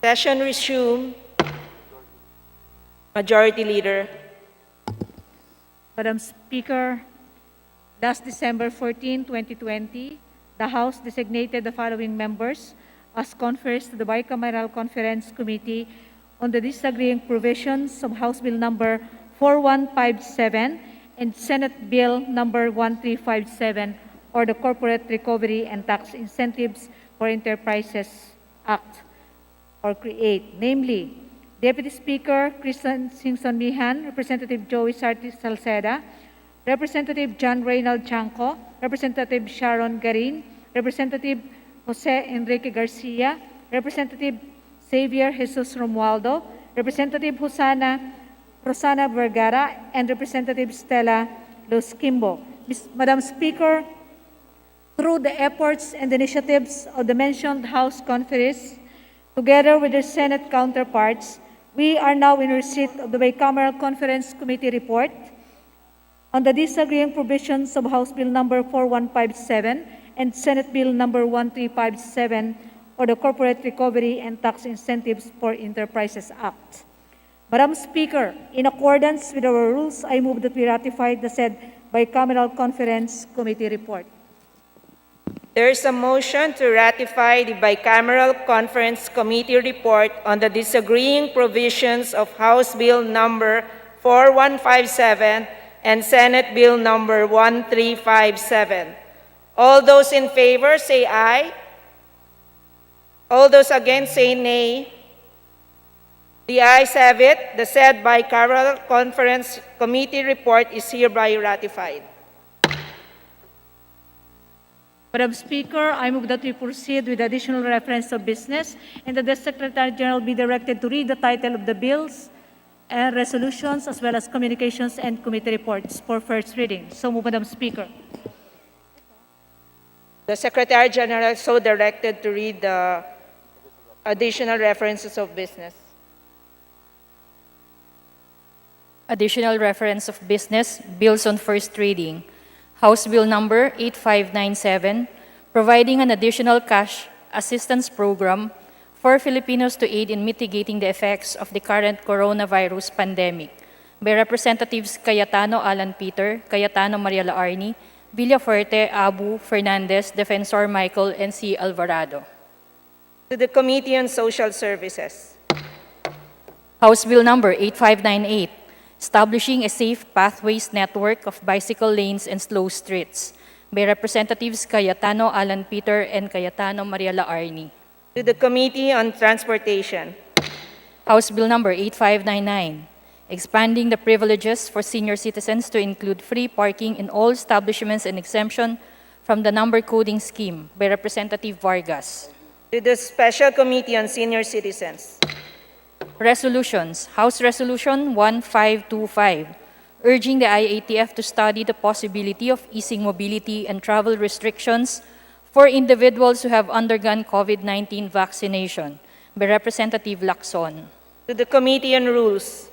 Session resumed. Majority Leader. Madam Speaker, last December 14, 2020, the House designated the following members as conference to the Bicameral Conference Committee on the disagreeing provisions of House Bill number 4157 and Senate Bill number 1357, or the Corporate Recovery and Tax Incentives for Enterprises Act, or CREATE, namely Deputy Speaker Kristen Singson Mihan, Representative Joey Sarti Salceda, Representative John Reynald Chanco, Representative Sharon Garin, Representative Jose Enrique Garcia, Representative Xavier Jesus Romualdo, Representative Rosana Vergara, and Representative Stella Luz Kimbo. Madam Speaker, through the efforts and initiatives of the mentioned House conferees, together with their Senate counterparts, we are now in receipt of the Bicameral Conference Committee report on the disagreeing provisions of House Bill number 4157 and Senate Bill number 1357, or the Corporate Recovery and Tax Incentives for Enterprises Act. Madam Speaker, in accordance with our rules, I move that we ratify the said Bicameral Conference Committee report. There is a motion to ratify the Bicameral Conference Committee report on the disagreeing provisions of House Bill number 4157 and Senate Bill number 1357. All those in favor say aye. All those against say nay. The ayes have it. The said Bicameral Conference Committee report is hereby ratified. Madam Speaker, I move that we proceed with additional reference of business and that the Secretary General be directed to read the title of the bills and resolutions as well as communications and committee reports for first reading. So move, Madam Speaker. The Secretary General is so directed to read the additional references of business. Additional reference of business, bills on first reading. House Bill number 8597, providing an additional cash assistance program for Filipinos to aid in mitigating the effects of the current coronavirus pandemic by Representatives Cayetano Alan Peter, Cayetano Maria Laarni, Villafuerte, Abu, Fernandez, Defensor Michael, and C. Alvarado. To the Committee on Social Services. House Bill number 8598, establishing a safe pathways network of bicycle lanes and slow streets by Representatives Cayetano Alan Peter and Cayetano Maria Laarni. To the Committee on Transportation. House Bill number 8599, expanding the privileges for senior citizens to include free parking in all establishments and exemption from the number coding scheme by Representative Vargas. To the Special Committee on Senior Citizens. Resolutions. House Resolution 1525, urging the IATF to study the possibility of easing mobility and travel restrictions for individuals who have undergone COVID-19 vaccination by Representative Lacson. To the Committee on Rules.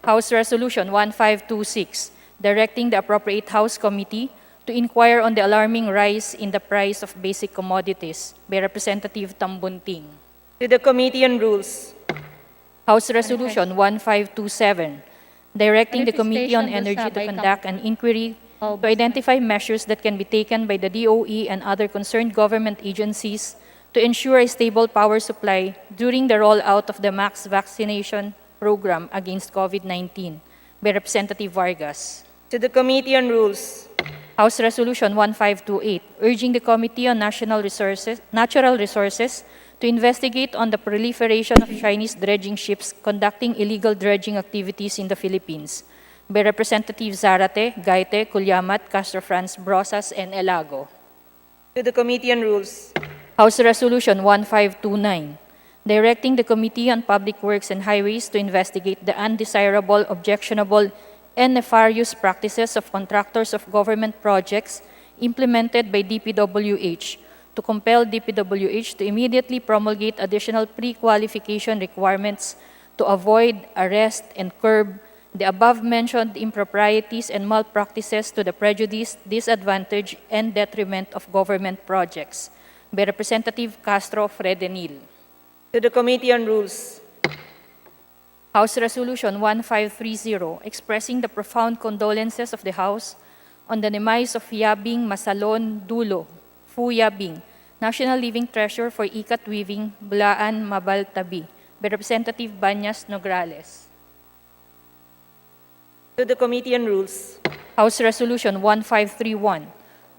House Resolution 1526, directing the appropriate House Committee to inquire on the alarming rise in the price of basic commodities by Representative Tambunting. To the Committee on Rules. House Resolution 1527, directing the Committee on Energy to conduct an inquiry to identify measures that can be taken by the DOE and other concerned government agencies to ensure a stable power supply during the rollout of the mass vaccination program against COVID-19 by Representative Vargas. To the Committee on Rules. House Resolution 1528, urging the Committee on Natural Resources to investigate on the proliferation of Chinese dredging ships conducting illegal dredging activities in the Philippines by Representatives Zarate, Gaite, Culyamat, Castro Franz, Brosas, and Elago. To the Committee on Rules. House Resolution 1529, directing the Committee on Public Works and Highways to investigate the undesirable, objectionable, and nefarious practices of contractors of government projects implemented by DPWH to compel DPWH to immediately promulgate additional pre-qualification requirements to avoid, arrest, and curb the above-mentioned improprieties and malpractices to the prejudice, disadvantage, and detriment of government projects by Representative Castro Fredenil. To the Committee on Rules. House Resolution 1530, expressing the profound condolences of the House on the demise of Yabing Masalon Dulo, Fu Yabing, National Living Treasure for Ikat Weaving, Blaan, Mabal, Tabi, by Representative Banyas Nograles. To the Committee on Rules. House Resolution 1531,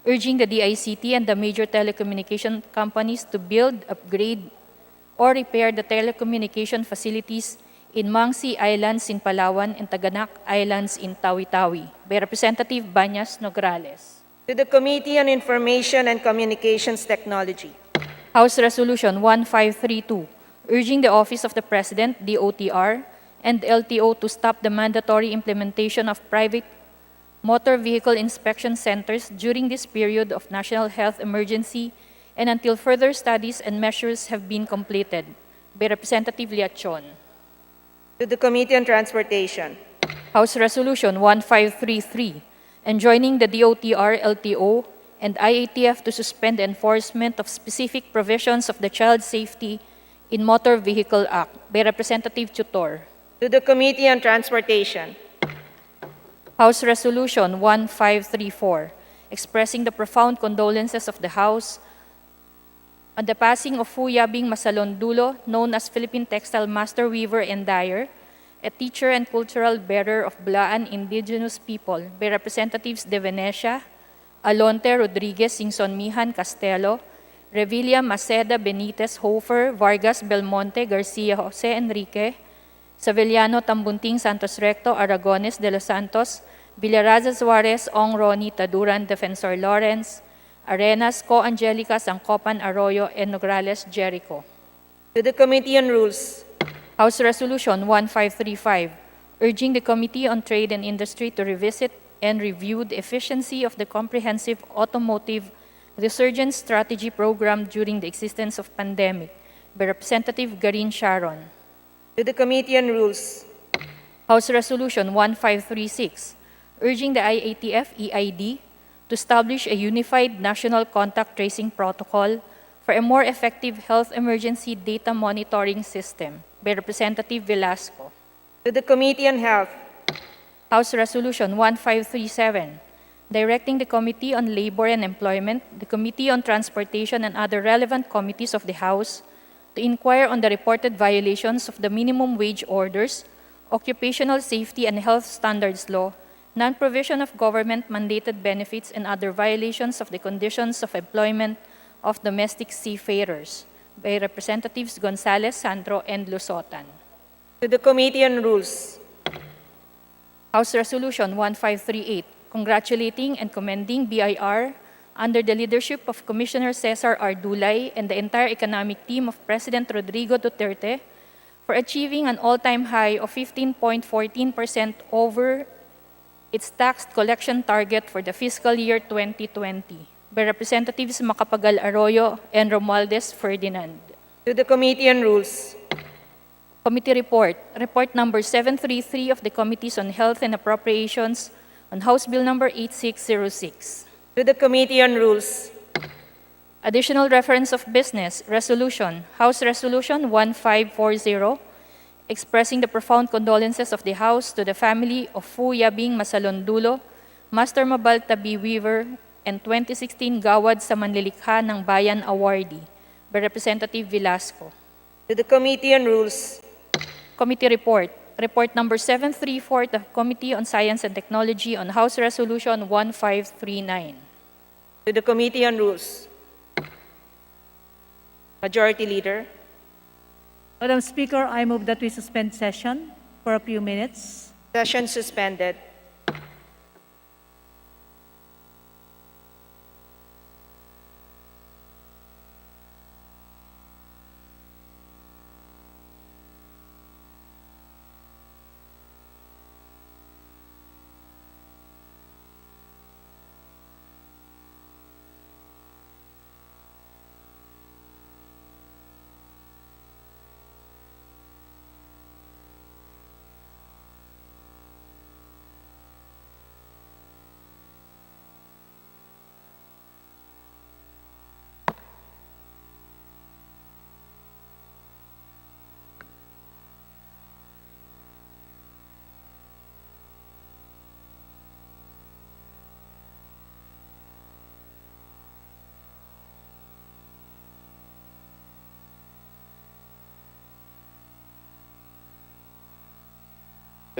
urging the DICT and the major telecommunication companies to build, upgrade, or repair the telecommunication facilities in Mangsi Islands in Palawan and Taganak Islands in Tawi-Tawi, by Representative Banyas Nograles. To the Committee on Information and Communications Technology. House Resolution 1532, urging the Office of the President, DOTR, and LTO to stop the mandatory implementation of private motor vehicle inspection centers during this period of national health emergency and until further studies and measures have been completed, by Representative Liachon. To the Committee on Transportation. House Resolution 1533, enjoining the DOTR, LTO, and IATF to suspend the enforcement of specific provisions of the Child Safety in Motor Vehicle Act, by Representative Tutor. To the Committee on Transportation. House Resolution 1534, expressing the profound condolences of the House on the passing of Fu Yabing Masalondulo, known as Philippine Textile Master Weaver and Dyer, a teacher and cultural bearer of Blaan indigenous people, by Representatives De Venecia, Alonte Rodriguez Singson-Mihan Castelo, Revilla Maceda Benitez Hofer, Vargas Belmonte Garcia Jose Enrique, Savellano Tambunting Santos Recto Aragones de los Santos, Villaraza Suarez Ong Roni Taduran Defensor Lawrence, Arenas Co Angelica Sangcopan Arroyo, and Nograles Jericho. To the Committee on Rules. House Resolution 1535, urging the Committee on Trade and Industry to revisit and review the efficiency of the comprehensive automotive resurgence strategy program during the existence of pandemic, by Representative Garin Sharon. To the Committee on Rules. House Resolution 1536, urging the IATF EID to establish a unified national contact tracing protocol for a more effective health emergency data monitoring system, by Representative Velasco. To the Committee on Health. House Resolution 1537, directing the Committee on Labor and Employment, the Committee on Transportation, and other relevant committees of the House to inquire on the reported violations of the minimum wage orders, occupational safety and health standards law, non-provision of government-mandated benefits, and other violations of the conditions of employment of domestic seafarers, by Representatives Gonzales, Sandro, and Lusotan. To the Committee on Rules. House Resolution 1538, congratulating and commending BIR under the leadership of Commissioner Cesar R. Dulay and the entire economic team of President Rodrigo Duterte for achieving an all-time high of 15.14% over its tax collection target for the fiscal year 2020, by Representatives Macapagal Arroyo and Romualdez Ferdinand. To the Committee on Rules. Committee Report, Report Number 733 of the Committees on Health and Appropriations on House Bill Number 8606. To the Committee on Rules. Additional reference of business, resolution, House Resolution 1540, expressing the profound condolences of the House to the family of Fu Yabing Masalondulo, Master Mabal Tabi Weaver, and 2016 Gawad sa Manlilikha ng Bayan Awardee, by Representative Velasco. To the Committee on Rules. Committee Report, Report Number 734 of the Committee on Science and Technology on House Resolution 1539. To the Committee on Rules. Majority Leader. Madam Speaker, I move that we suspend session for a few minutes. Session suspended.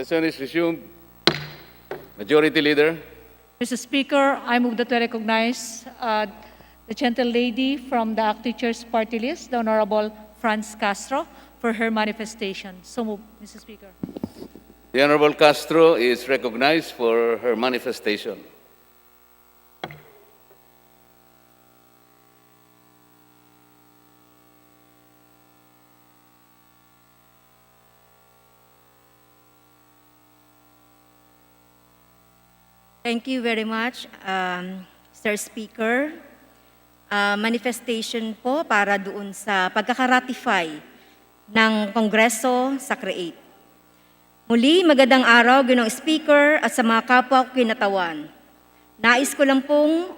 Session is resumed. Majority Leader. Mr. Speaker, I move that we recognize the gentle lady from the Active Church Party List, the Honorable Franz Castro, for her manifestation. So move, Mr. Speaker. The Honorable Castro is recognized for her manifestation. Thank you very much, Mr. Speaker. Manifestation po para doon sa pagkakaratify ng Kongreso sa CREATE. Muli, magandang araw, Ginoong Speaker, at sa mga kapwa ko kinatawan. Nais ko lang pong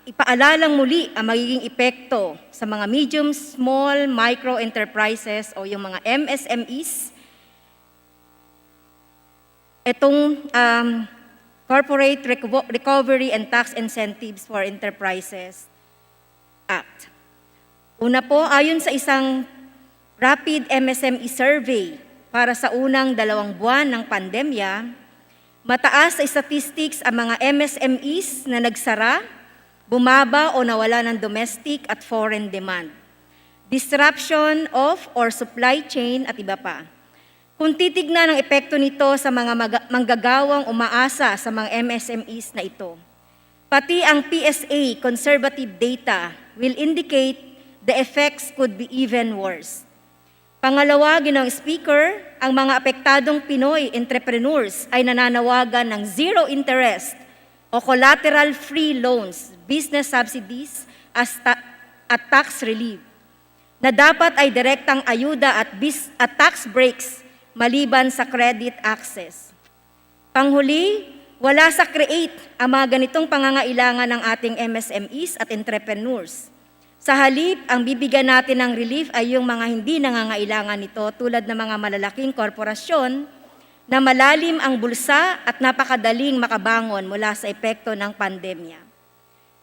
ipaalalang muli ang magiging epekto sa mga medium, small, micro enterprises o yung mga MSMEs. Itong Corporate Recovery and Tax Incentives for Enterprises Act. Una po, ayon sa isang rapid MSME survey para sa unang 2 buwan ng pandemya, mataas sa statistics ang mga MSMEs na nagsara, bumaba o nawala ng domestic at foreign demand, disruption of or supply chain at iba pa. Kung titignan ang epekto nito sa mga manggagawang umaasa sa mga MSMEs na ito, pati ang PSA conservative data will indicate the effects could be even worse. Pangalawa, Ginoong Speaker, ang mga apektadong Pinoy entrepreneurs ay nananawagan ng zero interest o collateral-free loans, business subsidies at tax relief, na dapat ay direktang ayuda at tax breaks maliban sa credit access. Panghuli, wala sa CREATE ang mga ganitong pangangailangan ng ating MSMEs at entrepreneurs. Sa halip, ang bibigyan natin ng relief ay yung mga hindi nangangailangan nito tulad ng mga malalaking korporasyon na malalim ang bulsa at napakadaling makabangon mula sa epekto ng pandemya.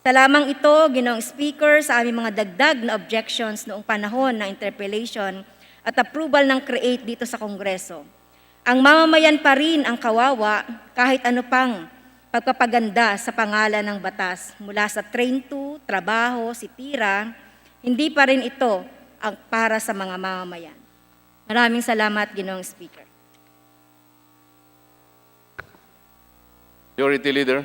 Sa lamang ito, Ginoong Speaker, sa aming mga dagdag na objections noong panahon ng interpellation at approval ng CREATE dito sa Kongreso. Ang mamamayan pa rin ang kawawa kahit ano pang pagpapaganda sa pangalan ng batas. Mula sa train to, trabaho, sitira, hindi pa rin ito ang para sa mga mamamayan. Maraming salamat, Ginoong Speaker. Majority Leader.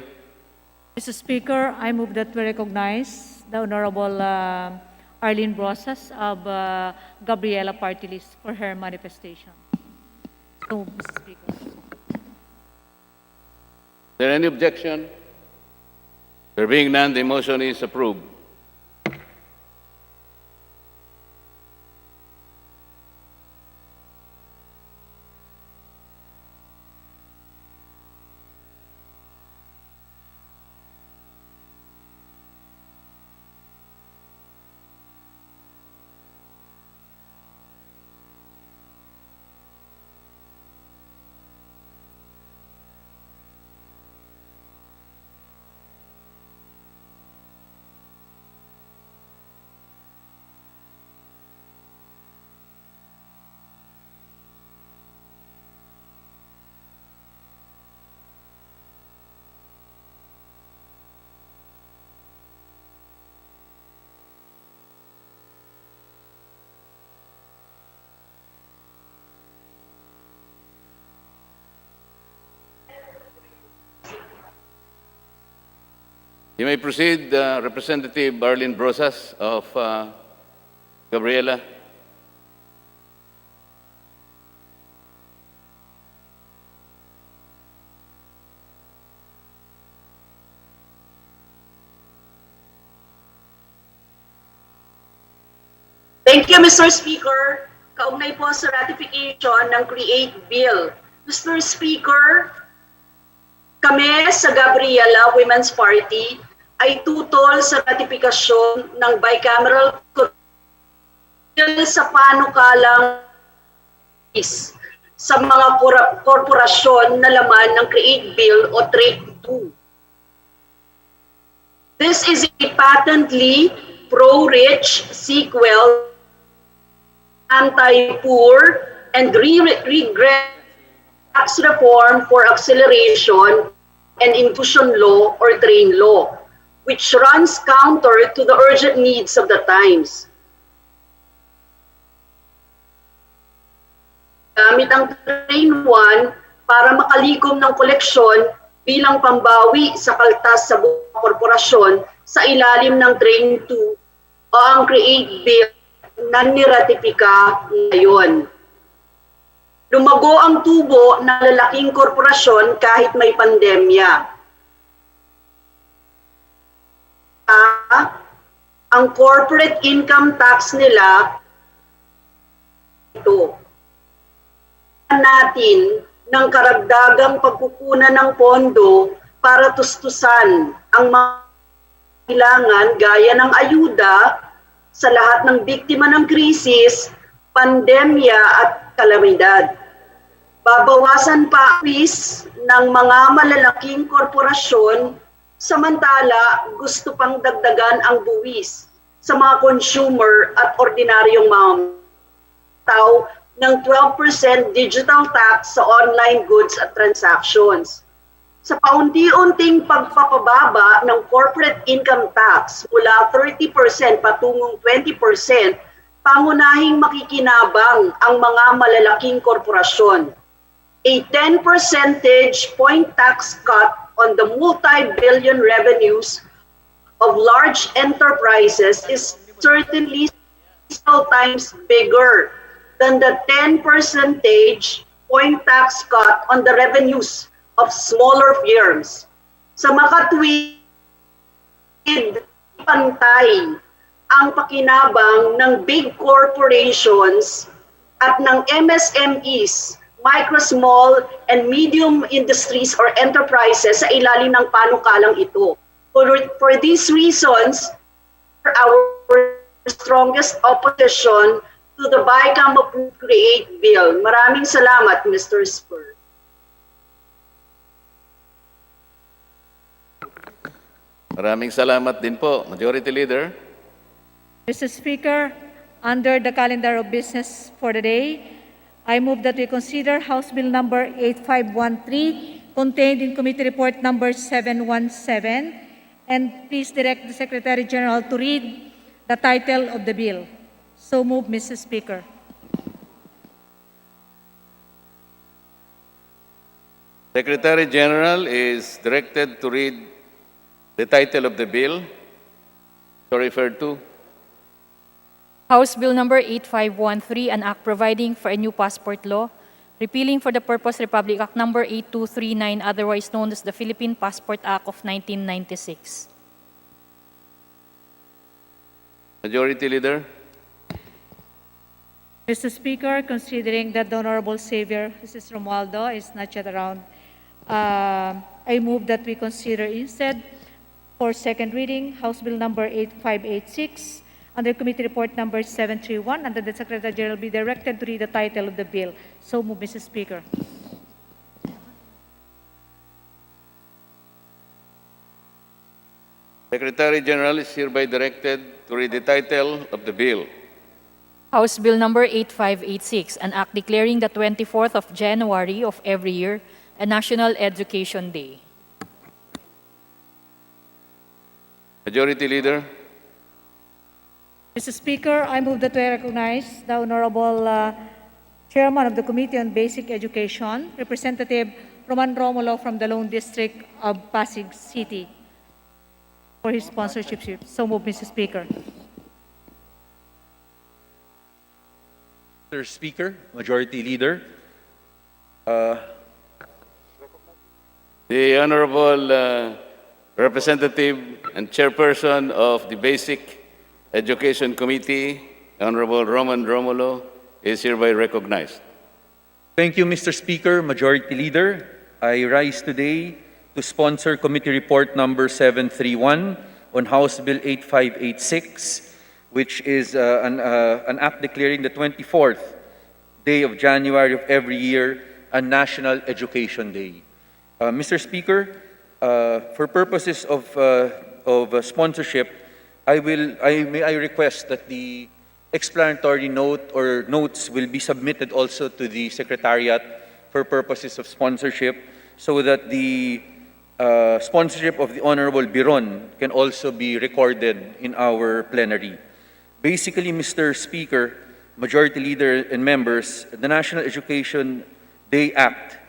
Mr. Speaker, I move that we recognize the Honorable Arlene Brosas of Gabriela Party List for her manifestation. So, Mr. Speaker. Is there any objection? There being none, the motion is approved. You may proceed, Representative Arlene Brosas of Gabriela. Thank you, Mr. Speaker. Kaugnay po sa ratification ng CREATE Bill. Mr. Speaker, kami sa Gabriela Women's Party ay tutol sa ratifikasyon ng bicameral committee sa panukalang sa mga korporasyon na laman ng CREATE Bill o Trade 2. This is a patently pro-rich sequel, anti-poor, and regret tax reform for acceleration and inclusion law or train law, which runs counter to the urgent needs of the times. Gamit ang Train 1 para makalikom ng koleksyon bilang pambawi sa kaltas sa buong korporasyon sa ilalim ng Train 2 o ang Create Bill na niratipika ngayon. Lumago ang tubo ng lalaking korporasyon kahit may pandemya. Ang corporate income tax nila ito natin ng karagdagang pagkukunan ng pondo para tustusan ang mga kailangan gaya ng ayuda sa lahat ng biktima ng krisis, pandemya at kalamidad. Babawasan pa ang fees ng mga malalaking korporasyon, samantala gusto pang dagdagan ang buwis sa mga consumer at ordinaryong mga tao ng 12% digital tax sa online goods at transactions. Sa paunti-unting pagpapababa ng corporate income tax mula 30% patungong 20%, pangunahing makikinabang ang mga malalaking korporasyon. A 10 percentage point tax cut on the multi-billion revenues of large enterprises is certainly several times bigger than the 10 percentage point tax cut on the revenues of smaller firms. Sa makatwid, pantay ang pakinabang ng big corporations at ng MSMEs, micro, small, and medium industries or enterprises sa ilalim ng panukalang ito. For these reasons, our strongest opposition to the BICAM approved Create Bill. Maraming salamat, Mr. Spur. Maraming salamat din po, Majority Leader. Mr. Speaker, under the calendar of business for the day, I move that we consider House Bill number 8513 contained in Committee Report number 717, and please direct the Secretary General to read the title of the bill. So move, Mr. Speaker. Secretary General is directed to read the title of the bill so referred to. House Bill number 8513, an act providing for a new passport law, repealing for the purpose Republic Act number 8239, otherwise known as the Philippine Passport Act of 1996. Majority Leader. Mr. Speaker, considering that the Honorable Savior, Mrs. Romualdo, is not yet around, I move that we consider instead for second reading House Bill number 8586 under Committee Report number 731, and that the Secretary General be directed to read the title of the bill. So move, Mr. Speaker. Secretary General is hereby directed to read the title of the bill. House Bill number 8586, an act declaring the 24th of January of every year a National Education Day. Majority Leader. Mr. Speaker, I move that we recognize the Honorable Chairman of the Committee on Basic Education, Representative Roman Romulo from the Lone District of Pasig City, for his sponsorship. So move, Mr. Speaker. Mr. Speaker, Majority Leader, The Honorable Representative and Chairperson of the Basic Education Committee, Honorable Roman Romulo, is hereby recognized. thank you, Mr. Speaker, Majority Leader. I rise today to sponsor Committee Report number 731 on House Bill 8586, which is an act declaring the 24th day of January of every year a National Education Day. Mr. Speaker, for purposes of sponsorship, I request that the explanatory note or notes will be submitted also to the Secretariat for purposes of sponsorship so that the sponsorship of the Honorable Biron can also be recorded in our plenary. Basically, Mr. Speaker, Majority Leader and members, the National Education Day Act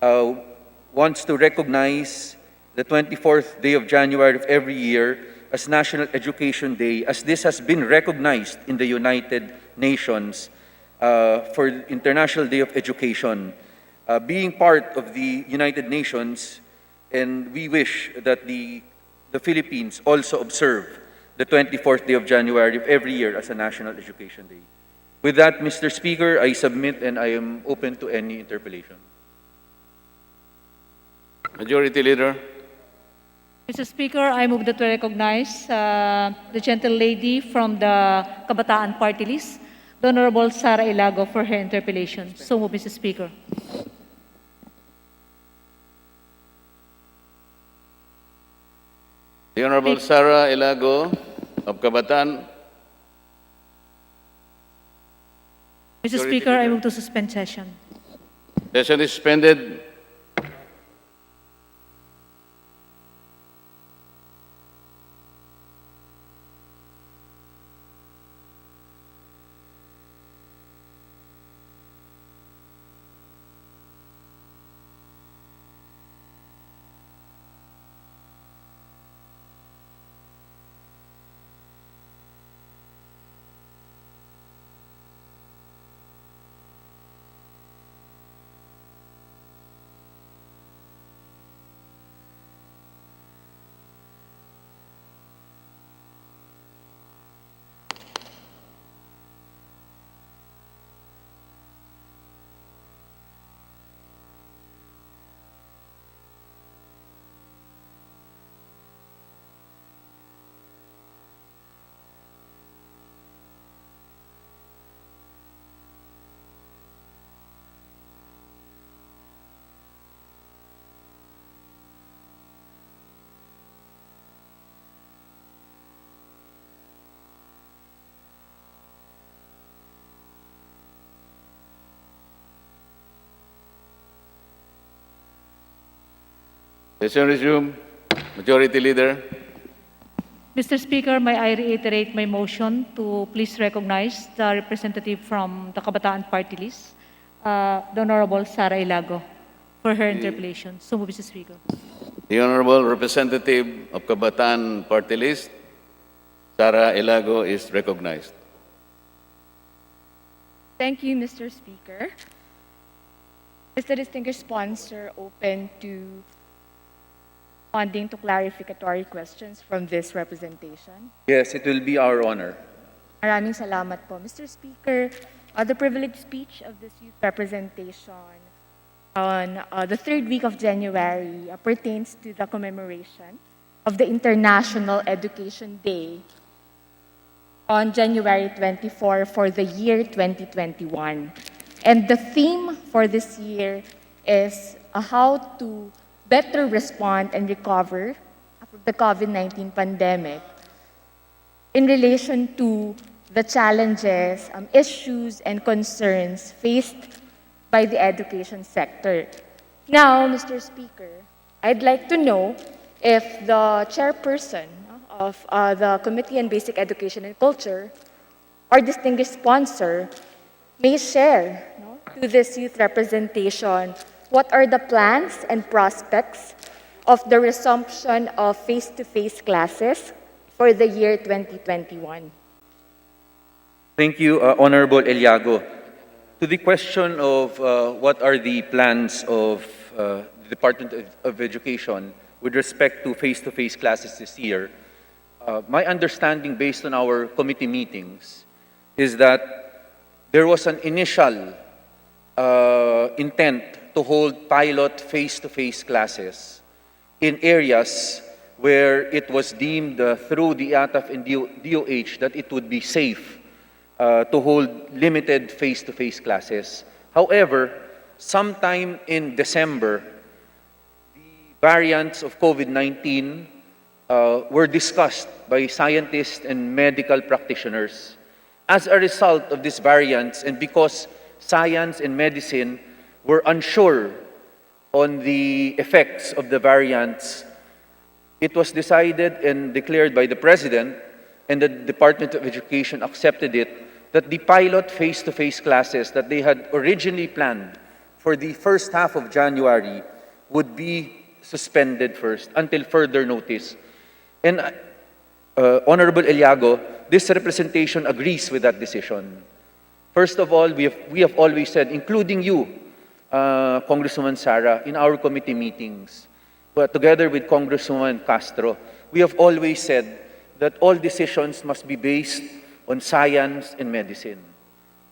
wants to recognize the 24th day of January of every year as National Education Day, as this has been recognized in the United Nations for International Day of Education. Being part of the United Nations, and we wish that the Philippines also observe the 24th day of January of every year as a National Education Day. With that, Mr. Speaker, I submit and I am open to any interpellation. Majority Leader. Mr. Speaker, I move that we recognize the gentle lady from the Kabataan Party List, the Honorable Sara Ilago, for her interpellation. So move, Mr. Speaker. The Honorable Sara Ilago of Kabataan. Mr. Speaker, I move to suspend session. Session is suspended. Session resumed. Majority Leader. Mr. Speaker, may I reiterate my motion to please recognize the representative from the Kabataan Party List, the Honorable Sara Ilago, for her interpellation. So move, Mr. Speaker. The Honorable Representative of Kabataan Party List, Sara Ilago, is recognized. Thank you, Mr. Speaker. Is the distinguished sponsor open to responding to clarificatory questions from this representation? Yes, it will be our honor. Maraming salamat po, Mr. Speaker. The privileged speech of this youth representation on the third week of January pertains to the commemoration of the International Education Day on January 24 for the year 2021. And the theme for this year is how to better respond and recover from the COVID-19 pandemic in relation to the challenges, issues, and concerns faced by the education sector. Now, Mr. Speaker, I'd like to know if the chairperson of the Committee on Basic Education and Culture, our distinguished sponsor, may share to this youth representation what are the plans and prospects of the resumption of face-to-face classes for the year 2021? Thank you, Honorable Eliago. To the question of what are the plans of the Department of Education with respect to face-to-face classes this year, my understanding based on our committee meetings is that there was an initial intent to hold pilot face-to-face classes in areas where it was deemed through the IATF and DOH that it would be safe to hold limited face-to-face classes. However, sometime in December, the variants of COVID-19 were discussed by scientists and medical practitioners. As a result of these variants, and because science and medicine were unsure on the effects of the variants, it was decided and declared by the President, and the Department of Education accepted it, that the pilot face-to-face classes that they had originally planned for the first half of January would be suspended first until further notice. And Honorable Eliago, this representation agrees with that decision. First of all, we have always said, including you, Congresswoman Sara, in our committee meetings, but together with Congresswoman Castro, we have always said that all decisions must be based on science and medicine.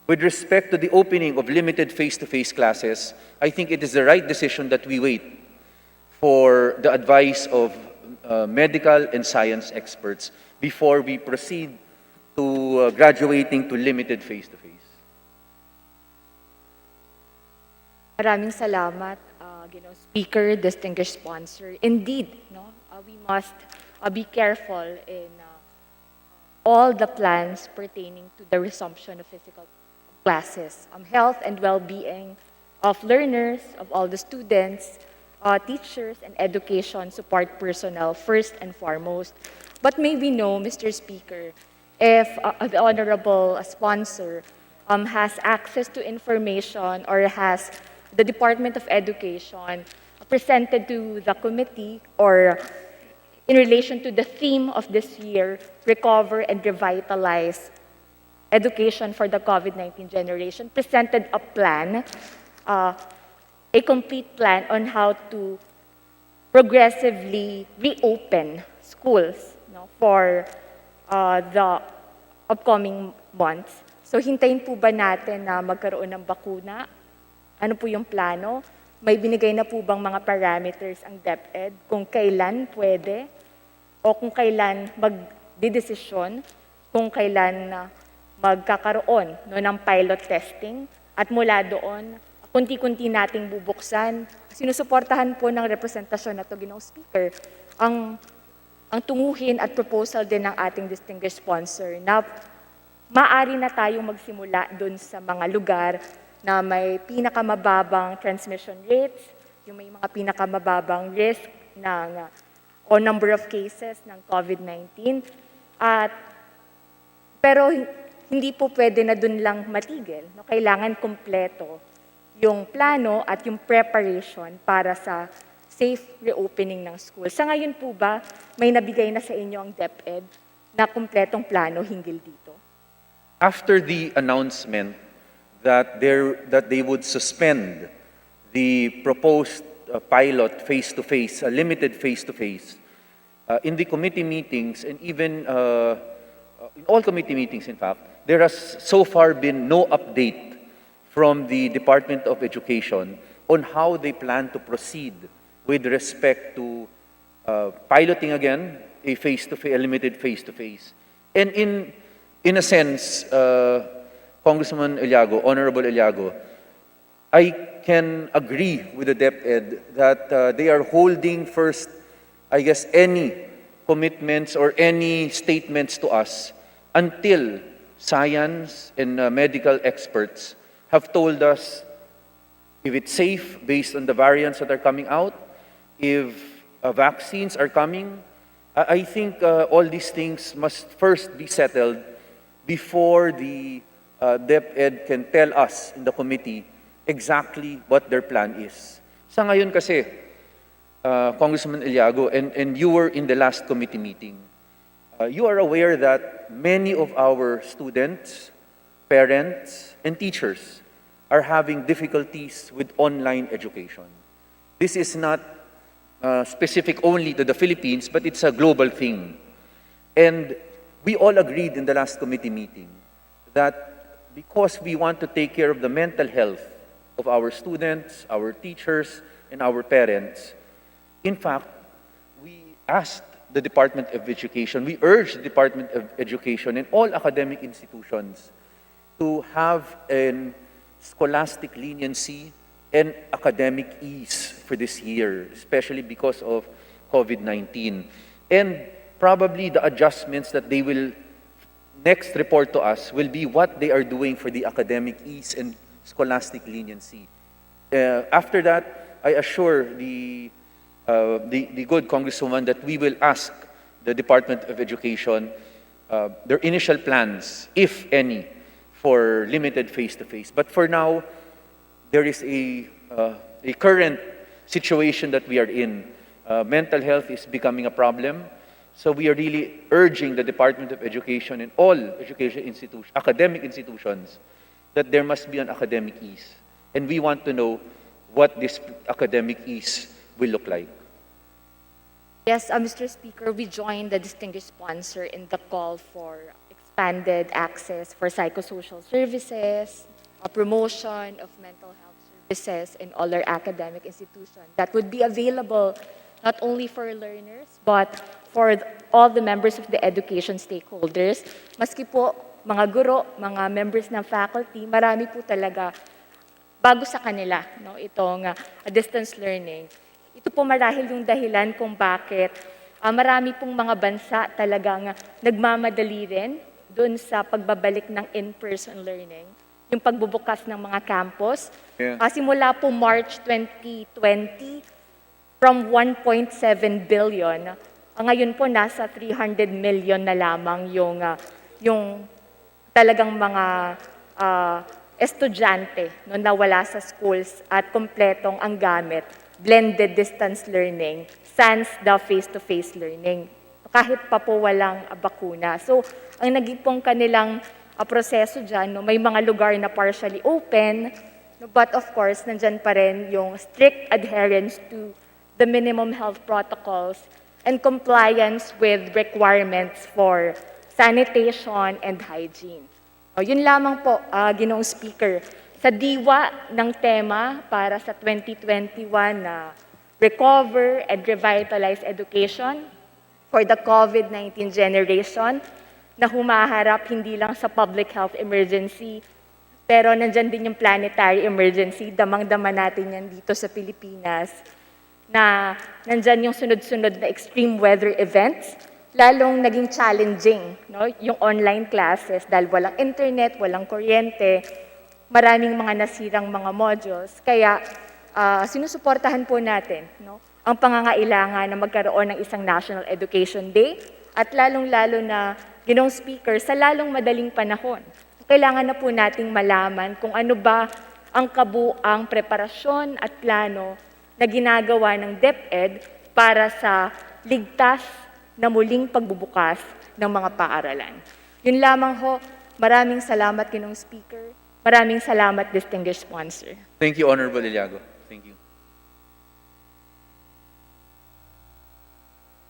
With respect to the opening of limited face-to-face classes, I think it is the right decision that we wait for the advice of medical and science experts before we proceed to graduating to limited face-to-face. Maraming salamat, Ginoong Speaker, distinguished sponsor. Indeed, no, we must be careful in all the plans pertaining to the resumption of physical classes, health and well-being of learners, of all the students, teachers, and education support personnel first and foremost. But may we know, Mr. Speaker, if the honorable sponsor has access to information or has the Department of Education presented to the committee or in relation to the theme of this year, Recover and Revitalize Education for the COVID-19 Generation, presented a plan, a complete plan on how to progressively reopen schools, no, for the upcoming months. So hintayin po ba natin na magkaroon ng bakuna? Ano po yung plano? May binigay na po bang mga parameters ang DepEd kung kailan pwede o kung kailan magdidesisyon, kung kailan magkakaroon no, ng pilot testing at mula doon, kunti-kunti nating bubuksan. Sinusuportahan po ng representasyon na to, Ginoong Speaker, ang tunguhin at proposal din ng ating distinguished sponsor na maaari na tayong magsimula doon sa mga lugar na may pinakamababang transmission rates, yung may mga pinakamababang risk ng o number of cases ng COVID-19. Pero hindi po pwede na doon lang matigil. No? Kailangan kompleto yung plano at yung preparation para sa safe reopening ng school. Sa ngayon po ba, may nabigay na sa inyo ang DepEd na kompletong plano hinggil dito? After the announcement that they would suspend the proposed pilot face-to-face, limited face-to-face, in the committee meetings and even in all committee meetings, in fact, there has so far been no update from the Department of Education on how they plan to proceed with respect to piloting again a face-to-face, a limited face-to-face. And in a sense, Congressman Eliago, Honorable Eliago, I can agree with the DepEd that they are holding first, I guess, any commitments or any statements to us until science and medical experts have told us if it's safe based on the variants that are coming out, if vaccines are coming. I think all these things must first be settled before the DepEd can tell us in the committee exactly what their plan is. Sa ngayon kasi, Congressman Eliago, and you were in the last committee meeting, you are aware that many of our students, parents, and teachers are having difficulties with online education. This is not specific only to the Philippines, but it's a global thing. And we all agreed in the last committee meeting that because we want to take care of the mental health of our students, our teachers, and our parents, in fact, we asked the Department of Education, we urged the Department of Education and all academic institutions to have a scholastic leniency and academic ease for this year, especially because of COVID-19. And probably the adjustments that they will next report to us will be what they are doing for the academic ease and scholastic leniency. After that, I assure the good Congresswoman that we will ask the Department of Education their initial plans, if any, for limited face-to-face. But for now, there is a current situation that we are in. Mental health is becoming a problem. So we are really urging the Department of Education and all education institutions, academic institutions, that there must be an academic ease. And we want to know what this academic ease will look like. Yes, Mr. Speaker, we join the distinguished sponsor in the call for expanded access for psychosocial services, a promotion of mental health services in all our academic institutions that would be available not only for learners, but for all the members of the education stakeholders. Maski po mga guro, mga members ng faculty, marami po talaga bago sa kanila, no, itong distance learning. Ito po marahil yung dahilan kung bakit marami pong mga bansa talagang nagmamadali rin doon sa pagbabalik ng in-person learning, yung pagbubukas ng mga campus. Simula po March 2020, from 1.7 billion, ngayon po nasa 300 million na lamang yung talagang mga estudyante no, na wala sa schools at kompletong ang gamit, blended distance learning, sans the face-to-face learning, kahit pa po walang bakuna. So, ang naging pong kanilang proseso dyan, no, may mga lugar na partially open, no, but of course, nandyan pa rin yung strict adherence to the minimum health protocols and compliance with requirements for sanitation and hygiene. O, yun lamang po, Ginoong Speaker. Sa diwa ng tema para sa 2021 na Recover and Revitalize Education for the COVID-19 generation na humaharap hindi lang sa public health emergency, pero nandyan din yung planetary emergency, damang-dama natin yan dito sa Pilipinas, na nandyan yung sunod-sunod na extreme weather events, lalong naging challenging, no? Yung online classes dahil walang internet, walang kuryente, maraming mga nasirang mga modules. Kaya sinusuportahan po natin, no, ang pangangailangan na magkaroon ng isang National Education Day at lalong-lalo na, Ginoong Speaker, sa lalong madaling panahon. Kailangan na po nating malaman kung ano ba ang kabuang preparasyon at plano na ginagawa ng DepEd para sa ligtas na muling pagbubukas ng mga paaralan. Yun lamang ho. Maraming salamat, Ginoong Speaker. Maraming salamat, distinguished sponsor. Thank you, Honorable Iliago. Thank you.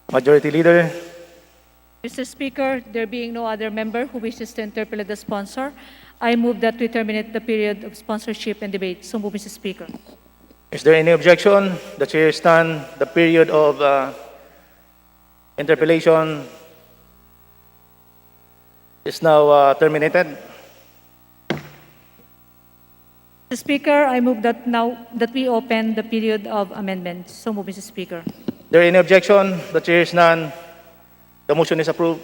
Majority Leader. Mr. Speaker, there being no other member who wishes to interpellate the sponsor, I move that we terminate the period of sponsorship and debate. So move, Mr. Speaker. Is there any objection? The chair stand. The period of interpellation is now terminated. Mr. Speaker, I move that we open the period of amendments. So move, Mr. Speaker. Is there any objection? The chair is none. The motion is approved.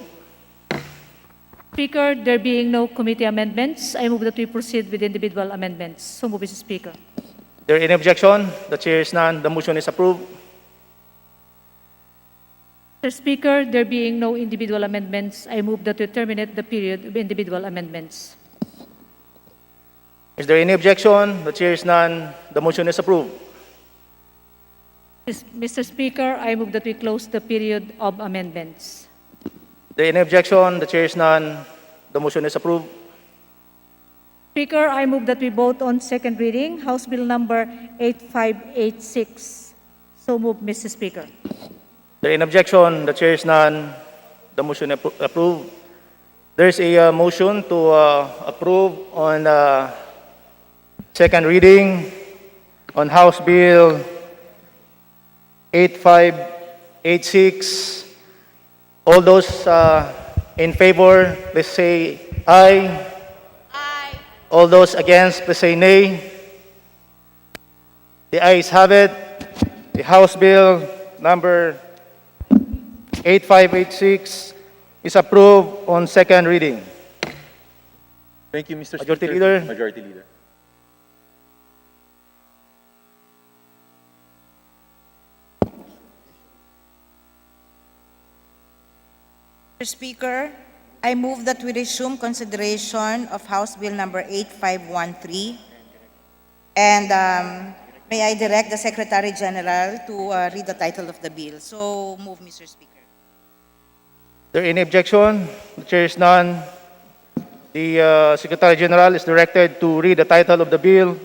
Speaker, there being no committee amendments, I move that we proceed with individual amendments. So move, Mr. Speaker. Is there any objection? The chair is none. The motion is approved. Mr. Speaker, there being no individual amendments, I move that we terminate the period of individual amendments. Is there any objection? The chair is none. The motion is approved. Mr. Speaker, I move that we close the period of amendments. Is there any objection? The chair is none. The motion is approved. Speaker, I move that we vote on second reading, House Bill number 8586. So move, Mr. Speaker. Is there any objection? The chair is none. The motion is approved. There is a motion to approve on second reading on House Bill 8586. All those in favor, please say aye. Aye. All those against, please say nay. The ayes have it. The House Bill number 8586 is approved on second reading. Thank you, Mr. Majority Speaker. Leader. Majority Leader. Mr. Speaker, I move that we resume consideration of House Bill number 8513. And may I direct the Secretary General to read the title of the bill. So move, Mr. Speaker. Is there any objection? The chair is none. The Secretary General is directed to read the title of the bill,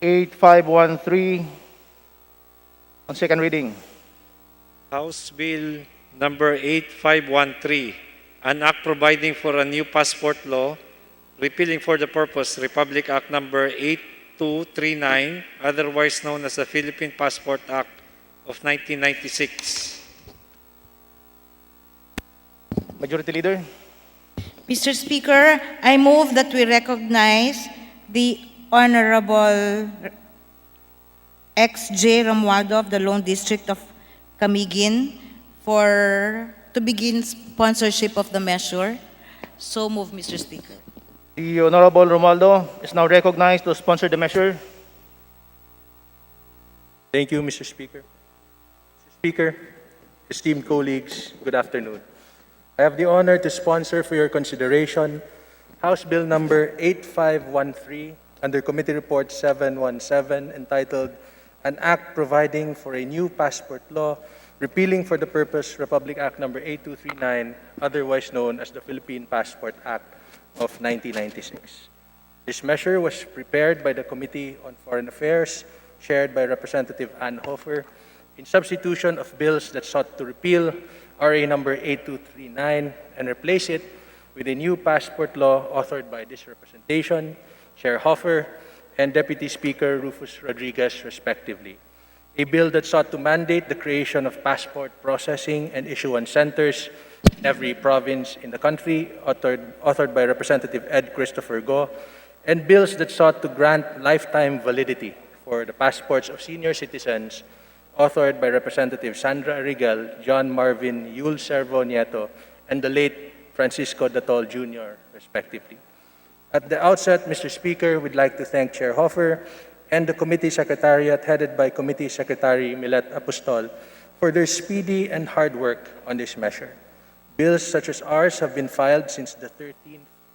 8513, on second reading. House Bill number 8513, an act providing for a new passport law, repealing for the purpose Republic Act number 8239, otherwise known as the Philippine Passport Act of 1996. Majority Leader. Mr. Speaker, I move that we recognize the Honorable X.J. Romualdo of the Lone District of Camiguin to begin sponsorship of the measure. So move, Mr. Speaker. The Honorable Romualdo is now recognized to sponsor the measure. Thank you, Mr. Speaker. Mr. Speaker, esteemed colleagues, good afternoon. I have the honor to sponsor for your consideration House Bill number 8513 under Committee Report 717 entitled An Act Providing for a New Passport Law, repealing for the purpose Republic Act number 8239, otherwise known as the Philippine Passport Act of 1996. This measure was prepared by the Committee on Foreign Affairs, chaired by Representative Ann Hofer, in substitution of bills that sought to repeal RA number 8239 and replace it with a new passport law authored by this representation, Chair Hofer, and Deputy Speaker Rufus Rodriguez, respectively. A bill that sought to mandate the creation of passport processing and issuance centers in every province in the country, authored by Representative Ed Christopher Go, and bills that sought to grant lifetime validity for the passports of senior citizens, authored by Representative Sandra Arrigal, John Marvin Yul Servo Nieto, and the late Francisco Datol Jr., respectively. At the outset, Mr. Speaker, we'd like to thank Chair Hofer and the Committee Secretariat headed by Committee Secretary Milet Apostol for their speedy and hard work on this measure. Bills such as ours have been filed since the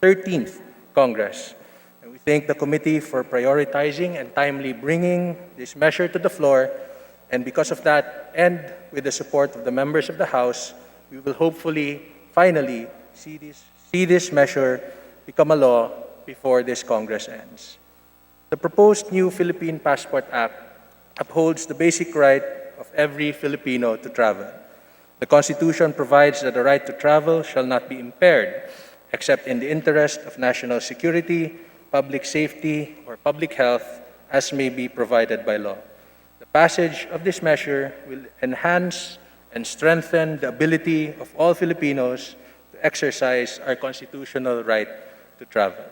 13th Congress, and we thank the committee for prioritizing and timely bringing this measure to the floor. And because of that, and with the support of the members of the House, we will hopefully, finally, see this measure become a law before this Congress ends. The proposed new Philippine Passport Act upholds the basic right of every Filipino to travel. The Constitution provides that the right to travel shall not be impaired, except in the interest of national security, public safety, or public health, as may be provided by law. The passage of this measure will enhance and strengthen the ability of all Filipinos to exercise our constitutional right to travel.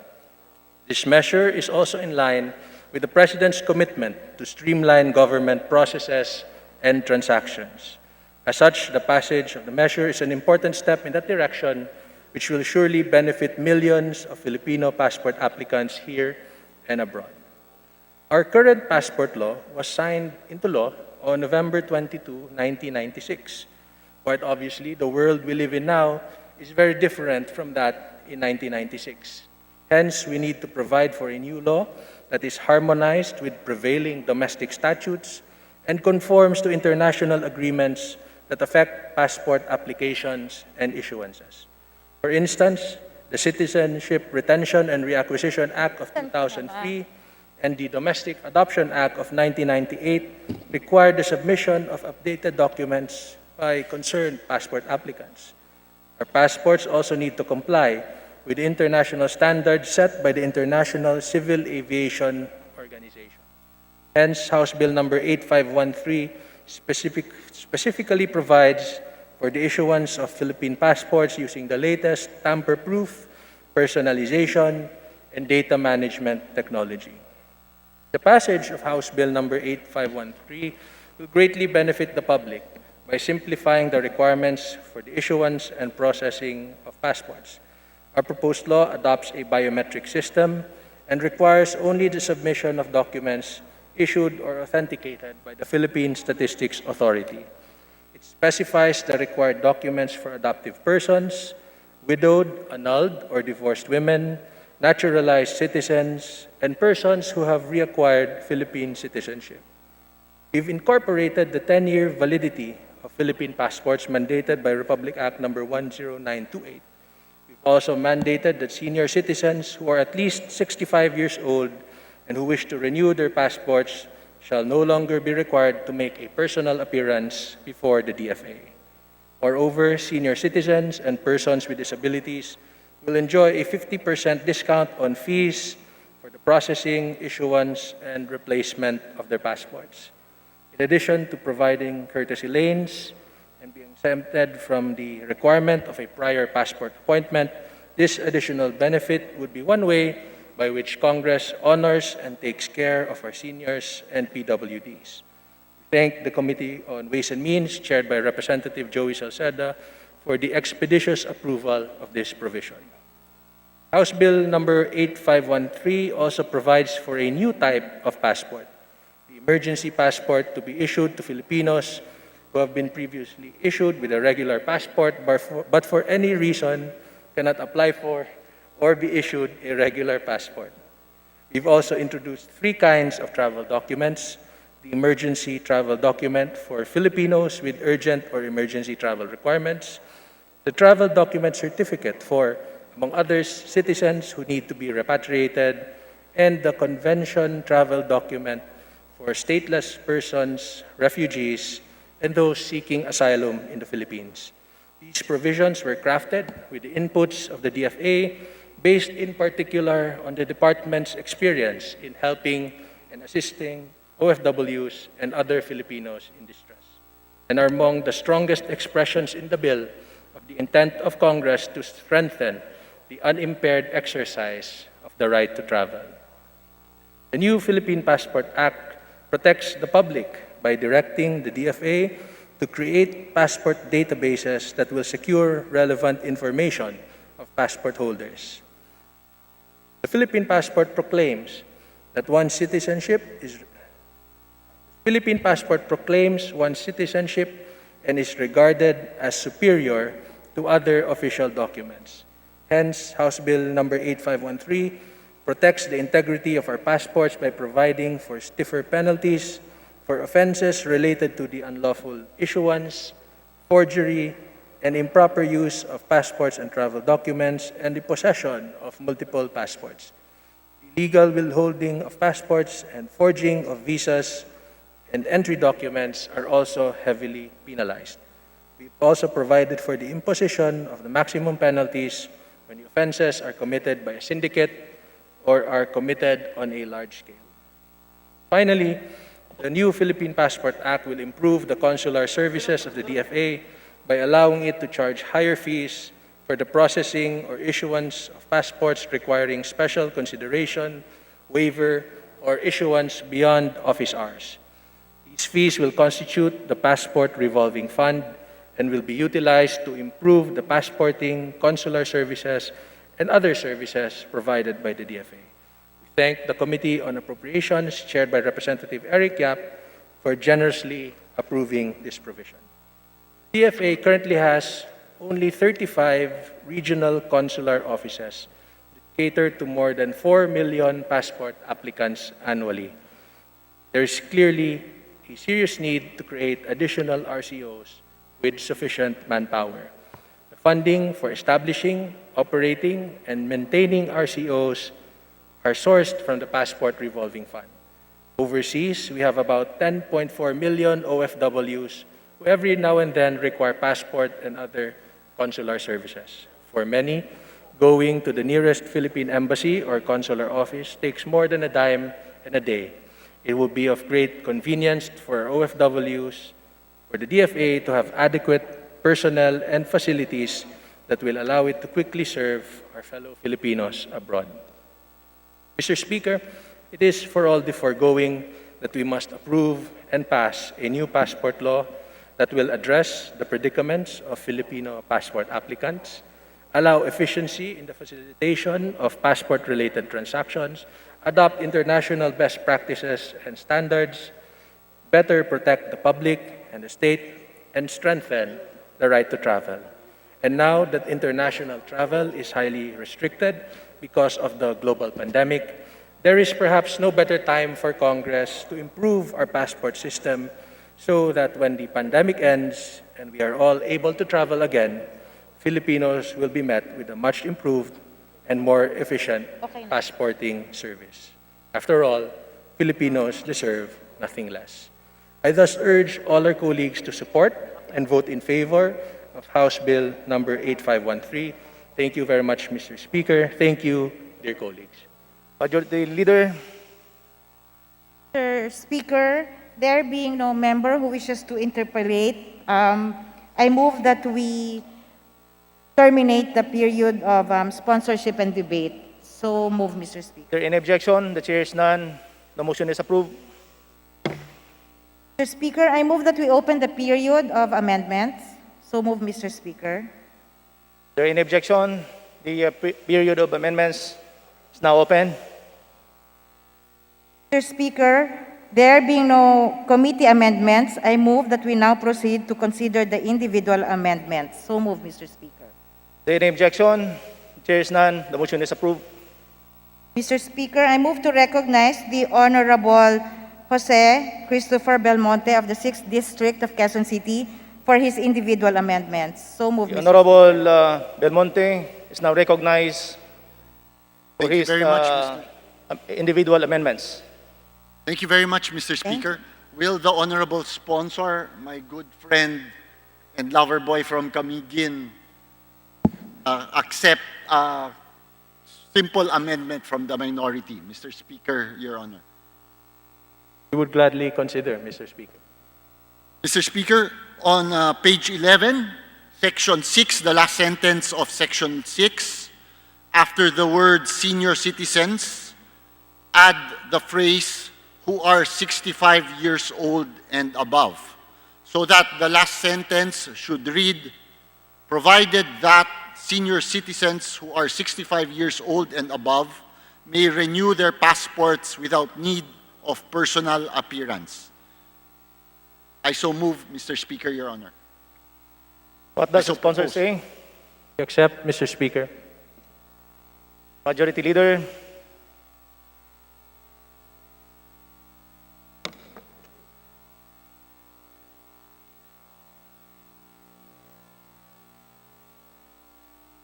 This measure is also in line with the President's commitment to streamline government processes and transactions. As such, the passage of the measure is an important step in that direction, which will surely benefit millions of Filipino passport applicants here and abroad. Our current passport law was signed into law on November 22, 1996. Quite obviously, the world we live in now is very different from that in 1996. Hence, we need to provide for a new law that is harmonized with prevailing domestic statutes and conforms to international agreements that affect passport applications and issuances. For instance, the Citizenship Retention and Reacquisition Act of 2003 and the Domestic Adoption Act of 1998 required the submission of updated documents by concerned passport applicants. Our passports also need to comply with the international standards set by the International Civil Aviation Organization. Hence, House Bill number 8513 specifically provides for the issuance of Philippine passports using the latest tamper-proof, personalization, and data management technology. The passage of House Bill number 8513 will greatly benefit the public by simplifying the requirements for the issuance and processing of passports. Our proposed law adopts a biometric system and requires only the submission of documents issued or authenticated by the Philippine Statistics Authority. It It specifies the required documents for adoptive persons, widowed, annulled, or divorced women, naturalized citizens, and persons who have reacquired Philippine citizenship. We've incorporated the 10-year validity of Philippine passports mandated by Republic Act number 10928. We've also mandated that senior citizens who are at least 65 years old and who wish to renew their passports shall no longer be required to make a personal appearance before the DFA. Moreover, senior citizens and persons with disabilities will enjoy a 50% discount on fees for the processing, issuance, and replacement of their passports. In addition to providing courtesy lanes and being exempted from the requirement of a prior passport appointment, this additional benefit would be one way by which Congress honors and takes care of our seniors and PWDs. We thank the Committee on Ways and Means, chaired by Representative Joey Salceda, for the expeditious approval of this provision. House Bill number 8513 also provides for a new type of passport, the emergency passport to be issued to Filipinos who have been previously issued with a regular passport but for any reason cannot apply for or be issued a regular passport. We've also introduced three kinds of travel documents: the emergency travel document for Filipinos with urgent or emergency travel requirements, the travel document certificate for, among others, citizens who need to be repatriated, and the convention travel document for stateless persons, refugees, and those seeking asylum in the Philippines. These provisions were crafted with the inputs of the DFA, based in particular on the department's experience in helping and assisting OFWs and other Filipinos in distress, and are among the strongest expressions in the bill of the intent of Congress to strengthen the unimpaired exercise of the right to travel. The new Philippine Passport Act protects the public by directing the DFA to create passport databases that will secure relevant information of passport holders. The Philippine Passport proclaims one's citizenship and is regarded as superior to other official documents. Hence, House Bill number 8513 protects the integrity of our passports by providing for stiffer penalties for offenses related to the unlawful issuance, forgery, and improper use of passports and travel documents, and the possession of multiple passports. Illegal withholding of passports and forging of visas and entry documents are also heavily penalized. We've also provided for the imposition of the maximum penalties when the offenses are committed by a syndicate or are committed on a large scale. Finally, the new Philippine Passport Act will improve the consular services of the DFA by allowing it to charge higher fees for the processing or issuance of passports requiring special consideration, waiver, or issuance beyond office hours. These fees will constitute the Passport Revolving Fund and will be utilized to improve the passporting, consular services, and other services provided by the DFA. We thank the Committee on Appropriations, chaired by Representative Eric Yap, for generously approving this provision. DFA currently has only 35 regional consular offices that cater to more than 4 million passport applicants annually. There is clearly a serious need to create additional RCOs with sufficient manpower. The funding for establishing, operating, and maintaining RCOs are sourced from the Passport Revolving Fund. Overseas, we have about 10.4 million OFWs who every now and then require passport and other consular services. For many, going to the nearest Philippine embassy or consular office takes more than a dime and a day. It will be of great convenience for OFWs, for the DFA to have adequate personnel and facilities that will allow it to quickly serve our fellow Filipinos abroad. Mr. Speaker, it is for all the foregoing that we must approve and pass a new passport law that will address the predicaments of Filipino passport applicants, allow efficiency in the facilitation of passport-related transactions, adopt international best practices and standards, better protect the public and the state, and strengthen the right to travel. And now that international travel is highly restricted because of the global pandemic, there is perhaps no better time for Congress to improve our passport system so that when the pandemic ends and we are all able to travel again, Filipinos will be met with a much improved and more efficient passporting service. After all, Filipinos deserve nothing less. I thus urge all our colleagues to support and vote in favor of House Bill number 8513. Thank you very much, Mr. Speaker. Thank you, dear colleagues. Majority Leader. Mr. Speaker, there being no member who wishes to interpolate, I move that we terminate the period of sponsorship and debate. So move, Mr. Speaker. Is there any objection? The chair is none. The motion is approved. Mr. Speaker, I move that we open the period of amendments. So move, Mr. Speaker. Is there any objection? The period of amendments is now open. Mr. Speaker, there being no committee amendments, I move that we now proceed to consider the individual amendments. So move, Mr. Speaker. Is there any objection? The chair is none. The motion is approved. Mr. Speaker, I move to recognize the Honorable Jose Christopher Belmonte of the 6th District of Quezon City for his individual amendments. So move, The Mr. Honorable Belmonte is now recognized for Thank you his very much, individual amendments. Thank you very much, Mr. Speaker. Will the honorable sponsor, my good friend and lover boy from Camiguin, accept a simple amendment from the minority? Mr. Speaker, Your Honor. We would gladly consider, Mr. Speaker. Mr. Speaker, on page 11, section 6, the last sentence of section 6, after the word senior citizens, add the phrase who are 65 years old and above, so that the last sentence should read, provided that senior citizens who are 65 years old and above may renew their passports without need of personal appearance. I so move, Mr. Speaker, Your Honor. What does I the sponsor suppose. say? You accept, Mr. Speaker? Majority Leader.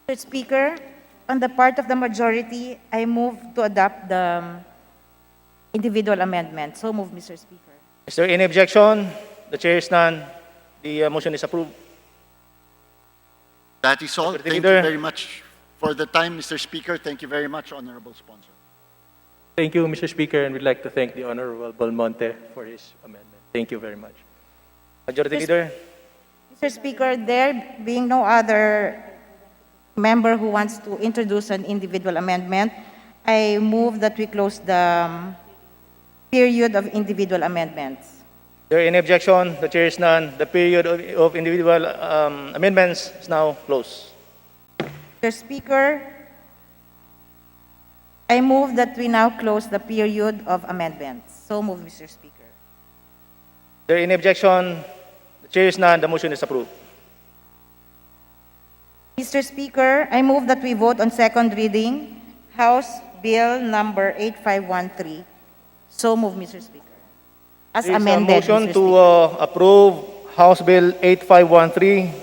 Mr. Speaker, on the part of the majority, I move to adopt the individual amendment. So move, Mr. Speaker. Is there any objection? The chair is none. The motion is approved. That is all. Majority Thank Leader. you very much for the time, Mr. Speaker. Thank you very much, Honorable Sponsor. Thank you, Mr. Speaker, and we'd like to thank the Honorable Belmonte for his amendment. Thank you very much. Majority Leader. Mr. Speaker, there being no other member who wants to introduce an individual amendment, I move that we close the period of individual amendments. Is there any objection? The chair is none. The period of individual amendments is now closed. Mr. Speaker, I move that we now close the period of amendments. So move, Mr. Speaker. Is there any objection? The chair is none. The motion is approved. Mr. Speaker, I move that we vote on second reading, House Bill number 8513. So move, Mr. Speaker. As There is amended, a motion Mr. to Speaker. approve House Bill 8513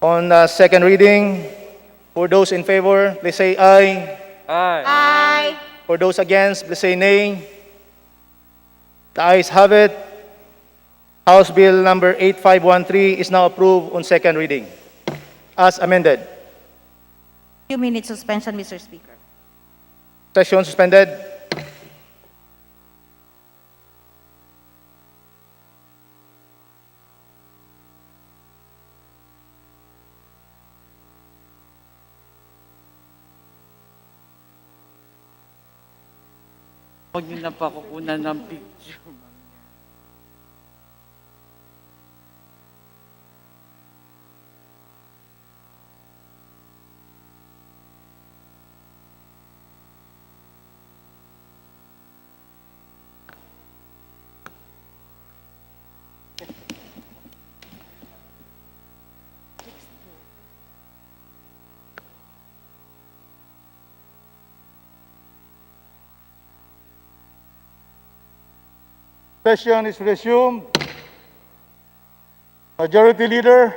on second reading. For those in favor, please say aye. Aye. For those against, please say nay. The ayes have it. House Bill number 8513 is now approved on second reading as amended. 2-minute suspension, Mr. Speaker. Session suspended. Huwag niyo na pa kukunan ng picture. Session is resumed. Majority Leader,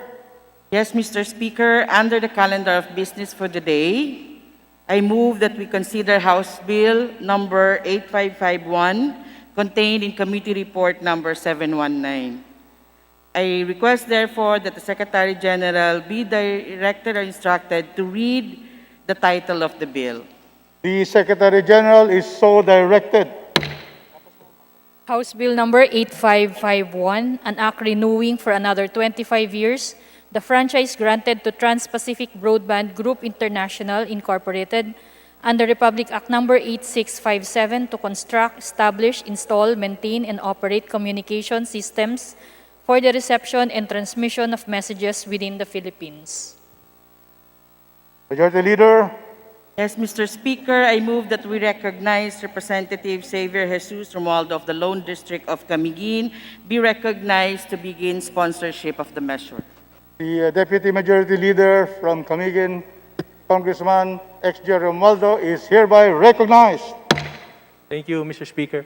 Yes, Mr. Speaker, under the calendar of business for the day, I move that we consider House Bill number 8551 contained in Committee Report number 719. I request, therefore, that the Secretary General be directed or instructed to read the title of the bill. the Secretary General is so directed. House Bill number 8551, an act renewing for another 25 years the franchise granted to Trans-Pacific Broadband Group International Incorporated under Republic Act number 8657 to construct, establish, install, maintain, and operate communication systems for the reception and transmission of messages within the Philippines. Majority Leader, Yes, Mr. Speaker, I move that we recognize Representative Xavier Jesus Romualdo of the Lone District of Camiguin be recognized to begin sponsorship of the measure. the Deputy Majority Leader from Camiguin, Congressman X.J. Romualdo, is hereby recognized. Thank you, Mr. Speaker.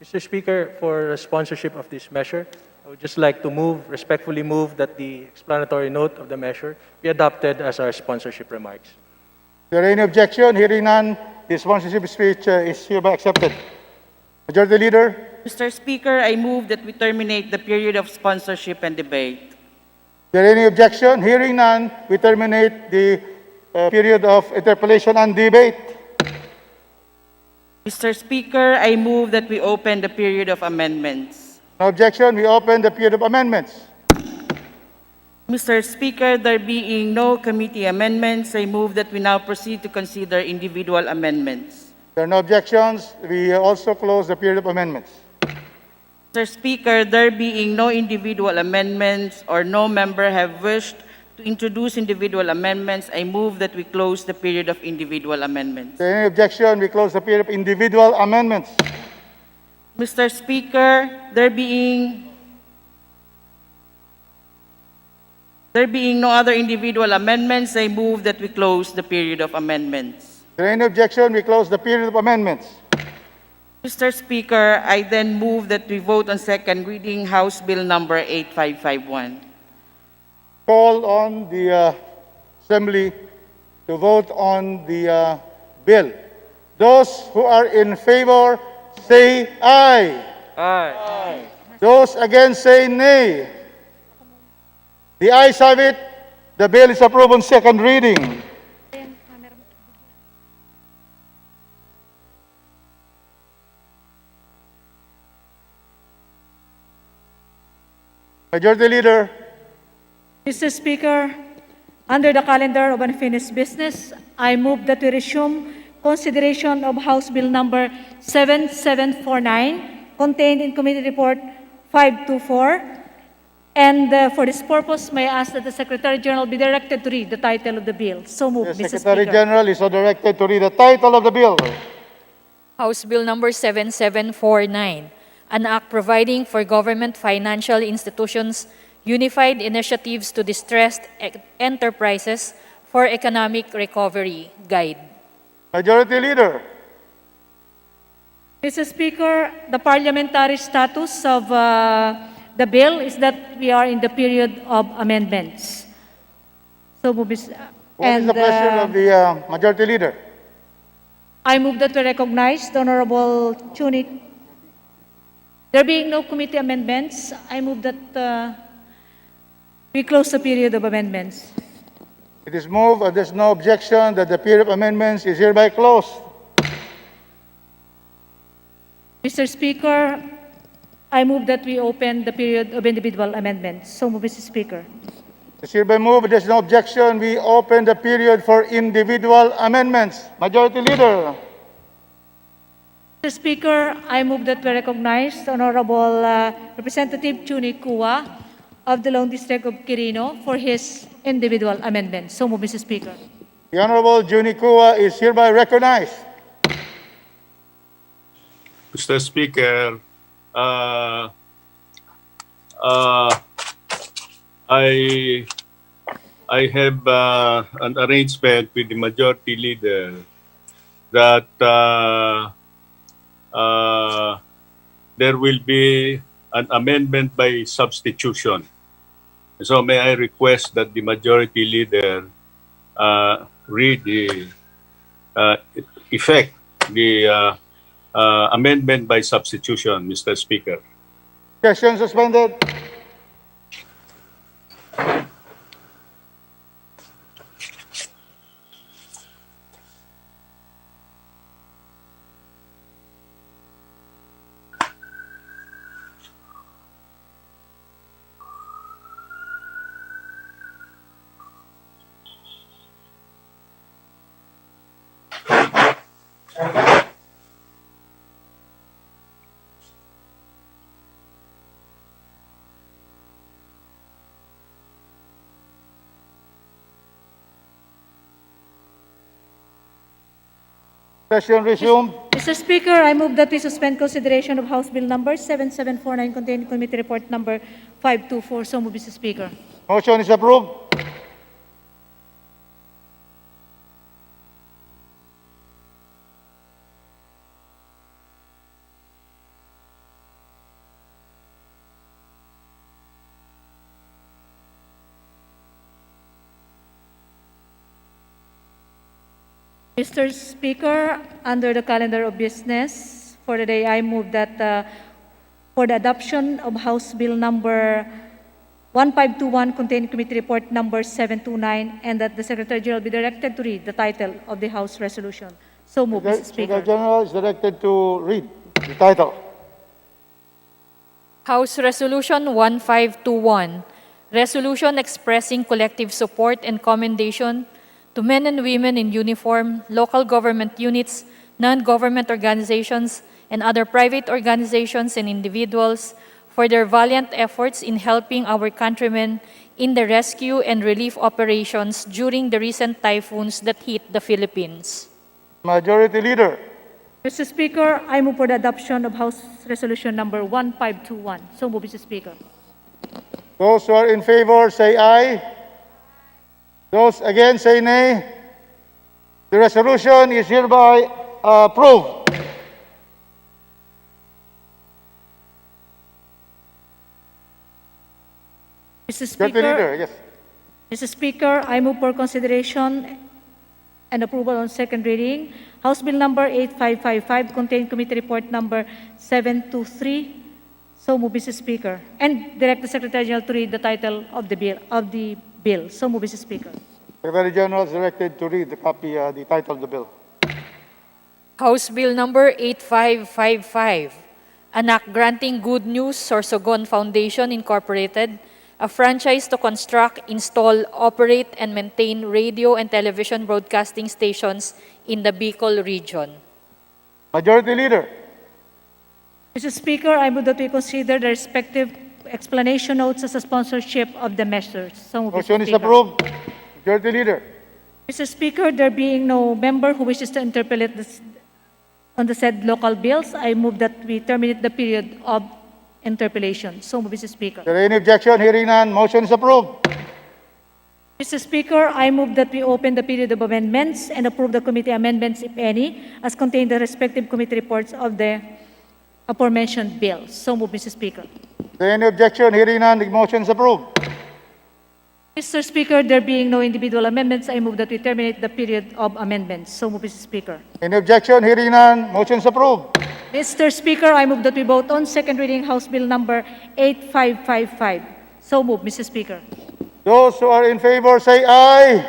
Mr. Speaker, for sponsorship of this measure, I would just like to respectfully move that the explanatory note of the measure be adopted as our sponsorship remarks. Is there any objection? Hearing none, the sponsorship speech is hereby accepted. Majority Leader, Mr. Speaker, I move that we terminate the period of sponsorship and debate. is there any objection? Hearing none, we terminate the period of interpellation and debate. Mr. Speaker, I move that we open the period of amendments. No objection, we open the period of amendments. Mr. Speaker, there being no committee amendments, I move that we now proceed to consider individual amendments. There are no objections, we also close the period of amendments. Mr. Speaker, there being no individual amendments or no member have wished to introduce individual amendments, I move that we close the period of individual amendments. Is there any objection? We close the period of individual amendments. Mr. Speaker, there being no other individual amendments, I move that we close the period of amendments. Is there any objection? We close the period of amendments. Mr. Speaker, I then move that we vote on second reading House Bill number 8551. Call on the Assembly to vote on the bill. Those who are in favor, say aye. Aye. Those against, say nay. The ayes have it. The bill is approved on second reading. Majority Leader, Mr. Speaker, under the calendar of unfinished business, I move that we resume consideration of House Bill number 7749 contained in Committee Report 524. And for this purpose, may I ask that the Secretary General be directed to read the title of the bill. So moved, the Mr. Secretary Speaker. General is so directed to read the title of the bill. House Bill number 7749, an act providing for government financial institutions unified initiatives to distressed enterprises for economic recovery guide. Majority Leader, Mr. Speaker, the parliamentary status of the bill is that we are in the period of amendments. So, what is the pleasure of the Majority Leader? I move that we recognize the Honorable Tunic. There being no committee amendments, I move that we close the period of amendments. It is moved, and there's no objection, that the period of amendments is hereby closed. Mr. Speaker, I move that we open the period of individual amendments. So move, Mr. Speaker. It's hereby moved, there's no objection, we open the period for individual amendments. Majority Leader, Mr. Speaker, I move that we recognize the Honorable Representative Chuni Kua of the Lone District of Quirino for his individual amendment. So move, Mr. Speaker. the Honorable Juni Kua is hereby recognized. Mr. Speaker, I have an arrangement with the Majority Leader that there will be an amendment by substitution. So may I request that the majority leader read the effect, the amendment by substitution, Mr. Speaker. Session suspended. Session resumed. Mr. Speaker, I move that we suspend consideration of House Bill number 7749 contained in Committee Report number 524. So move, Mr. Speaker. Motion is approved. Mr. Speaker, under the calendar of business for the day, I move that for the adoption of House Bill number 1521 contained in Committee Report number 729 and that the Secretary General be directed to read the title of the House resolution. So move, Mr. Speaker. Secretary General is directed to read the title. House Resolution 1521, Resolution expressing collective support and commendation to men and women in uniform, local government units, non-government organizations, and other private organizations and individuals for their valiant efforts in helping our countrymen in the rescue and relief operations during the recent typhoons that hit the Philippines. Majority Leader. Mr. Speaker, I move for the adoption of House Resolution number 1521. So move, Mr. Speaker. Those who are in favor say aye. Those against say nay. The resolution is hereby approved. Mr. Deputy Leader, Speaker, yes. Mr. Speaker, I move for consideration and approval on second reading. House Bill number 8555 contained Committee Report number 723. So move, Mr. Speaker. And direct the Secretary General to read the title of the bill. So move, Mr. Speaker. Secretary General is directed to read the title of the bill. House Bill number 8555, an act granting Good News Sorsogon Foundation Incorporated a franchise to construct, install, operate, and maintain radio and television broadcasting stations in the Bicol region. Majority Leader. Mr. Speaker, I move that we consider the respective explanation notes as a sponsorship of the measures. So move, Mr. Motion is Speaker. approved. Majority Leader. Mr. Speaker, there being no member who wishes to interpolate this on the said local bills, I move that we terminate the period of interpellation. So move, Mr. Speaker. Is there any objection? Hearing none, motion is approved. Mr. Speaker, I move that we open the period of amendments and approve the committee amendments, if any, as contained in the respective committee reports of the aforementioned bills. So move, Mr. Speaker. Is there any objection? Hearing none, the motion is approved. Mr. Speaker, there being no individual amendments, I move that we terminate the period of amendments. So move, Mr. Speaker. Any objection? Hearing none, motion is approved. Mr. Speaker, I move that we vote on second reading House Bill number 8555. So move, Mr. Speaker. Those who are in favor say aye.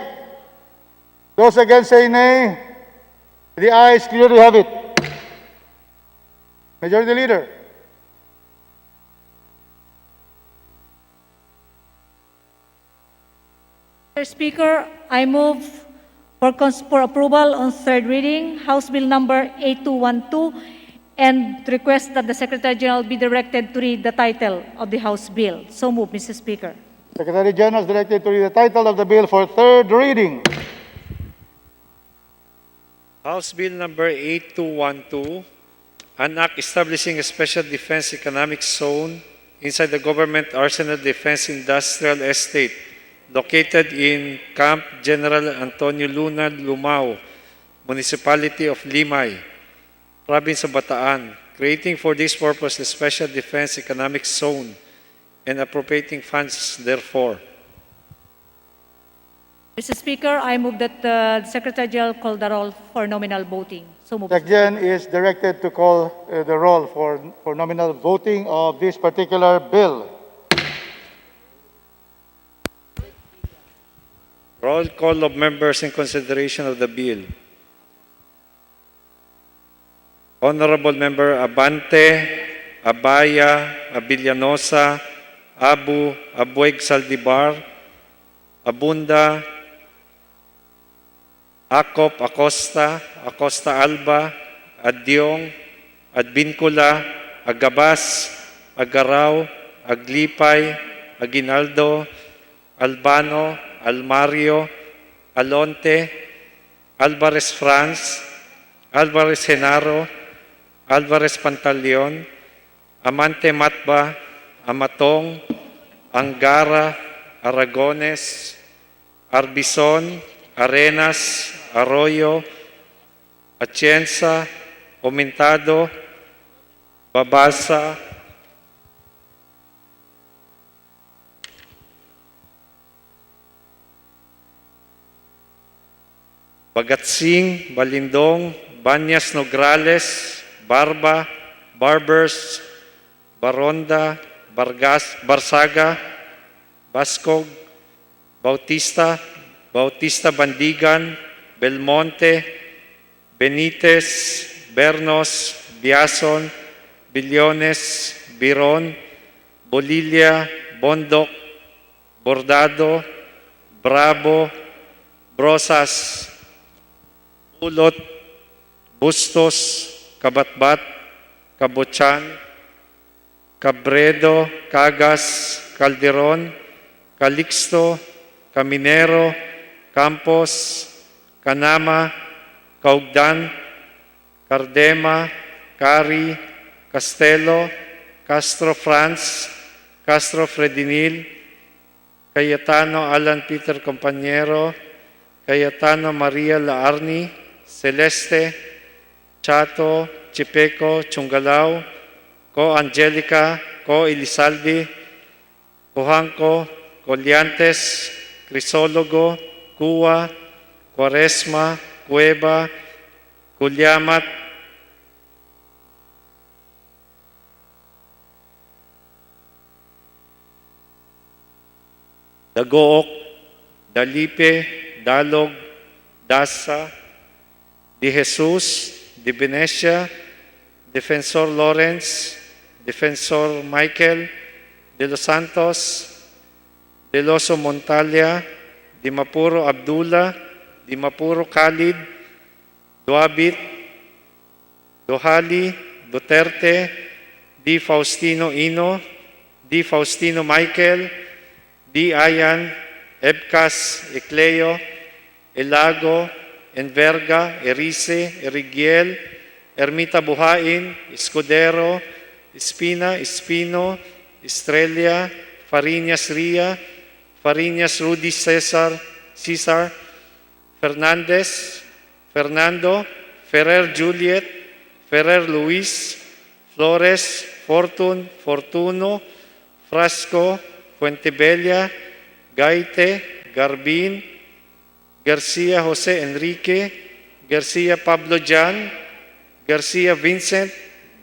Those against say nay. The ayes clearly have it. Majority Leader. Mr. Speaker, I move for approval on third reading House Bill number 8212 and request that the Secretary General be directed to read the title of the House bill. So move, Mr. Speaker. Secretary General is directed to read the title of the bill for third reading. House Bill number 8212, an act establishing a special defense economic zone inside the Government Arsenal Defense Industrial Estate located in Camp General Antonio Luna, Lumao, Municipality of Limay, Province of Bataan, creating for this purpose the Special Defense Economic Zone and appropriating funds therefore. Mr. Speaker, I move that the Secretary General call the roll for nominal voting. So moved. SecGen is directed to call the roll for nominal voting of this particular bill. Roll call of members in consideration of the bill. Honorable Member Abante, Abaya, Abilianosa, Abueg Saldivar, Abunda, Acop, Acosta, Acosta Alba, Adyong, Adbincula, Agabas, Agaraw, Aglipay, Aguinaldo, Albano, Almario, Alonte, Alvarez France, Alvarez Genaro, Alvarez Pantaleon, Amante Matba, Amatong, Angara, Aragones, Arbison, Arenas, Arroyo, Atienza, Omentado, Babasa, Bagatsing, Balindong, Banyas Nograles, Barba, Barbers, Baronda, Barsaga, Bascog, Bautista, Bautista Bandigan, Belmonte, Benitez, Bernos, Biason, Billones, Biron, Bolilia, Bondok, Bordado, Bravo, Brosas, Ulot, Bustos, Kabatbat, Kabochan, Cabredo, Cagas, Calderon, Calixto, Caminero, Campos, Canama, Caugdan, Cardema, Cari, Castelo, Castro France, Castro Fredinil, Cayetano Alan Peter Compañero, Cayetano Maria Laarni, Celeste, Chato, Chipeco, Chungalao, Co Angelica, Co Elizalde, Cojanco, Coliantes, Crisólogo, Cua, Cuaresma, Cueva, Culyamat, Dagook, Dalipe, Dalog, Dasa, Di Jesus, Di Venecia, Defensor Lawrence, Defensor Michael, De Los Santos, De Loso Montalia, Di Mapuro Abdullah, Di Mapuro Khalid, Duabit, Dohali, Duterte, Di Faustino Ino, Di Faustino Michael, Di Ayan, Ebcas, Ecleo, Elago, Enverga, Erice, Erigiel, Ermita Buhain, Escudero, Espina, Espino, Estrella, Fariñas Ria, Fariñas Rudy Cesar, Fernandez, Fernando, Ferrer Juliet, Ferrer Luis, Flores, Fortun, Fortuno, Frasco, Fuentebella, Gaite, Garbin, Garcia Jose Enrique, Garcia Pablo Jan, Garcia Vincent,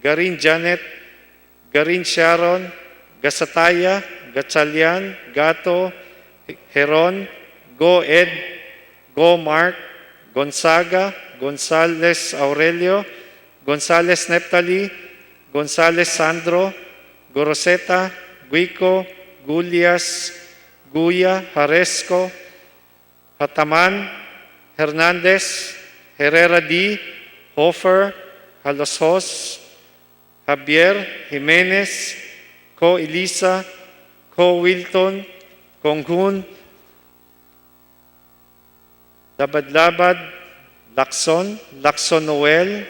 Garin Janet, Garin Sharon, Gasataya, Gatchalian, Gato, Heron, Go Ed, Go Mark, Gonzaga, Gonzales Aurelio, Gonzales Neptali, Gonzales Sandro, Goroseta, Guico, Gulias, Guya, Jaresco, Hataman, Hernandez, Herrera D, Hofer, Halosos, Javier, Jimenez, Co Elisa, Co Wilton, Konghun, Labad-Labad, Lacson, Lacson Noel,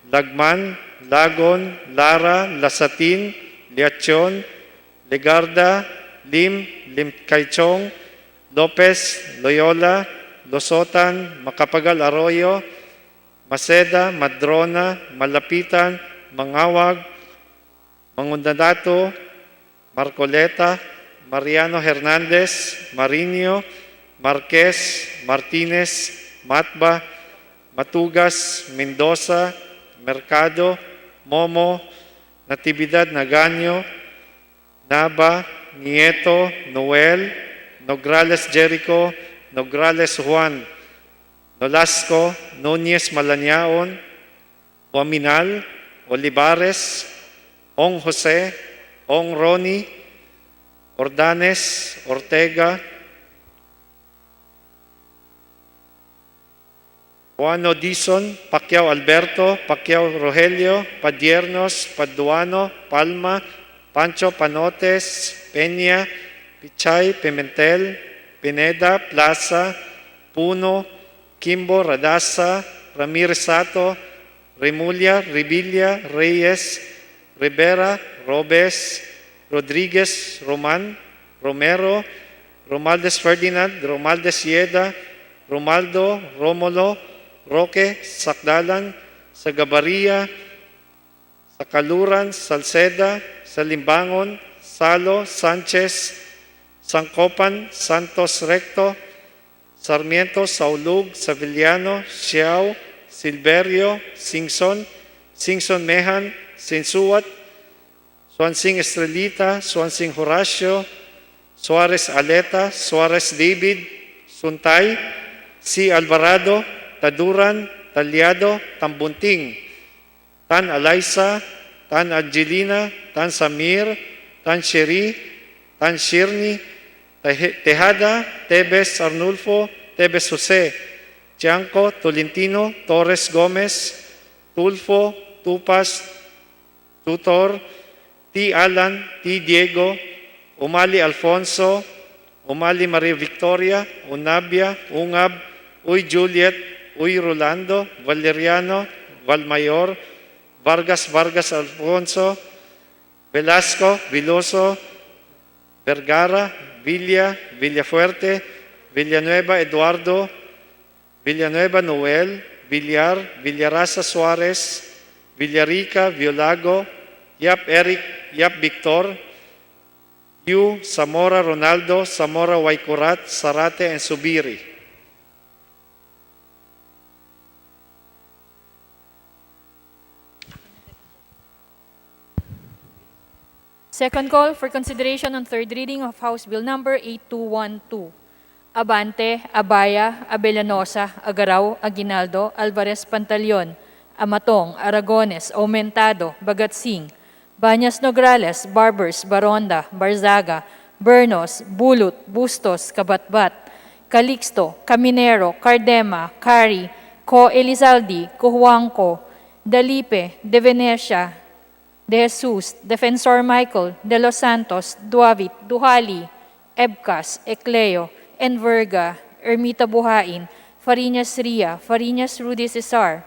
Lagman, Lagon, Lara, Lasatin, Liachon, Legarda, Lim, Lim Kaichong, Lopez, Loyola, Losotan, Macapagal Arroyo, Maceda, Madrona, Malapitan, Mangawag, Mangundadato, Marcoleta, Mariano Hernandez, Marinho, Marquez, Martinez, Matba, Matugas, Mendoza, Mercado, Momo, Natividad Naganyo, Nava, Nieto, Noel, Nograles Jericho, Nograles Juan, Nolasco, Nunez Malaniaon, Waminal, Olivares, Ong Jose, Ong Roni, Ordanes, Ortega, Juano Dizon, Pacquiao Alberto, Pacquiao Rogelio, Padiernos, Paduano, Palma, Pancho Panotes, Peña, Pichay, Pimentel, Pineda, Plaza, Puno, Kimbo, Radasa, Ramirez Sato, Remulla, Revilla, Reyes, Rivera, Robes, Rodriguez, Roman, Romero, Romaldes Ferdinand, Romaldes Yeda, Romaldo, Romulo, Roque, Sakdalan, Sagabaria, Sakaluran, Salceda, Salimbangon, Salo, Sanchez, Sangkopan, Santos Recto, Sarmiento, Saulug, Savillano, Xiao, Silverio, Singson, Singson Mehan, Sinsuat, Swansing Estrelita, Swansing Horacio, Suarez Aleta, Suarez David, Suntay, C. Alvarado, Taduran, Talyado, Tambunting, Tan Alaysa, Tan Angelina, Tan Samir, Tan Sheri, Tan Shirni, Tejada, Tebes Arnulfo, Tebes Jose, Tianco, Tolentino, Torres Gomez, Tulfo, Tupas, Tutor, T. Alan, T. Diego, Umali Alfonso, Umali Maria Victoria, Unabia, Ungab, Uy Juliet, Uy Rolando, Valeriano, Valmayor, Vargas Vargas Alfonso, Velasco, Viloso, Vergara, Villa, Villafuerte, Villanueva Eduardo, Villanueva Noel, Villar, Villarasa Suarez, Villarica, Violago, Yap Eric, Yap Victor, Yu, Zamora Ronaldo, Zamora Waikurat, Sarate, and Subiri. Second call for consideration on third reading of House Bill Number 8212. Abante, Abaya, Abellanosa, Agaraw, Aguinaldo, Alvarez Pantaleon, Amatong, Aragones, Aumentado, Bagatsing, Banyas Nograles, Barbers, Baronda, Barzaga, Bernos, Bulut, Bustos, Kabatbat, Calixto, Caminero, Cardema, Cari, Co Elizaldi, Cojuangco, Dalipe, De Venecia, De Jesus, Defensor Michael, De Los Santos, Duavit, Duhali, Ebcas, Ecleo, Enverga, Ermita Buhain, Fariñas Ria, Fariñas Rudy Cesar,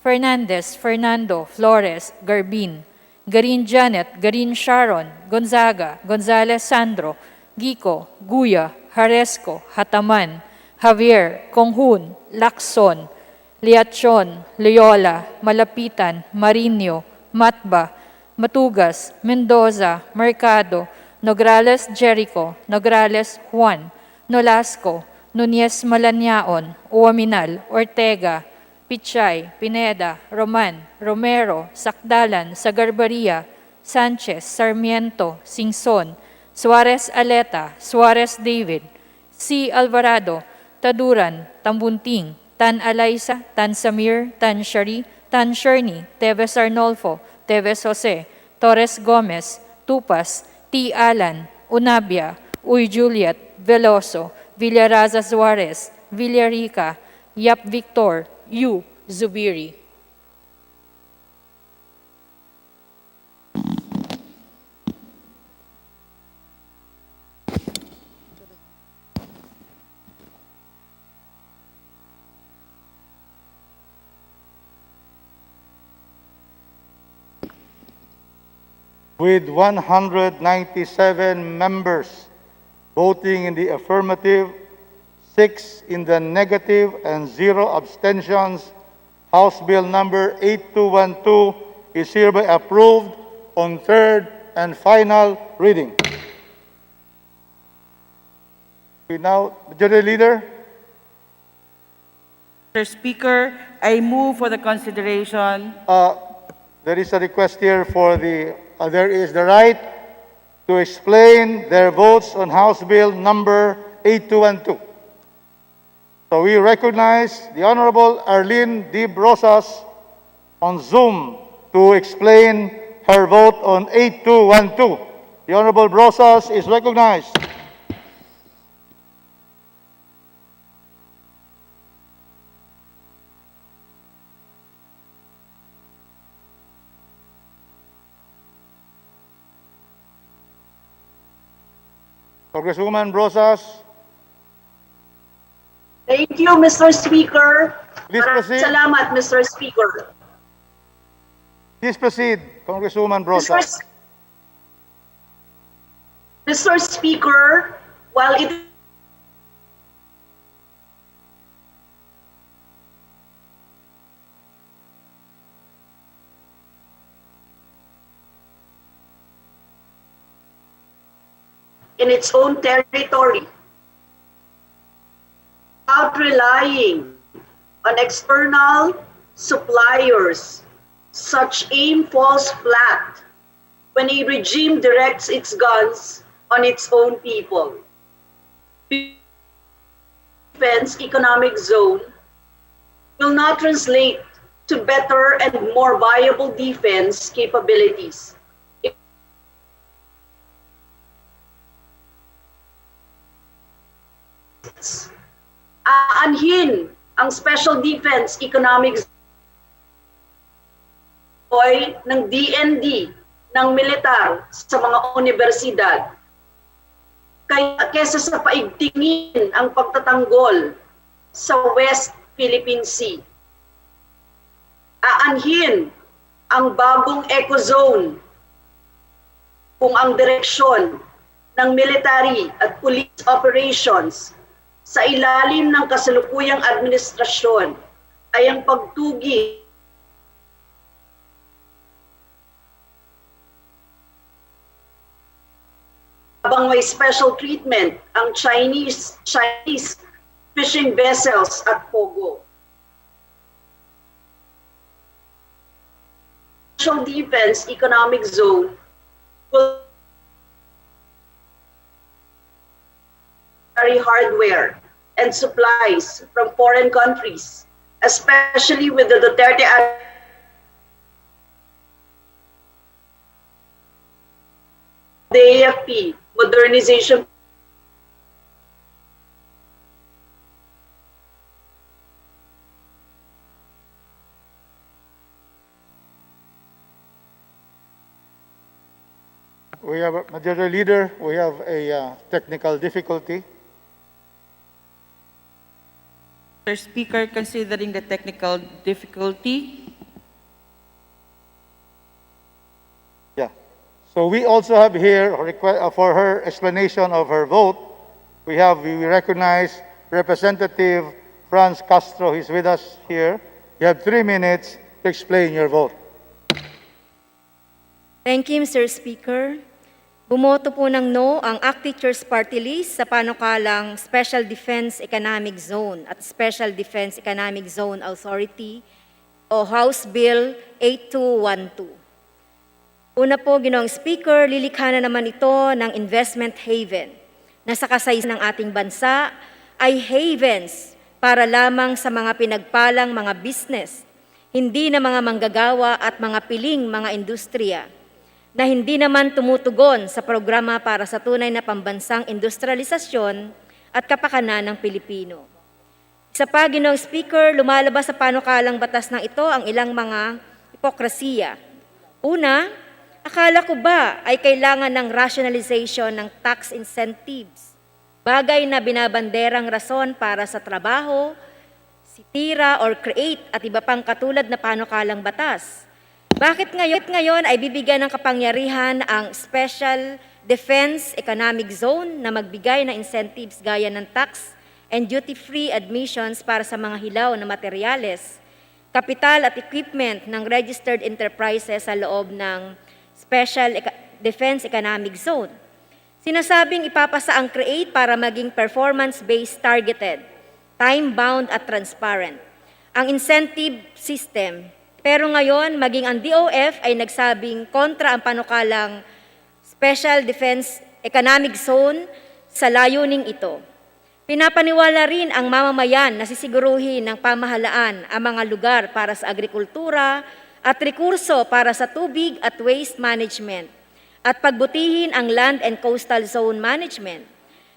Fernandez, Fernando, Flores, Garbin, Garin Janet, Garin Sharon, Gonzaga, Gonzales Sandro, Gico, Guya, Haresco, Hataman, Javier, Conghun, Lacson, Liachon, Loyola, Malapitan, Marinho, Matba, Matugas, Mendoza, Mercado, Nograles Jericho, Nograles Juan, Nolasco, Nunez Malaniaon, Uwaminal, Ortega, Pichay, Pineda, Roman, Romero, Sakdalan, Sagarbaria, Sanchez, Sarmiento, Singson, Suarez Aleta, Suarez David, C. Alvarado, Taduran, Tambunting, Tan Alaysa, Tan Samir, Tan Shari, Tan Sherni, Teves Arnolfo, Teves Jose, Torres Gomez, Tupas, T. Alan, Unabia, Uy Juliet, Veloso, Villaraza Suarez, Villarica, Yap Victor, Yu Zubiri. With 197 members voting in the affirmative, 6 in the negative, and 0 abstentions, House Bill Number 8212 is hereby approved on third and final reading. We now, Majority Leader. Mr. Speaker, I move for the consideration. There is a request here for there is the right to explain their votes on House Bill number 8212. So we recognize the Honorable Arlene D. Brosas on Zoom to explain her vote on 8212. The Honorable Brosas is recognized. Congresswoman Brosas. Thank you, Mr. Speaker. Please proceed. Salamat, Mr. Speaker. Please proceed, Congresswoman Brosas. Mr. Speaker, while it in its own territory, without relying on external suppliers, such aim falls flat when a regime directs its guns on its own people. Defense economic zone will not translate to better and more viable defense capabilities. Aanhin ang Special Defense Economic Zone ng DND ng militar sa mga universidad kaysa sa paigtingin ang pagtatanggol sa West Philippine Sea. Aanhin ang bagong eco-zone kung ang direksyon ng military at police operations sa ilalim ng kasalukuyang administrasyon ay ang pagtugi habang may special treatment ang Chinese fishing vessels at Pogo. Special Defense Economic Zone will carry hardware and supplies from foreign countries, especially with the Duterte the AFP modernization. We have, Majority Leader, we have a technical difficulty. Mr. Speaker, considering the technical difficulty, So we also have here, for her explanation of her vote, we recognize Representative Franz Castro. He's with us here. You have 3 minutes to explain your vote. Thank you, Mr. Speaker. Bumoto po ng no ang ACT Teachers Party List sa panukalang Special Defense Economic Zone at Special Defense Economic Zone Authority o House Bill 8212. Una po, Ginoong Speaker, lilikha na naman ito ng investment haven na sa kasaysayan ng ating bansa ay havens para lamang sa mga pinagpalang mga business, hindi na mga manggagawa at mga piling mga industriya na hindi naman tumutugon sa programa para sa tunay na pambansang industrialisasyon at kapakanan ng Pilipino. Isa pa, Ginoong Speaker, lumalabas sa panukalang batas ng ito ang ilang mga hipokrasiya. Una, akala ko ba ay kailangan ng rationalization ng tax incentives, bagay na binabanderang rason para sa trabaho, sitira or create at iba pang katulad na panukalang batas. Bakit ngayon ay bibigyan ng kapangyarihan ang Special Defense Economic Zone na magbigay ng incentives gaya ng tax and duty-free admissions para sa mga hilaw na materyales, kapital at equipment ng registered enterprises sa loob ng Special Defense Economic Zone. Sinasabing ipapasa ang CREATE para maging performance-based, targeted, time-bound at transparent ang incentive system. Pero ngayon, maging ang DOF ay nagsabing kontra ang panukalang Special Defense Economic Zone sa layuning ito. Pinapaniwala rin ang mamamayan na sisiguruhin ng pamahalaan ang mga lugar para sa agrikultura at rekurso para sa tubig at waste management at pagbutihin ang land and coastal zone management.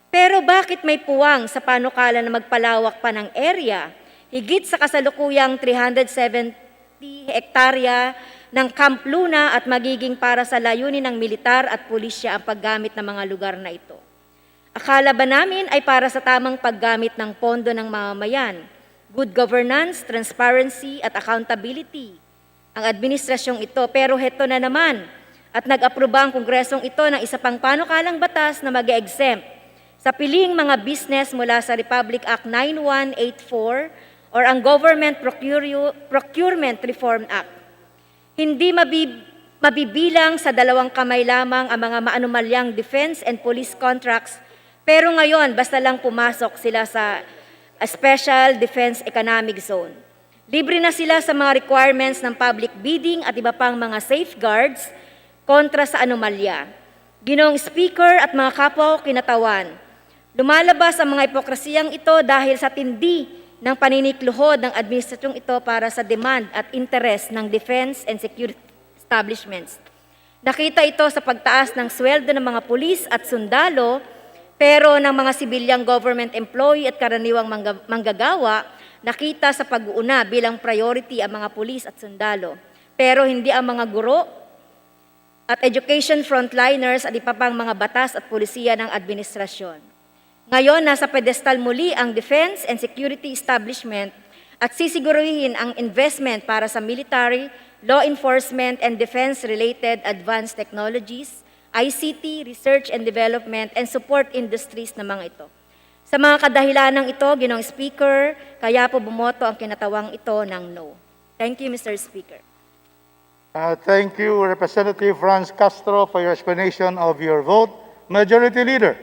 Pero bakit may puwang sa panukala na magpalawak pa ng area higit sa kasalukuyang 370 hektarya ng Camp Luna at magiging para sa layunin ng militar at pulisya ang paggamit ng mga lugar na ito? Akala ba namin ay para sa tamang paggamit ng pondo ng mamamayan, good governance, transparency at accountability ang administrasyong ito? Pero heto na naman, at nag-aproba ang Kongresong ito ng isa pang panukalang batas na mag-exempt sa piling mga business mula sa Republic Act 9184 or ang Government Procurement Reform Act. Hindi mabibilang sa dalawang kamay lamang ang mga maanumalyang defense and police contracts, pero ngayon basta lang pumasok sila sa Special Defense Economic Zone. Libre na sila sa mga requirements ng public bidding at iba pang mga safeguards kontra sa anomalya. Ginoong Speaker at mga kapwa ko kinatawan, lumalabas ang mga hipokrasiyang ito dahil sa tindi ng paninikluhod ng administrasyong ito para sa demand at interest ng defense and security establishments. Nakita ito sa pagtaas ng sweldo ng mga pulis at sundalo, pero ng mga sibilyang government employee at karaniwang manggagawa, nakita sa pag-uuna bilang priority ang mga pulis at sundalo, pero hindi ang mga guro at education frontliners at iba pang mga batas at pulisiya ng administrasyon. Ngayon, nasa pedestal muli ang defense and security establishment at sisiguruhin ang investment para sa military, law enforcement, and defense-related advanced technologies, ICT, research and development, and support industries na mga ito. Sa mga kadahilanang ito, Ginoong Speaker, kaya po bumoto ang kinatawang ito ng no. Thank you, Mr. Speaker. Thank you, Representative Franz Castro, for your explanation of your vote. Majority Leader.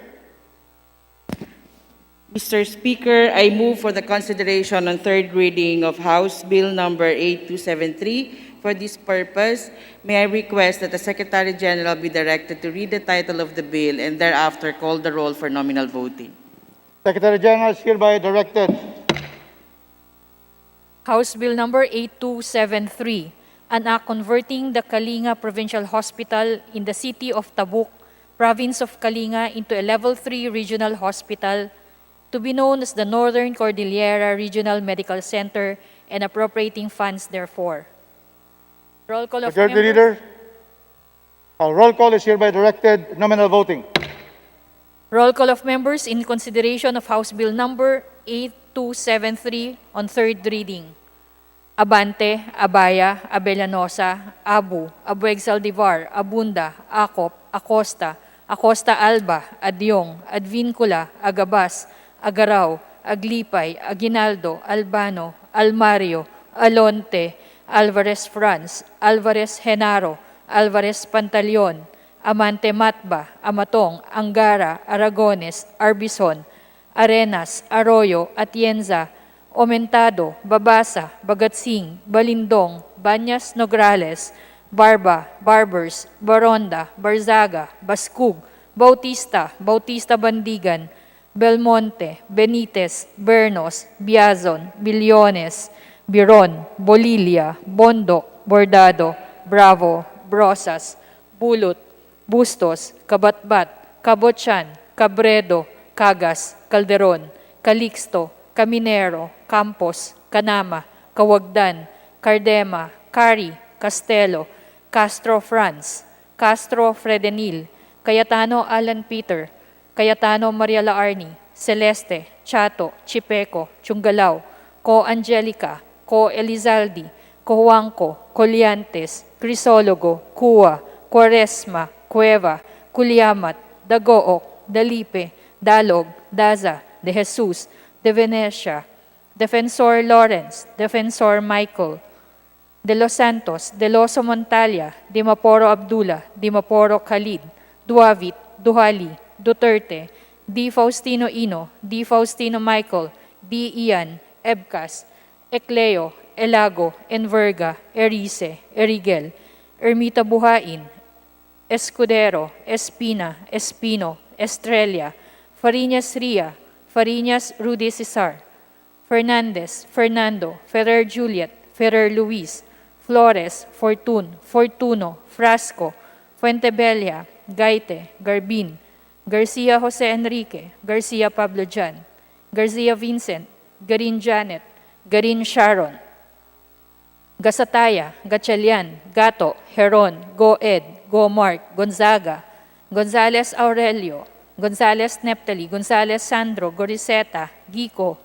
Mr. Speaker, I move for the consideration on third reading of House Bill number 8273. For this purpose, may I request that the Secretary General be directed to read the title of the bill and thereafter call the roll for nominal voting. Secretary General is hereby directed. House Bill number 8273, an act converting the Kalinga Provincial Hospital in the city of Tabuk, province of Kalinga, into a Level 3 regional hospital to be known as the Northern Cordillera Regional Medical Center and appropriating funds therefore. Roll call of Majority members. Leader. Roll call is hereby directed. Nominal voting. Roll call of members in consideration of House Bill number 8273 on third reading. Abante, Abaya, Abellanosa, Abu Exaldivar, Abunda, Acop, Acosta, Acosta Alba, Adyong, Advincula, Agabas, Agaraw, Aglipay, Aguinaldo, Albano, Almario, Alonte, Alvarez Franz, Alvarez Genaro, Alvarez Pantaleon, Amante Matba, Amatong, Angara, Aragones, Arbison, Arenas, Arroyo, Atienza, Omentado, Babasa, Bagatsing, Balindong, Banyas Nograles, Barba, Barbers, Baronda, Barzaga, Baskug, Bautista, Bautista Bandigan, Belmonte, Benitez, Bernos, Biazon, Billones, Biron, Bolilia, Bondok, Bordado, Bravo, Brosas, Bulot, Bustos, Kabatbat, Kabotyan, Cabredo, Cagas, Calderon, Calixto, Caminero, Campos, Canama, Kawagdan, Cardema, Cari, Castelo, Castro Franz, Castro Fredenil, Cayetano Alan Peter, Cayetano Maria Laarni, Celeste, Chato, Chipeco, Chungalao, Co Angelica, Co Elizaldi, Cojuanco, Coliantes, Crisologo, Cua, Quaresma, Cueva, Culiamat, Dagook, Dalipe, Dalog, Daza, De Jesus, De Venecia, Defensor Lawrence, Defensor Michael, De Los Santos, De Loso Montalia, Dimaporo Abdullah, Dimaporo Khalid, Duavit, Duhali, Duterte, D. Faustino Ino, D. Faustino Michael, D. Ian, Ebcas, Ecleo, Elago, Enverga, Erice, Erigel, Ermita Buhain, Escudero, Espina, Espino, Estrella, Fariñas Ria, Fariñas Rudy Cesar, Fernandez, Fernando, Ferrer Juliet, Ferrer Luis, Flores, Fortun, Fortuno, Frasco, Fuentebella, Gaite, Garbin, Garcia Jose Enrique, Garcia Pablo Jan, Garcia Vincent, Garin Janet, Garin Sharon, Gasataya, Gatchalian, Gato, Heron, Goed, Gomark, Gonzaga, Gonzales Aurelio, Gonzales Neptali, Gonzales Sandro, Goriseta, Gico,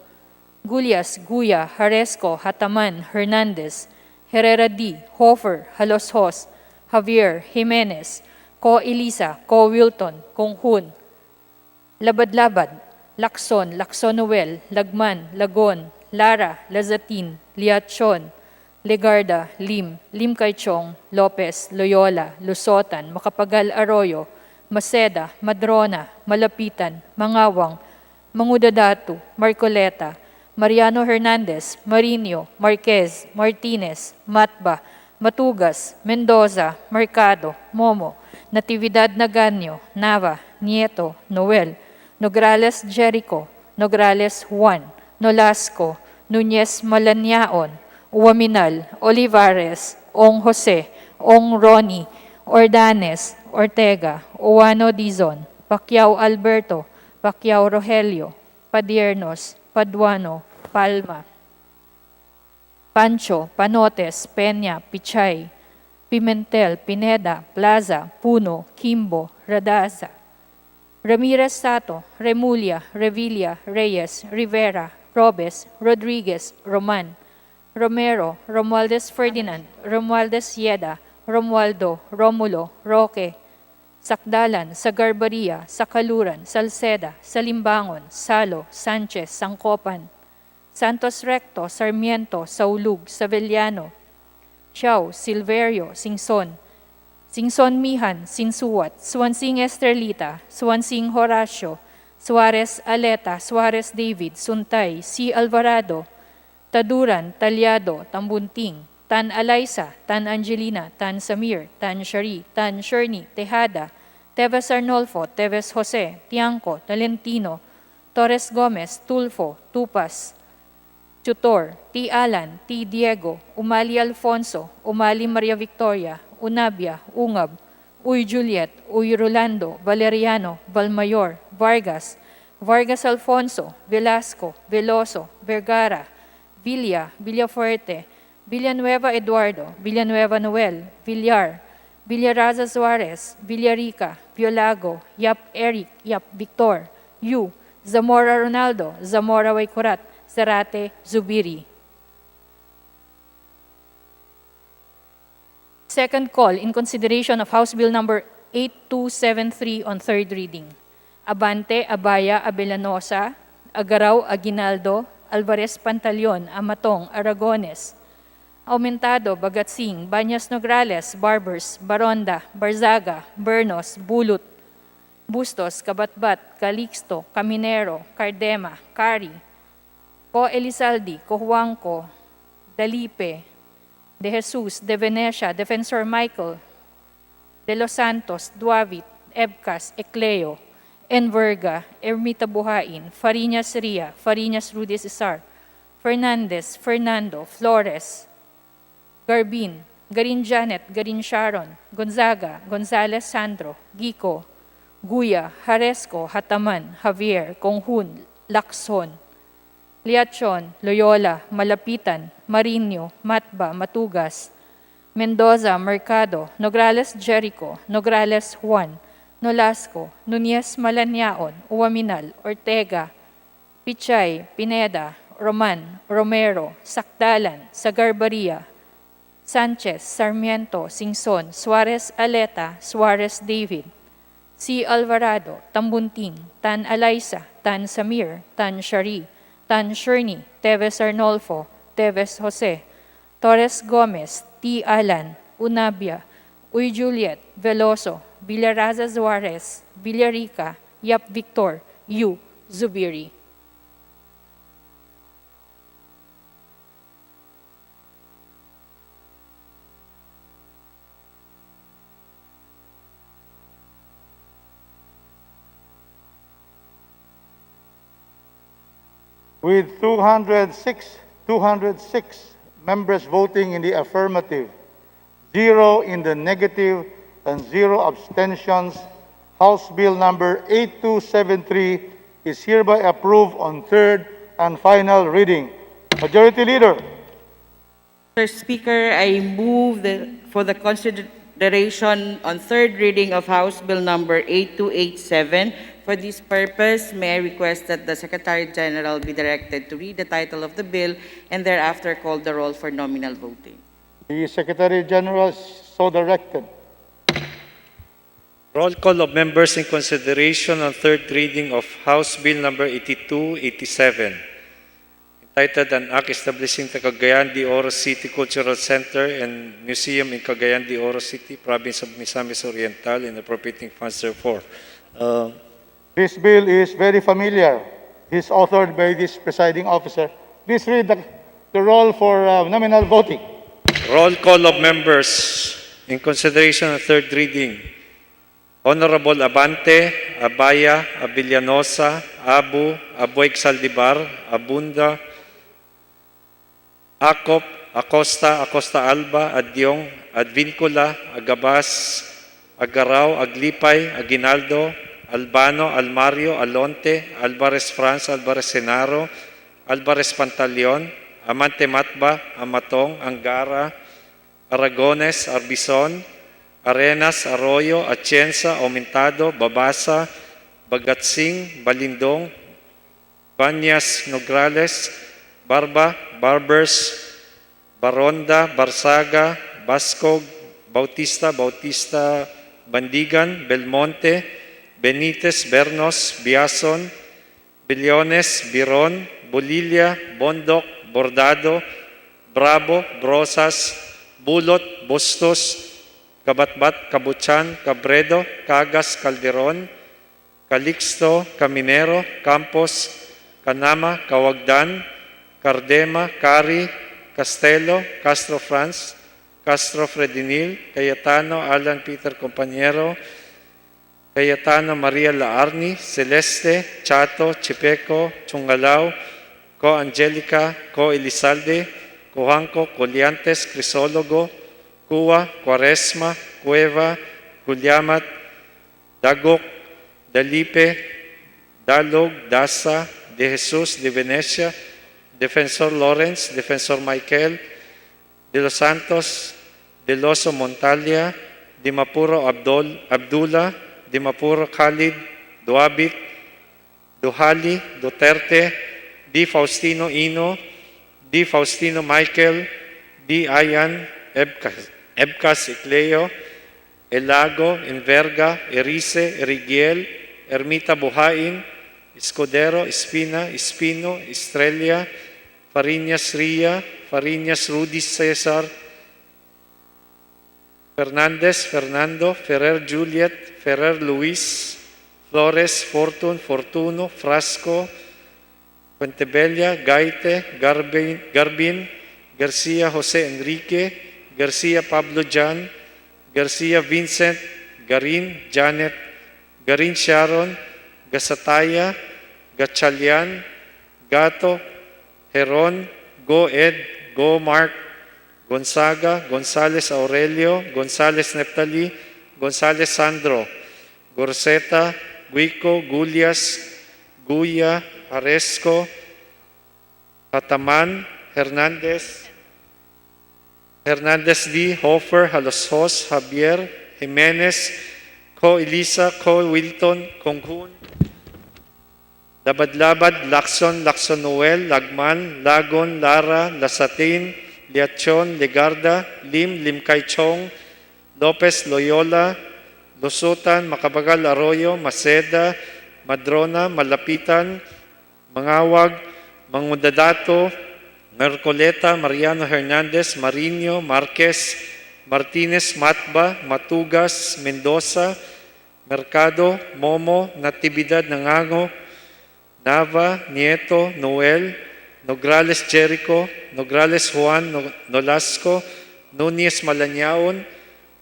Gulias, Guya, Haresco, Hataman, Hernandez, Herrera D, Hofer, Haloshos, Javier, Jimenez, Ko Elisa, Ko Wilton, Konghun, Labad-Labad, Lacson, Lacsonoel, Lagman, Lagon, Lara, Lazatin, Liachon, Legarda, Lim, Lim Kaichong, Lopez, Loyola, Lusotan, Macapagal Arroyo, Maceda, Madrona, Malapitan, Mangawang, Mangudadatu, Marcoleta, Mariano Hernandez, Marinho, Marquez, Martinez, Matba, Matugas, Mendoza, Mercado, Momo, Natividad Naganyo, Nava, Nieto, Noel, Nograles Jericho, Nograles Juan, Nolasco, Nunez Malaniaon, Uwaminal, Olivares, Ong Jose, Ong Ronnie, Ordanes, Ortega, Uwano Dizon, Pacquiao Alberto, Pacquiao Rogelio, Padiernos, Paduano, Palma, Pancho, Panotes, Peña, Pichay, Pimentel, Pineda, Plaza, Puno, Kimbo, Radaza, Ramirez Sato, Remulla, Revilla, Reyes, Rivera, Robes, Rodriguez, Roman, Romero, Romualdez Ferdinand, Romualdez Yeda, Romualdo, Romulo, Roque, Sakdalan, Sagarbaria, Sakaluran, Salceda, Salimbangon, Salo, Sanchez, Sangkopan, Santos Recto, Sarmiento, Saulug, Savellano, Xiao, Silverio, Singson, Singson Mihan, Sinsuat, Swansing Estrelita, Swansing Horacio, Suarez Aleta, Suarez David, Suntay, C. Alvarado, Taduran, Talyado, Tambunting, Tan Alaysa, Tan Angelina, Tan Samir, Tan Shari, Tan Sherni, Tejada, Teves Arnolfo, Teves Jose, Tiangco, Tolentino, Torres Gomez, Tulfo, Tupas, Tutor, T. Alan, T. Diego, Umali Alfonso, Umali Maria Victoria, Unabia, Ungab, Uy Juliet, Uy Rolando, Valeriano, Valmayor, Vargas, Vargas Alfonso, Velasco, Veloso, Vergara, Villa, Villafuerte, Villanueva Eduardo, Villanueva Noel, Villar, Villaraza Suarez, Villarica, Violago, Yap Eric, Yap Victor, Yu, Zamora Ronaldo, Zamora Waykurat, Zarate Zubiri. Second call in consideration of House Bill number 8273 on third reading. Abante, Abaya, Abelanosa, Agaraw, Aguinaldo, Alvarez Pantaleon, Amatong, Aragones, Aumentado, Bagatsing, Banyas Nograles, Barbers, Baronda, Barzaga, Bernos, Bulut, Bustos, Kabatbat, Calixto, Caminero, Cardema, Cari, Co Elizalde, Cojuangco, Dalipe, De Jesus, De Venecia, Defensor Michael, De Los Santos, Duavit, Ebcas, Ecleo, Enverga, Ermita Buhain, Fariñas Ria, Fariñas Rudy Cesar, Fernandez, Fernando, Flores, Garbin, Garin Janet, Garin Sharon, Gonzaga, Gonzales Sandro, Gico, Guya, Haresco, Hataman, Javier, Konghun, Lacson, Liachon, Loyola, Malapitan, Marinho, Matba, Matugas, Mendoza, Mercado, Nograles Jericho, Nograles Juan, Nolasco, Nunez Malaniaon, Uwaminal, Ortega, Pichay, Pineda, Roman, Romero, Sakdalan, Sagarbaria, Sanchez, Sarmiento, Singson, Suarez Aleta, Suarez David, C. Alvarado, Tambunting, Tan Alaysa, Tan Samir, Tan Shari, Tan Sherney, Teves Arnolfo, Teves Jose, Torres Gomez, T. Alan, Unabia, Uy Juliet, Veloso, Villaraza Juarez, Villarica, Yap Victor, Yu, Zubiri. With 206 members voting in the affirmative, 0 in the negative, and 0 abstentions, House Bill number 8273 is hereby approved on third and final reading. Majority Leader. Mr. Speaker, I move for the consideration on third reading of House Bill number 8287. For this purpose, may I request that the Secretary General be directed to read the title of the bill and thereafter call the roll for nominal voting. The Secretary General is so directed. Roll call of members in consideration on third reading of House Bill number 8287, entitled An Act Establishing the Cagayan de Oro City Cultural Center and Museum in Cagayan de Oro City, Province of Misamis Oriental, and appropriating funds therefore. This bill is very familiar. It's authored by this presiding officer. Please read the roll for nominal voting. Roll call of members in consideration of third reading. Honorable Abante, Abaya, Abellanosa, Abu, Aboig Saldivar, Abunda, Acop, Acosta, Acosta Alba, Adyong, Advincula, Agabas, Agaraw, Aglipay, Aguinaldo, Albano, Almario, Alonte, Alvarez France, Alvarez Senaro, Alvarez Pantaleon, Amante Matba, Amatong, Angara, Aragones, Arbison, Arenas, Arroyo, Atienza, Aumentado, Babasa, Bagatsing, Balindong, Banyas, Nograles, Barba, Barbers, Baronda, Barsaga, Bascog, Bautista, Bandigan, Belmonte, Benitez, Bernos, Biason, Billones, Biron, Bolilla, Bondok, Bordado, Bravo, Brosas, Bulot, Bustos, Kabatbat, Kabuchan, Cabredo, Cagas, Calderon, Calixto, Caminero, Campos, Canama, Cawagdan, Cardema, Cari, Castelo, Castro France, Castro Fredinil, Cayetano, Alan Peter Compañero, Cayetano Maria Laarni, Celeste, Chato, Chipeco, Chungalao, Co Angelica, Co Elizalde, Cojanco, Coliantes, Crisólogo, Cuba, Cuaresma, Cueva, Gulyamat, Dagok, Dalipe, Dalog, Dasa, De Jesus, De Venecia, Defensor Lawrence, Defensor Michael, De los Santos, De Loso Montalia, Dimapuro Abdullah, Dimapuro Khalid, Duabit, Duhali, Duterte, Di Faustino Ino, Di Faustino Michael, Di Ayan, Ebcas Icleo, Elago, Enverga, Erice, Erigiel, Ermita Buhain, Escudero, Espina, Espino, Estrella, Fariñas Ria, Fariñas Rudy Cesar, Fernandez, Fernando, Ferrer Juliet, Ferrer Luis, Flores, Fortun, Fortuno, Frasco, Fuentebella, Gaite, Garbin, Garcia Jose Enrique, Garcia Pablo Jan, Garcia Vincent, Garin Janet, Garin Sharon, Gasataya, Gatchalian, Gato, Heron, Go Ed, Go Mark, Gonzaga, Gonzales Aurelio, Gonzales Neptali, Gonzales Sandro, Gorseta, Guico, Gulias, Guya, Aresco, Hataman, Hernandez, Hernandez D. Hofer, Halosos, Javier, Jimenez, Co Elisa, Co Wilton, Konghun, Labad-Labad, Lacson, Lacson Noel, Lagman, Lagon, Lara, Lasatin, Liachon, Legarda, Lim Kaichong, Lopez, Loyola, Lusutan, Makabagal, Arroyo, Maceda, Madrona, Malapitan, Mangawag, Mangudadato, Mercoleta, Mariano Hernandez, Marino, Marquez, Martinez, Matba, Matugas, Mendoza, Mercado, Momo, Natividad Nangango, Nava, Nieto, Noel, Nograles Jericho, Nograles Juan Nolasco, Nunez Malanyaon,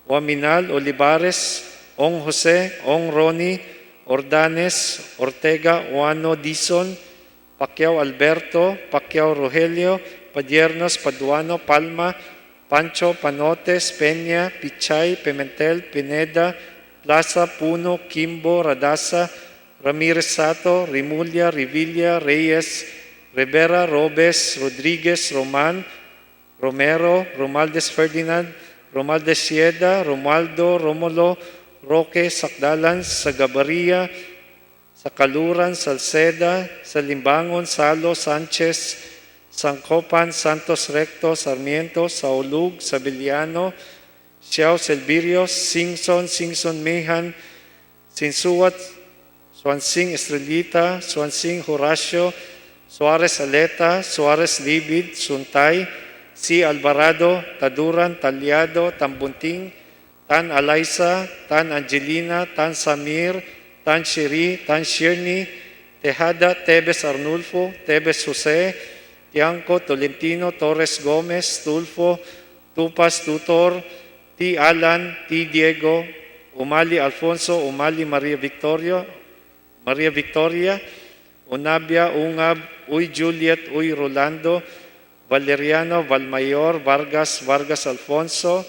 Waminal, Olivares, Ong Jose, Ong Roni, Ordanes, Ortega, Juano Dizon, Pacquiao Alberto, Pacquiao Rogelio, Padiernos, Paduano, Palma, Pancho, Panotes, Peña, Pichay, Pimentel, Pineda, Plaza, Puno, Kimbo, Radasa, Ramirez Sato, Rimulya, Revilla, Reyes, Rivera, Robes, Rodriguez, Roman, Romero, Romaldes Ferdinand, Romaldes Sieda, Romualdo, Romulo, Roque, Sakdalan, Sagabaria, Sakaluran, Salceda, Salimbangon, Salo, Sanchez, Sangcopan, Santos Recto, Sarmiento, Saulug, Sabiliano, Xiao Selvirio, Singson Mehan, Sinsuat, Swansing Estrellita, Swansing Horacio, Suarez Aleta, Suarez Libid, Suntay, C. Alvarado, Taduran, Talyado, Tambunting, Tan Alaisa, Tan Angelina, Tan Samir, Tan Shiri, Tan Shirni, Tejada, Tebes Arnulfo, Tebes Jose, Tiangco, Tolentino, Torres Gomez, Tulfo, Tupas, Tutor, T. Alan, T. Diego, Umali Alfonso, Umali Maria Victoria, Unabia, Ungab, Uy Juliet, Uy Rolando, Valeriano, Valmayor, Vargas Alfonso,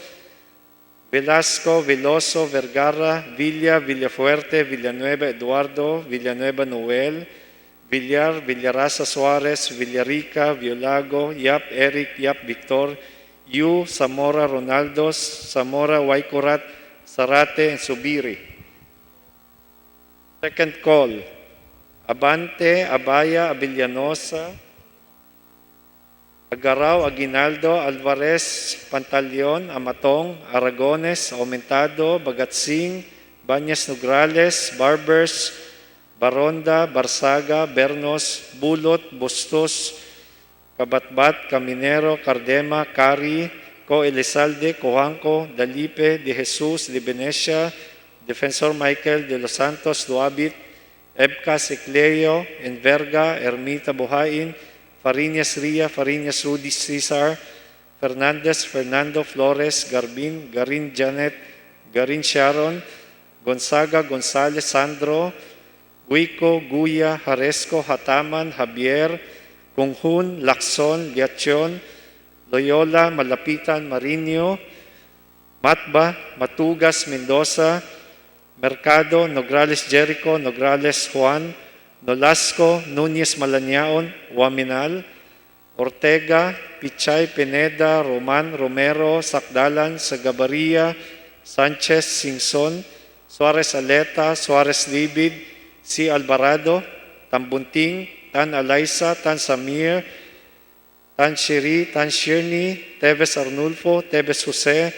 Velasco, Veloso, Vergara, Villa, Villafuerte, Villanueva Eduardo, Villanueva Noel, Villar, Villarasa Suarez, Villarica, Violago, Yap Eric, Yap Victor, Yu, Zamora Ronaldos, Zamora Waikurat, Sarate, and Subiri. Second call, Abante, Abaya, Abellanosa, Agaraw, Aguinaldo, Alvarez, Pantaleon, Amatong, Aragones, Aumentado, Bagatsing, Banyas Nograles, Barbers, Baronda, Barsaga, Bernos, Bulot, Bustos, Kabatbat, Caminero, Cardema, Cari, Co Elizalde, Cojanco, Dalipe, De Jesus, De Venecia, Defensor Michael de los Santos, Duabit, Ebcas Ecleo, Enverga, Ermita Buhain, Fariñas Ria, Fariñas Rudy Cesar, Fernandez, Fernando Flores, Garbin, Garin Janet, Garin Sharon, Gonzaga, Gonzales, Sandro, Guico, Guya, Haresco, Hataman, Javier, Kunghun, Lacson, Liacion, Loyola, Malapitan, Marinho, Matba, Matugas, Mendoza, Mercado, Nograles Jericho, Nograles Juan, Nolasco, Nunez Malanyaon, Waminal, Ortega, Pichay, Pineda, Roman, Romero, Sakdalan, Sagabaria, Sanchez, Singson, Suarez Aleta, Suarez Libid, C. Alvarado, Tambunting, Tan Alaisa, Tan Samir, Tan Shiri, Tan Shirni, Tevez Arnulfo, Tevez Jose,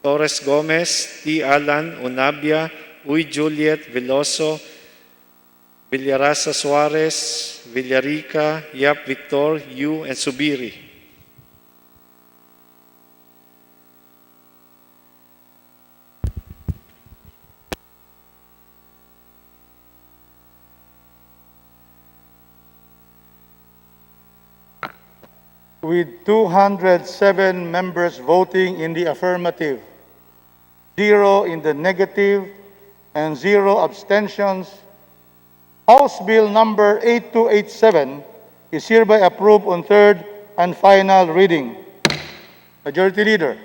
Torres Gomez, T. Alan, Unabia, Uy Juliet, Veloso, Villarasa Suarez, Villarica, Yap Victor, Yu, and Subiri. With 207 members voting in the affirmative, 0 in the negative, and 0 abstentions, House Bill number 8287 is hereby approved on third and final reading. Majority Leader.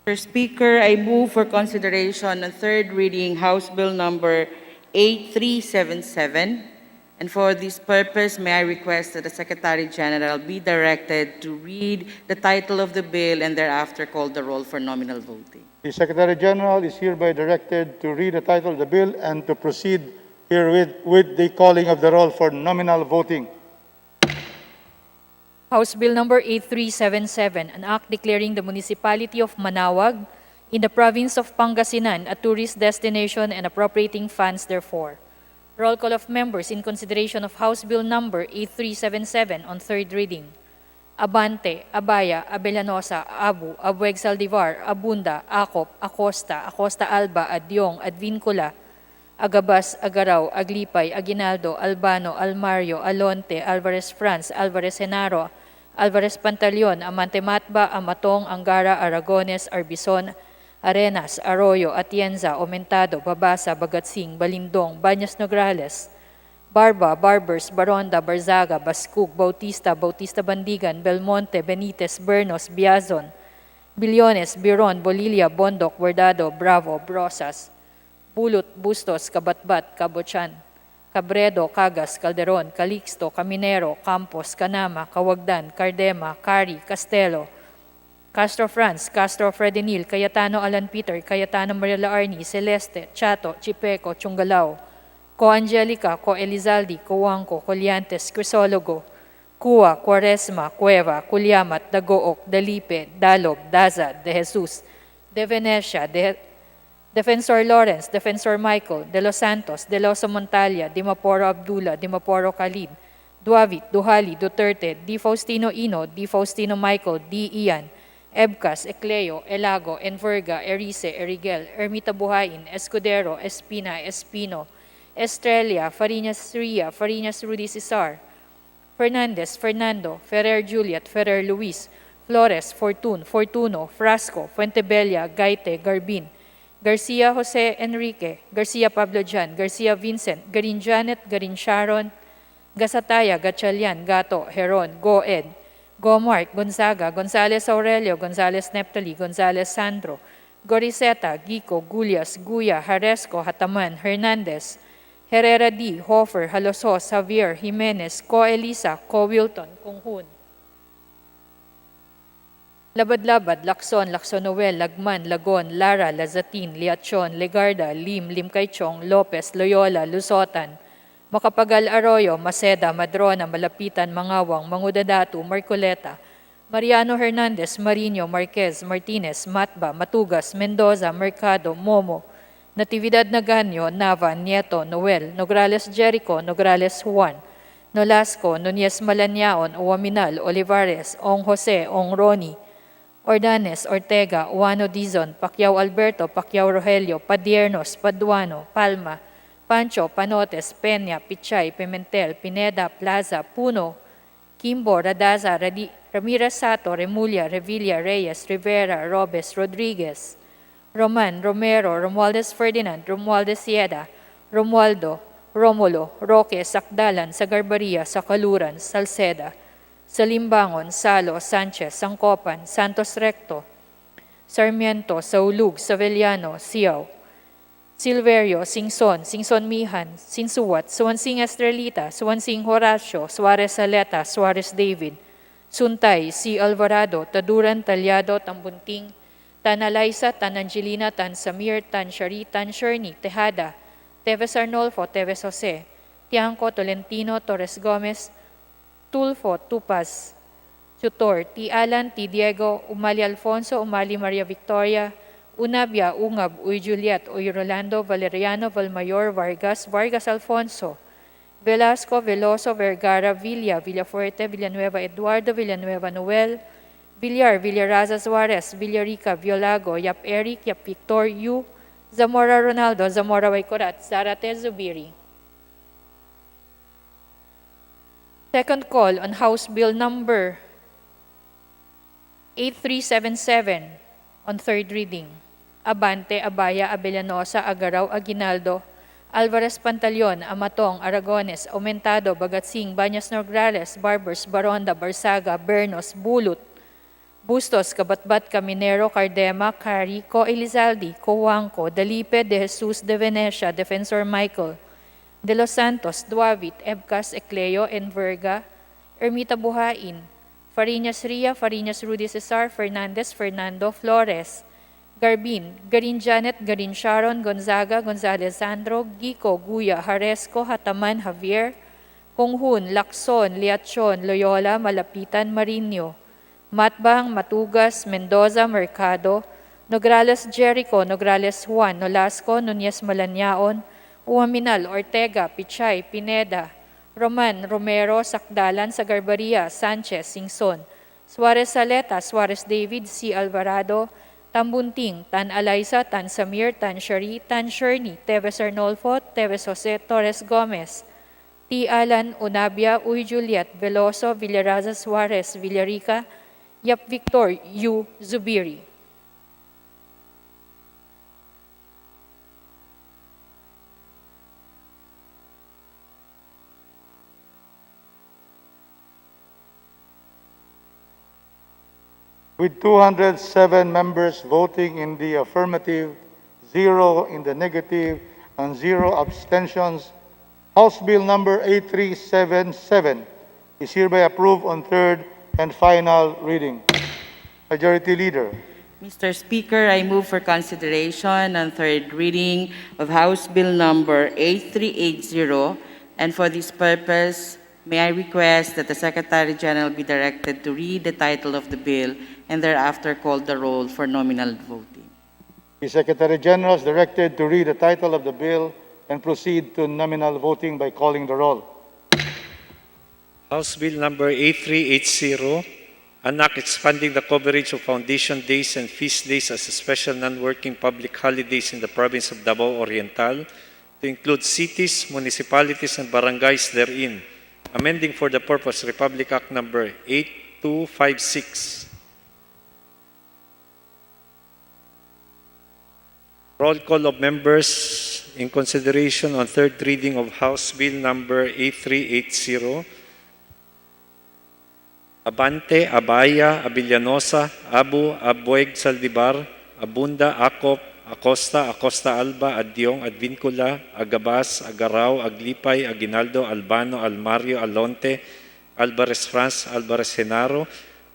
Mr. Speaker, I move for consideration on third reading House Bill number 8377. And for this purpose, may I request that the Secretary General be directed to read the title of the bill and thereafter call the roll for nominal voting. The Secretary General is hereby directed to read the title of the bill and to proceed herewith with the calling of the roll for nominal voting. House Bill number 8377, an act declaring the municipality of Manaoag in the province of Pangasinan a tourist destination and appropriating funds therefore. Roll call of members in consideration of House Bill Number 8377 on third reading. Abante, Abaya, Abellanosa, Abu, Abueg Saldivar, Abunda, Acop, Acosta, Acosta Alba, Adyong, Advincula, Agabas, Agaraw, Aglipay, Aguinaldo, Albano, Almario, Alonte, Alvarez France, Alvarez Genaro, Alvarez Pantaleon, Amante Matba, Amatong, Angara, Aragones, Arbison, Arenas, Arroyo, Atienza, Aumentado, Babasa, Bagatsing, Balindong, Bañas Nograles, Barba, Barbers, Baronda, Barzaga, Bascug, Bautista, Bautista Bandigan, Belmonte, Benitez, Bernos, Biazon, Bilyones, Biron, Bolilia, Bondok, Guardado, Bravo, Brosas, Bulot, Bustos, Kabatbat, Kabochan, Cabredo, Cagas, Calderon, Calixto, Caminero, Campos, Canama, Kawagdan, Cardema, Cari, Castelo, Castro France, Castro Fredenil, Cayetano Alan Peter, Cayetano Mariela Arni, Celeste, Chato, Chipeco, Chungalao, Co Angelica, Co Elizaldi, Coanco, Coliantes, Crisologo, Cua, Quaresma, Cueva, Culyamat, Dagook, Dalipe, Dalob, Daza, De Jesus, De Venecia, Defensor Lawrence, Defensor Michael, De Los Santos, De Loso Montalia, Dimaporo Abdullah, Dimaporo Khalid, Duavit, Duhali, Duterte, Di Faustino Ino, Di Faustino Michael, Di Ian, Ebcas, Ecleo, Elago, Enverga, Erice, Erigel, Ermita Buhain, Escudero, Espina, Espino, Estrella, Fariñas Ria, Fariñas Rudy Cesar, Fernandez, Fernando, Ferrer Juliet, Ferrer Luis, Flores, Fortun, Fortuno, Frasco, Fuentebella, Gaite, Garbin, Garcia Jose Enrique, Garcia Pablo Jan, Garcia Vincent, Garin Janet, Garin Sharon, Gasataya, Gatchalian, Gato, Heron, Goed, Gomark, Gonzaga, Gonzales Aurelio, Gonzales Neptali, Gonzales Sandro, Goriseta, Gico, Gulias, Guya, Haresco, Hataman, Hernandez, Herrera D, Hofer, Halosos, Javier, Jimenez, Co Elisa, Co Wilton, Kunghun, Labad-Labad, Lacson, Lacson-Noel, Lagman, Lagon, Lara, Lazatin, Liachon, Legarda, Lim, Limcaychong, Lopez, Loyola, Lusotan, Macapagal Arroyo, Maceda, Madrona, Malapitan, Mangawang, Mangudadatu, Marcoleta, Mariano Hernandez, Marino, Marquez, Martinez, Matba, Matugas, Mendoza, Mercado, Momo, Natividad Naganyo, Nava, Nieto, Noel, Nograles Jericho, Nograles Juan, Nolasco, Nunez Malaniaon, Uwaminal, Olivares, Ong Jose, Ong Roni, Ordanes, Ortega, Uano Dizon, Pacquiao Alberto, Pacquiao Rogelio, Padiernos, Paduano, Palma, Pancho, Panotes, Peña, Pichay, Pimentel, Pineda, Plaza, Puno, Kimbo, Radaza, Ramirez Sato, Remulla, Revilla, Reyes, Rivera, Robes, Rodriguez, Roman, Romero, Romualdez Ferdinand, Romualdez Sieda, Romualdo, Romulo, Roque, Sakdalan, Sagarbaria, Sakaluran, Salceda, Salimbangon, Salo, Sanchez, Sangkopan, Santos Recto, Sarmiento, Saulug, Savellano, Siao, Silverio, Singson, Singson Mihan, Sinsuwat, Suwansing Estrelita, Suwansing Horacio, Suarez Saleta, Suarez David, Suntay, C. Alvarado, Taduran, Talyado, Tambunting, Tan Alaysa, Tan Angelina, Tan Samir, Tan Shari, Tan Sherny, Tejada, Teves Arnolfo, Teves Jose, Tiangco, Tolentino, Torres Gomez, Tulfo, Tupas, Tutor, T. Alan, T. Diego, Umali Alfonso, Umali Maria Victoria, Unabia, Ungab, Uy Juliet, Uy Rolando, Valeriano, Valmayor, Vargas, Vargas Alfonso, Velasco, Veloso, Vergara, Villa, Villafuerte, Villanueva Eduardo, Villanueva Noel, Villar, Villaraza Suarez, Villarica, Violago, Yap Eric, Yap Victor, Yu, Zamora Ronaldo, Zamora Waycorat, Zarate Zubiri. Second call on House Bill Number 8377 on third reading. Abante, Abaya, Abellanosa, Agaraw, Aguinaldo, Alvarez Pantaleon, Amatong, Aragones, Aumentado, Bagatsing, Bañas Nograles, Barbers, Baronda, Barsaga, Bernos, Bulot, Bustos, Kabatbat, Caminero, Cardema, Cari, Co Elizaldi, Coanco, Dalipe, De Jesus, De Venecia, Defensor Michael, De Los Santos, Duavit, Ebcas, Ecleo, Enverga, Ermita Buhain, Fariñas Ria, Fariñas Rudy Cesar, Fernandez, Fernando, Flores, Garbin, Garin Janet, Garin Sharon, Gonzaga, Gonzales Sandro, Gico, Guya, Haresco, Hataman, Javier, Kunghun, Lacson, Liachon, Loyola, Malapitan, Marino, Matbang, Matugas, Mendoza, Mercado, Nograles Jericho, Nograles Juan, Nolasco, Nunez Malaniaon, Uaminal, Ortega, Pichay, Pineda, Roman, Romero, Sakdalan, Sagarbaria, Sanchez, Singson, Suarez Saleta, Suarez David, C. Alvarado, Tambunting, Tan Alaysa, Tan Samir, Tan Shari, Tan Sherny, Teves Arnolfo, Teves Jose, Torres Gomez, T. Alan, Unabia, Uy Juliet, Veloso, Villaraza Suarez, Villarica, Yap Victor, U. Zubiri. With 207 members voting in the affirmative, 0 in the negative, and 0 abstentions, House Bill number 8377 is hereby approved on third and final reading. Majority Leader. Mr. Speaker, I move for consideration and third reading of House Bill number 8380, and for this purpose, may I request that the Secretary General be directed to read the title of the bill and thereafter call the roll for nominal voting. The Secretary General is directed to read the title of the bill and proceed to nominal voting by calling the roll. House Bill number 8380, an act expanding the coverage of foundation days and feast days as a special non-working public holidays in the province of Davao Oriental to include cities, municipalities, and barangays therein, amending for the purpose Republic Act number 8256. Roll call of members in consideration on third reading of House Bill number 8380. Abante, Abaya, Abillanosa, Abu, Abueg, Saldivar, Abunda, Acop, Acosta, Acosta Alba, Adyong, Advincula, Agabas, Agaraw, Aglipay, Aguinaldo, Albano, Almario, Alonte, Alvarez France, Alvarez Genaro,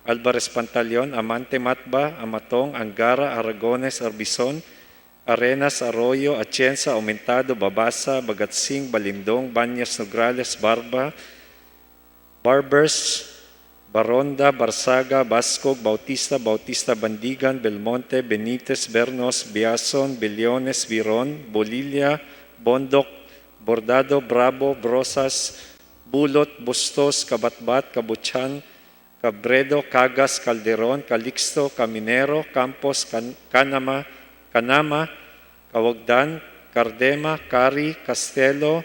Alvarez Pantaleon, Amante Matba, Amatong, Angara, Aragones, Arbison, Arenas, Arroyo, Atienza, Aumentado, Babasa, Bagatsing, Balindong, Banyas, Nograles, Barba, Barbers, Baronda, Barsaga, Bascog, Bautista, Bautista Bandigan, Belmonte, Benitez, Bernos, Biason, Billones, Viron, Bolilla, Bondok, Bordado, Bravo, Brosas, Bulot, Bustos, Kabatbat, Kabutsan, Cabredo, Cagas, Calderon, Calixto, Caminero, Campos, Canama, Kawagdan, Cardema, Cari, Castelo,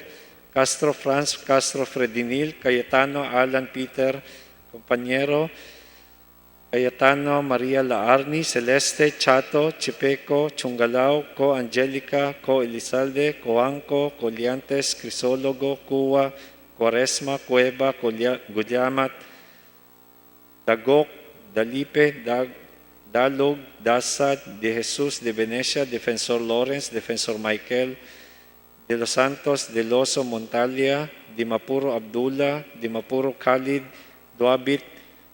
Castro France, Castro Fredinil, Cayetano, Alan Peter, Compañero, Cayetano, Maria Laarni, Celeste, Chato, Chipeco, Chungalao, Co Angelica, Co Elizalde, Coanco, Coliantes, Crisólogo, Cuwa, Quaresma, Cueva, Gulyamat, Dagok, Dalipe, Dalog, Dasad, De Jesus, De Venecia, Defensor Lawrence, Defensor Michael, De Los Santos, De Loso, Montalia, Dimapuro Abdullah, Dimapuro Khalid, Duabit,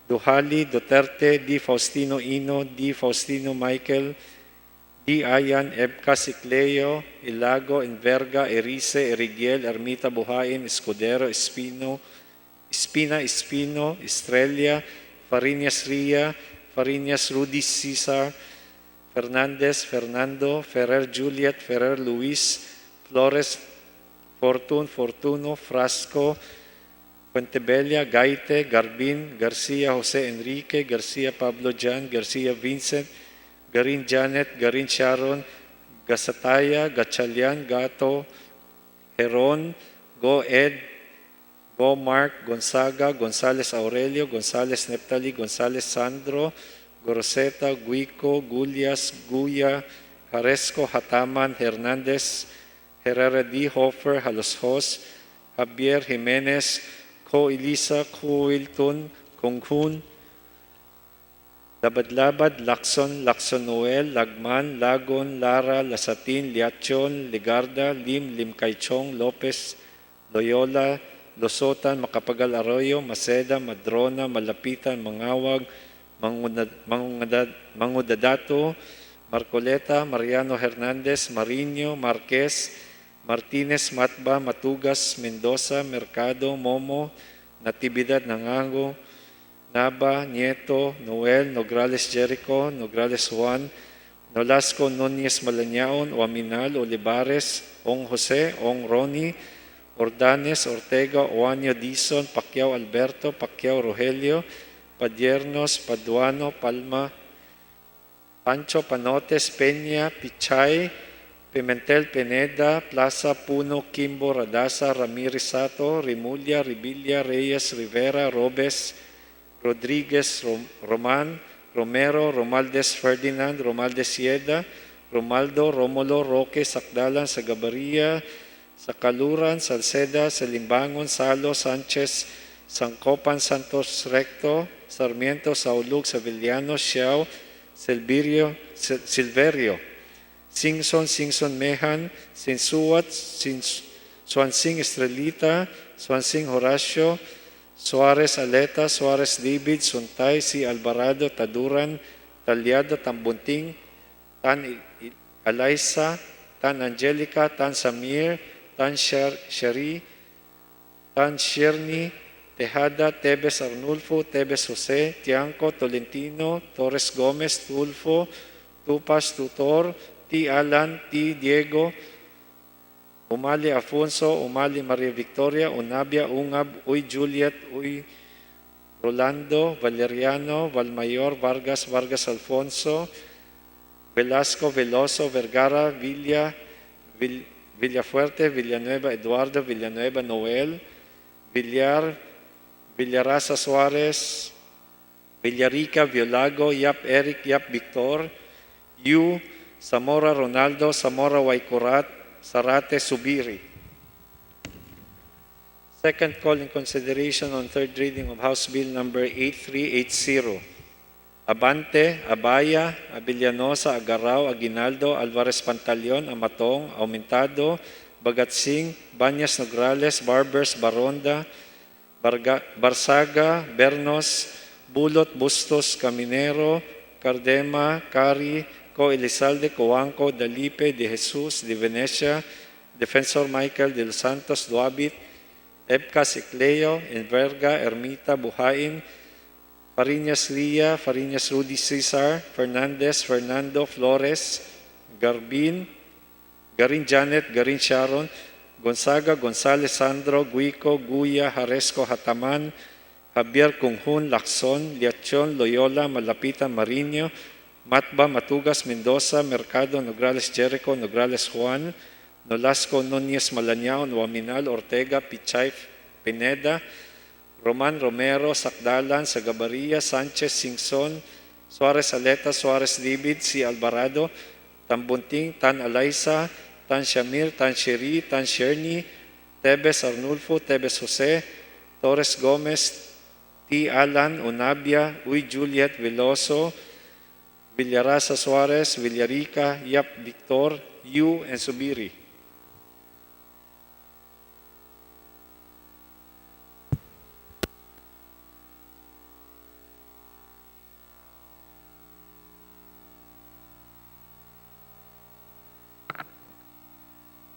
Duhali, Duterte, D. Faustino Ino, D. Faustino Michael, D. Ayan, Ebcas, Icleo, Ilago, Enverga, Erice, Erigiel, Ermita Buhain, Escudero, Espino, Estrella, Fariñas Ria, Fariñas Rudy Cesar, Fernandez, Fernando, Ferrer Juliet, Ferrer Luis, Flores, Fortuno, Frasco, Fuentebella, Gaite, Garbin, Garcia Jose Enrique, Garcia Pablo Jan, Garcia Vincent, Garin Janet, Garin Sharon, Gasataya, Gatchalian, Gato, Heron, Go Ed, Go Mark, Gonzaga, Gonzales Aurelio, Gonzales Neptali, Gonzales Sandro, Goroseta, Guico, Gulias, Guya, Jaresco, Hataman, Hernandez, Herrera D. Hofer, Haloshos, Javier Jimenez, Ko Elisa, Ko Wilton, Konghun, Labad-Labad, Lacson, Noel, Lagman, Lagon, Lara, Lasatin, Liachon, Ligarda, Lim Kaichong, Lopez, Loyola, Losotan, Macapagal Arroyo, Maceda, Madrona, Malapitan, Mangawag, Mangudadato, Marcoleta, Mariano Hernandez, Marino, Marquez, Martinez, Matba, Matugas, Mendoza, Mercado, Momo, Natividad Nangango, Naba, Nieto, Noel, Nograles Jericho, Nograles Juan, Nolasco Nunez Malañaon, Oaminal, Olivares, Ong Jose, Ong Ronnie, Ordanes, Ortega, Oanio Dizon, Pacquiao Alberto, Pacquiao Rogelio, Padiernos, Paduano, Palma, Pancho Panotes, Peña, Pichay, Pimentel Pineda, Plaza Puno, Kimbo, Radasa, Ramirez Sato, Rimulya, Ribilla, Reyes, Rivera, Robes, Rodriguez, Roman, Romero, Romaldes Ferdinand, Romaldes Sieda, Romaldo, Romulo, Roque, Sakdalan, Sagabaria, Sakaluran, Salceda, Salimbangon, Salo, Sanchez, Sangcopan, Santos Recto, Sarmiento, Saulug, Savillano, Xiao, Silverio, Singson Mehan, Sinsuat, Swansing Estrelita, Swansing Horacio, Suarez Aleta, Suarez David, Suntay, Si Alvarado, Taduran, Talyado, Tambunting, Tan Alaisa, Tan Angelica, Tan Samir, Tan Shari, Tan Shirni, Tejada, Tebes Arnulfo, Tebes Jose, Tiangco, Tolentino, Torres Gomez, Tulfo, Tupas Tutor, T. Alan, T. Diego, Umali Afonso, Umali Maria Victoria, Unabia, Ungab, Uy Juliet, Uy Rolando, Valeriano, Valmayor, Vargas, Vargas Alfonso, Velasco, Veloso, Vergara, Villafuerte, Villanueva Eduardo, Villanueva Noel, Villarasa Suarez, Villarica, Violago, Yap Eric, Yap Victor, Yu, Zamora Ronaldo, Zamora Waikurat, Sarate Subiri. Second call in consideration on third reading of House Bill number 8380. Abante, Abaya, Abilianosa, Agarao, Aguinaldo, Alvarez Pantaleon, Amatong, Aumentado, Bagatsing, Banyas Nograles, Barbers, Baronda, Barsaga, Bernos, Bulot, Bustos, Caminero, Cardema, Cari, Co Elizalde, Coanco, Dalipe, De Jesus, De Venecia, Defensor Michael de los Santos, Duabit, Ebcas Icleo, Enverga, Ermita, Buhain, Fariñas Ria, Fariñas Rudy Cesar, Fernandez, Fernando, Flores, Garin Janet, Garin Sharon, Gonzaga, Gonzales Sandro, Guico, Guya, Haresco Hataman, Javier Kunghun, Lacson, Liachon, Loyola, Malapitan, Mariño, Matba, Matugas, Mendoza, Mercado, Nograles Jericho, Nograles Juan, Nolasco, Nunez Malañao, Waminal, Ortega, Pichay, Pineda, Roman Romero, Sakdalan, Sagabaria, Sanchez, Singson, Suarez Aleta, Suarez David, Si Alvarado, Tambunting, Tan Alaisa, Tan Shamir, Tan Sheri, Tan Sherni, Tebes Arnulfo, Tebes Jose, Torres Gomez, T. Alan, Unabia, Uy Juliet Veloso, Villarasa Suarez, Villarica, Yap Victor, Yu, and Subiri.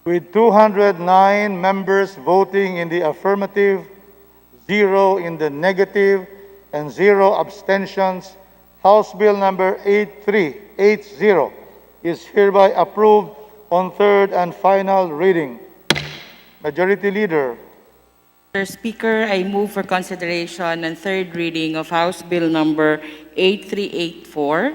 With 209 members voting in the affirmative, 0 in the negative, and 0 abstentions, House Bill number 8380 is hereby approved on third and final reading. Majority Leader. Mr. Speaker, I move for consideration and third reading of House Bill number 8384.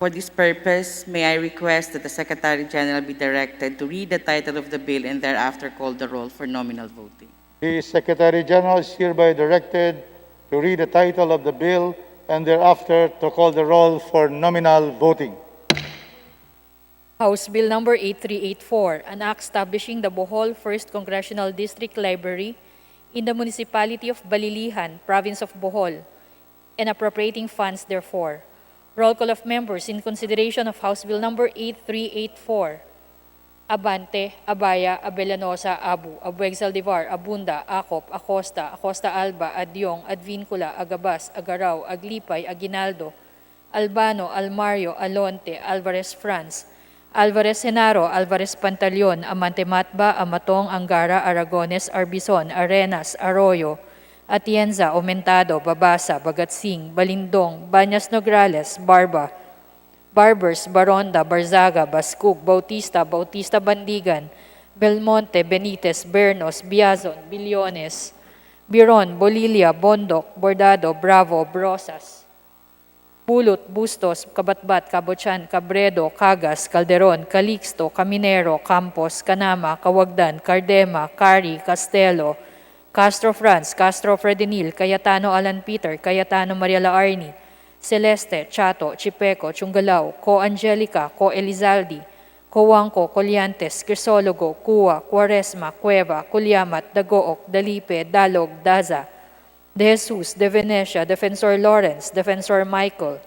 For this purpose, may I request that the Secretary General be directed to read the title of the bill and thereafter call the roll for nominal voting. The Secretary General is hereby directed to read the title of the bill and thereafter to call the roll for nominal voting. House Bill number 8384, an act establishing the Bohol 1st Congressional District Library in the Municipality of Balilihan, Province of Bohol, and appropriating funds therefore. Roll call of members in consideration of House Bill number 8384. Abante, Abaya, Abellanosa, Abu, Abueg Saldivar, Abunda, Acop, Acosta, Acosta Alba, Adyong, Advincula, Agabas, Agarao, Aglipay, Aguinaldo, Albano, Almario, Alonte, Alvarez Franz, Alvarez Genaro, Alvarez Pantaleon, Amante Matba, Amatong, Angara, Aragones, Arbizon, Arenas, Arroyo, Atienza, Aumentado, Babasa, Bagatsing, Balindong, Banyas Nograles, Barba, Barbers, Baronda, Barzaga, Bascug, Bautista, Bautista Bandigan, Belmonte, Benitez, Bernos, Biazon, Billones, Biron, Bolilia, Bondok, Bordado, Bravo, Brosas, Bulot, Bustos, Kabatbat, Kabochan, Cabredo, Cagas, Calderon, Calixto, Caminero, Campos, Canama, Cawagdan, Cardema, Cari, Castelo, Castro Franz, Castro Fredinil, Cayetano Alan Peter, Cayetano Maria Laarni, Celeste, Chato, Chipeco, Chungalao, Co Angelica, Co Elizaldi, Coangco, Colliantes, Crisologo, Cua, Quaresma, Cueva, Culyamat, Dagook, Dalipe, Dalog, Daza, De Jesus, De Venecia, Defensor Lawrence, Defensor Michael,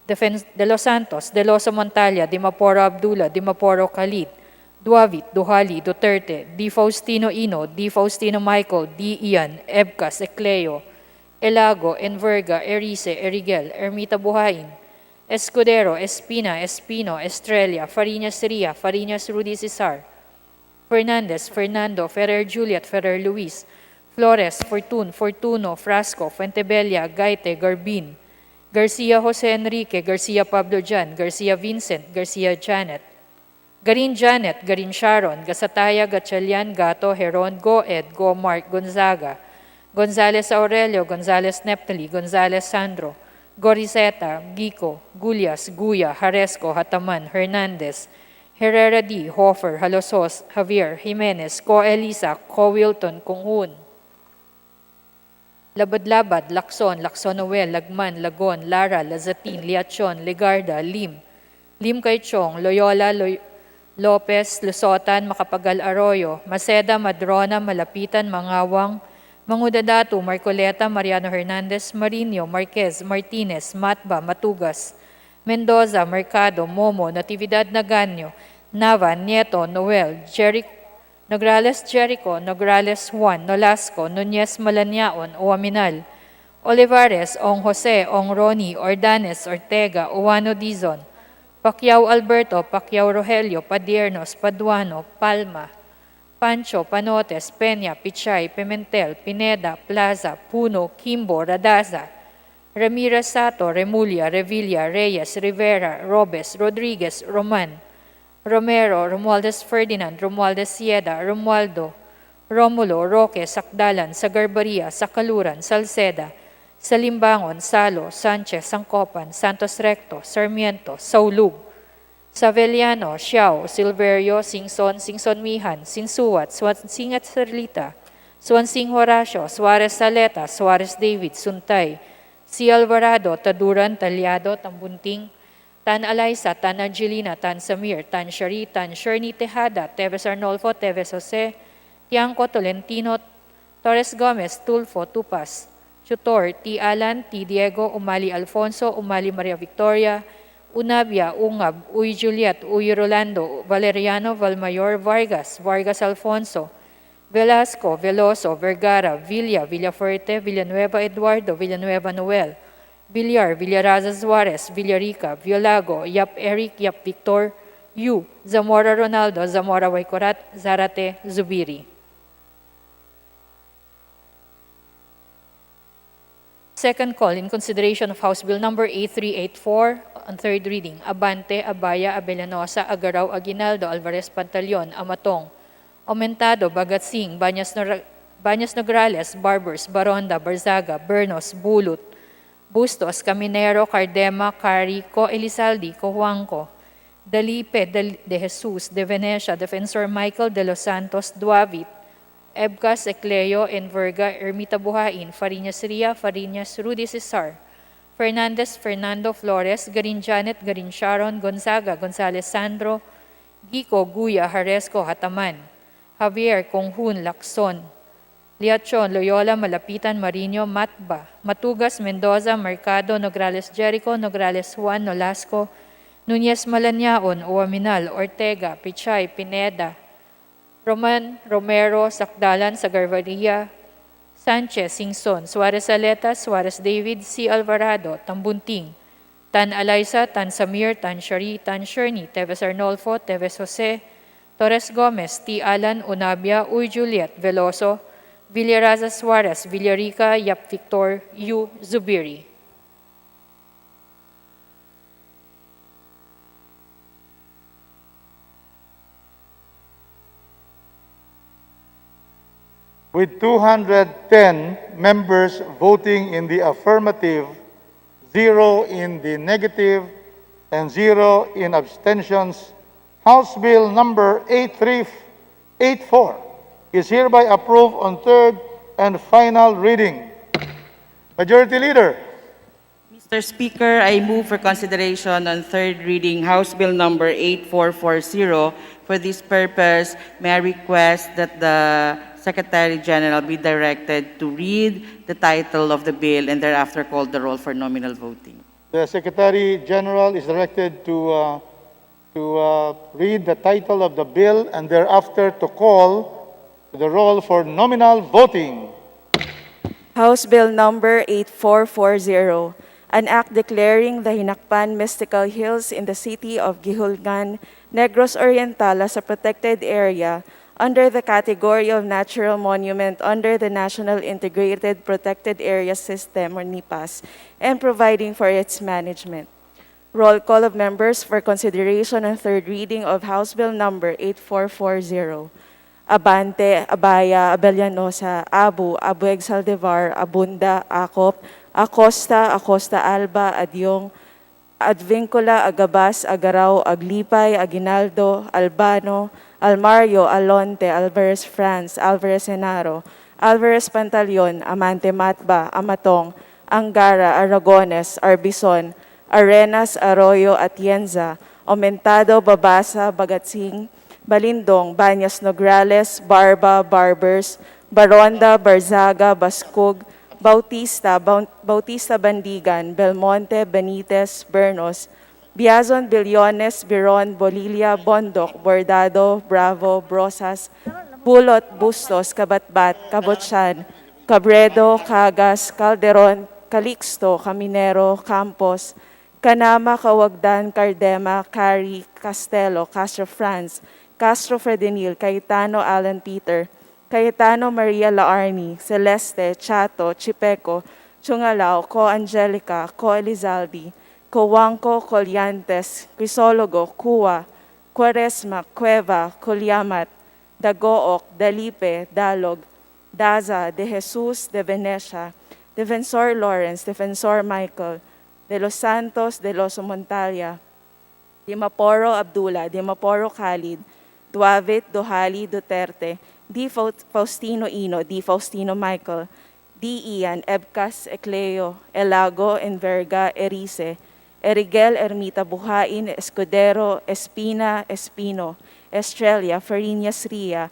De Los Santos, De Loso Montalia, Dimaporo Abdullah, Dimaporo Khalid, Duavit, Duhali, Duterte, Di Faustino Ino, Di Faustino Michael, Di Ian, Ebcas, Ecleo, Elago, Enverga, Erice, Erigel, Ermita Buhain, Escudero, Espina, Espino, Estrella, Fariñas Ria, Fariñas Rudy Cesar, Fernandez, Fernando, Ferrer Juliet, Ferrer Luis, Flores, Fortun, Fortuno, Frasco, Fuentebella, Gaite, Garbin, Garcia Jose Enrique, Garcia Pablo Jan, Garcia Vincent, Garcia Janet, Garin Janet, Garin Sharon, Gasataya, Gatchalian, Gato, Heron, Goed, Go Mark, Gonzaga, Gonzales Aurelio, Gonzales Neptali, Gonzales Sandro, Gorizeta, Gico, Gulyas, Guya, Haresco, Hataman, Hernandez, Herrera D, Hofer, Halosos, Javier, Jimenez, Co Elisa, Co Wilton, Kunghun, Labad-Labad, Lacson, Lacson Noel, Lagman, Lagon, Lara, Lazatin, Liachon, Legarda, Lim, Lim Kaichong, Loyola, Lopez, Lusotan, Makapagal Arroyo, Maceda, Madrona, Malapitan, Mangawang, Mangudadatu, Marcoleta, Mariano Hernandez, Marino, Marquez, Martinez, Matba, Matugas, Mendoza, Mercado, Momo, Natividad Naganyo, Nava, Nieto, Noel, Nograles Jericho, Nograles Juan, Nolasco, Nunez Malaniaon, Uaminal, Olivares, Ong Jose, Ong Roni, Ordanes, Ortega, Uwano Dizon, Pacquiao Alberto, Pacquiao Rogelio, Padiernos, Paduano, Palma, Pancho, Panotes, Peña, Pichay, Pimentel, Pineda, Plaza, Puno, Kimbo, Radaza, Ramirez Sato, Remulla, Revilla, Reyes, Rivera, Robes, Rodriguez, Roman, Romero, Romualdez Ferdinand, Romualdez Sieda, Romualdo, Romulo, Roque, Sakdalan, Sagarbaria, Sakaluran, Salceda, Salimbangon, Salo, Sanchez, Sangcopan, Santos Recto, Sarmiento, Saulug, Saveliano, Xiao, Silverio, Singson, Singson Mihan, Sinsuat, Swansing at Serlita, Swansing Horacio, Suarez Saleta, Suarez David, Suntay, Si Alvarado, Taduran, Talyado, Tambunting, Tan Alaysa, Tan Angelina, Tan Samir, Tan Shari, Tan Sherny Tejada, Teves Arnolfo, Teves Jose, Tiangco, Tolentino, Torres Gomez, Tulfo, Tupas, Chutor, T. Alan, T. Diego, Umali Alfonso, Umali Maria Victoria, Unabia, Ungab, Uy Juliet, Uy Rolando, Valeriano, Valmayor, Vargas, Vargas Alfonso, Velasco, Veloso, Vergara, Villa, Villafuerte, Villanueva Eduardo, Villanueva Noel, Villar, Villaraza Suarez, Villarica, Violago, Yap Eric, Yap Victor, Yu, Zamora Ronaldo, Zamora Waikorat, Zarate, Zubiri. Second call in consideration of House Bill Number 8384 on third reading. Abante, Abaya, Abellanosa, Agaraw, Aguinaldo, Alvarez Pantaleon, Amatong, Aumentado, Bagatsing, Banyas Nograles, Barbers, Baronda, Barzaga, Bernos, Bulut, Bustos, Caminero, Cardema, Cari, Co Elizaldi, Cojuangco, Dalipe, De Jesus, De Venecia, Defensor Michael, De Los Santos, Duavit, Ebcas, Ecleo, Enverga, Ermita Buhain, Fariñas Ria, Fariñas Rudy Cesar, Fernandez, Fernando Flores, Garin Janet, Garin Sharon, Gonzaga, Gonzales Sandro, Gico, Guya, Haresco, Hataman, Javier, Conghun, Lacson, Liachon, Loyola, Malapitan, Marino, Matba, Matugas, Mendoza, Mercado, Nograles Jericho, Nograles Juan, Nolasco, Nunez Malaniaon, Uaminal, Ortega, Pichay, Pineda, Roman, Romero, Sakdalan, Sagarvaria, Sanchez, Singson, Suarez Aleta, Suarez David, C. Alvarado, Tambunting, Tan Alaysa, Tan Samir, Tan Shari, Tan Sherny, Teves Arnolfo, Teves Jose, Torres Gomez, T. Alan, Unabia, Uy Juliet, Veloso, Villaraza Suarez, Villarica, Yap Victor, Yu, Zubiri. with 210 members voting in the affirmative, 0 in the negative, and 0 in abstentions, House Bill number 8384 is hereby approved on third and final reading. Majority Leader. Mr. Speaker, I move for consideration on third reading House Bill number 8440. For this purpose, may I request that the Secretary General be directed to read the title of the bill and thereafter call the roll for nominal voting. The Secretary General is directed to read the title of the bill and thereafter to call the roll for nominal voting. House Bill Number 8440, an act declaring the Hinakpan Mystical Hills in the city of Gihulgan, Negros Oriental as a protected area under the category of Natural Monument under the National Integrated Protected Area System or NIPAS and providing for its management. Roll call of members for consideration on third reading of House Bill Number 8440. Abante, Abaya, Abellanosa, Abu Exaldevar, Abunda, Acop, Acosta Alba, Adyong, Advincula, Agabas, Agaraw, Aglipay, Aguinaldo, Albano, Almario, Alonte, Alvarez France, Alvarez Senaro, Alvarez Pantaleon, Amante Matba, Amatong, Angara, Aragones, Arbison, Arenas, Arroyo, Atienza, Aumentado, Babasa, Bagatsing, Balindong, Banyas Nograles, Barba, Barbers, Baronda, Barzaga, Bascog, Bautista, Bandigan, Belmonte, Benitez, Bernos, Biazon, Billones, Biron, Bolilia, Bondok, Bordado, Bravo, Brosas, Bulot, Bustos, Kabatbat, Kabotsan, Cabredo, Cagas, Calderon, Calixto, Caminero, Campos, Canama, Kawagdan, Cardema, Cari, Castelo, Castro France, Castro Fredenil, Cayetano, Alan Peter, Cayetano Maria Laarni, Celeste, Chato, Chipeco, Chungalao, Co Angelica, Co Elizalde, Cowanco, Colyantes, Crisologo, Cua, Quaresma, Cueva, Colyamat, Dagook, Dalipe, Dalog, Daza, De Jesus, De Venecia, Defensor Lawrence, Defensor Michael, De Los Santos, De Los Montalia, Dimaporo Abdullah, Dimaporo Khalid, Duavit, Dohali, Duterte, D. Faustino Ino, D. Faustino Michael, D. Ian, Ebcas, Ecleo, Elago, Enverga, Erice, Erigel, Ermita Buhain, Escudero, Espina, Espino, Estrella, Farinas Ria,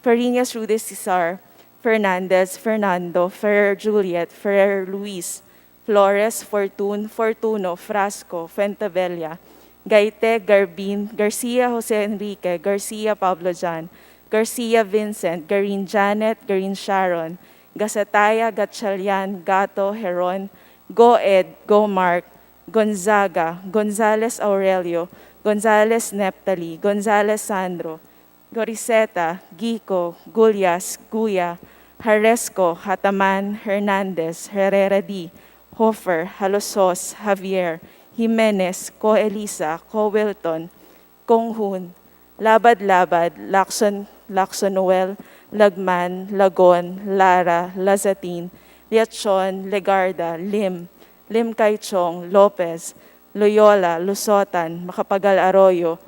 Farinas Rudy Cesar, Fernandez, Fernando, Ferrer Juliet, Ferrer Luis, Flores, Fortun, Fortuno, Frasco, Fuentevella, Gaite, Garbin, Garcia Jose Enrique, Garcia Pablo Jan, Garcia Vincent, Garin Janet, Garin Sharon, Gasataya, Gatchalian, Gato, Heron, Go Ed, Go Mark, Gonzaga, Gonzales Aurelio, Gonzales Neptali, Gonzales Sandro, Goriseta, Gico, Gulyas, Guya, Haresco, Hataman, Hernandez, Herrera D, Hofer, Halosos, Javier, Jimenez, Co Elisa, Co Wilton, Konghun, Labad-Labad, Lacson Noel, Lagman, Lagon, Lara, Lazatin, Liachon, Legarda, Lim Kaichong, Lopez, Loyola, Lusotan, Macapagal Arroyo,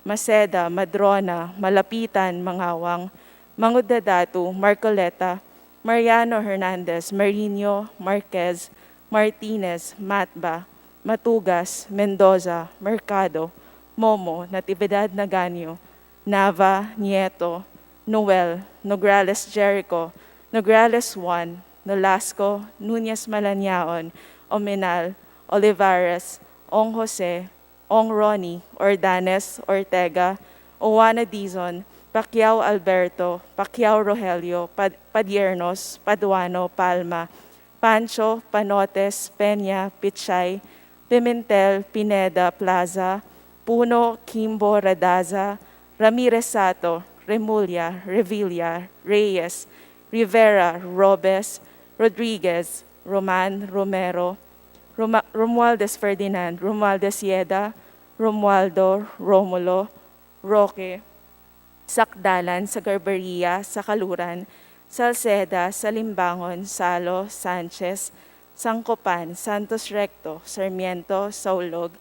Maceda, Madrona, Malapitan, Mangawang, Mangudadatu, Marcoleta, Mariano Hernandez, Marino, Marquez, Martinez, Matba, Matugas, Mendoza, Mercado, Momo, Natividad Naganyo, Nava, Nieto, Noel, Nograles Jericho, Nograles Juan, Nolasco, Nunez Malaniaon, Omenal, Olivares, Ong Jose, Ong Ronnie, Ordanes, Ortega, Owana Dizon, Pacquiao Alberto, Pacquiao Rogelio, Padiernos, Paduano, Palma, Pancho, Panotes, Peña, Pichay, Pimentel, Pineda, Plaza, Puno, Kimbo, Radaza, Ramirez Sato, Remulla, Revilla, Reyes, Rivera, Robes, Rodriguez, Roman, Romero, Romualdez Ferdinand, Romualdez Yeda, Romualdo, Romulo, Roque, Sakdalan, Sagarbaria, Sakaluran, Salceda, Salimbangon, Salo, Sanchez, Sangcopan, Santos Recto, Sarmiento, Saulog,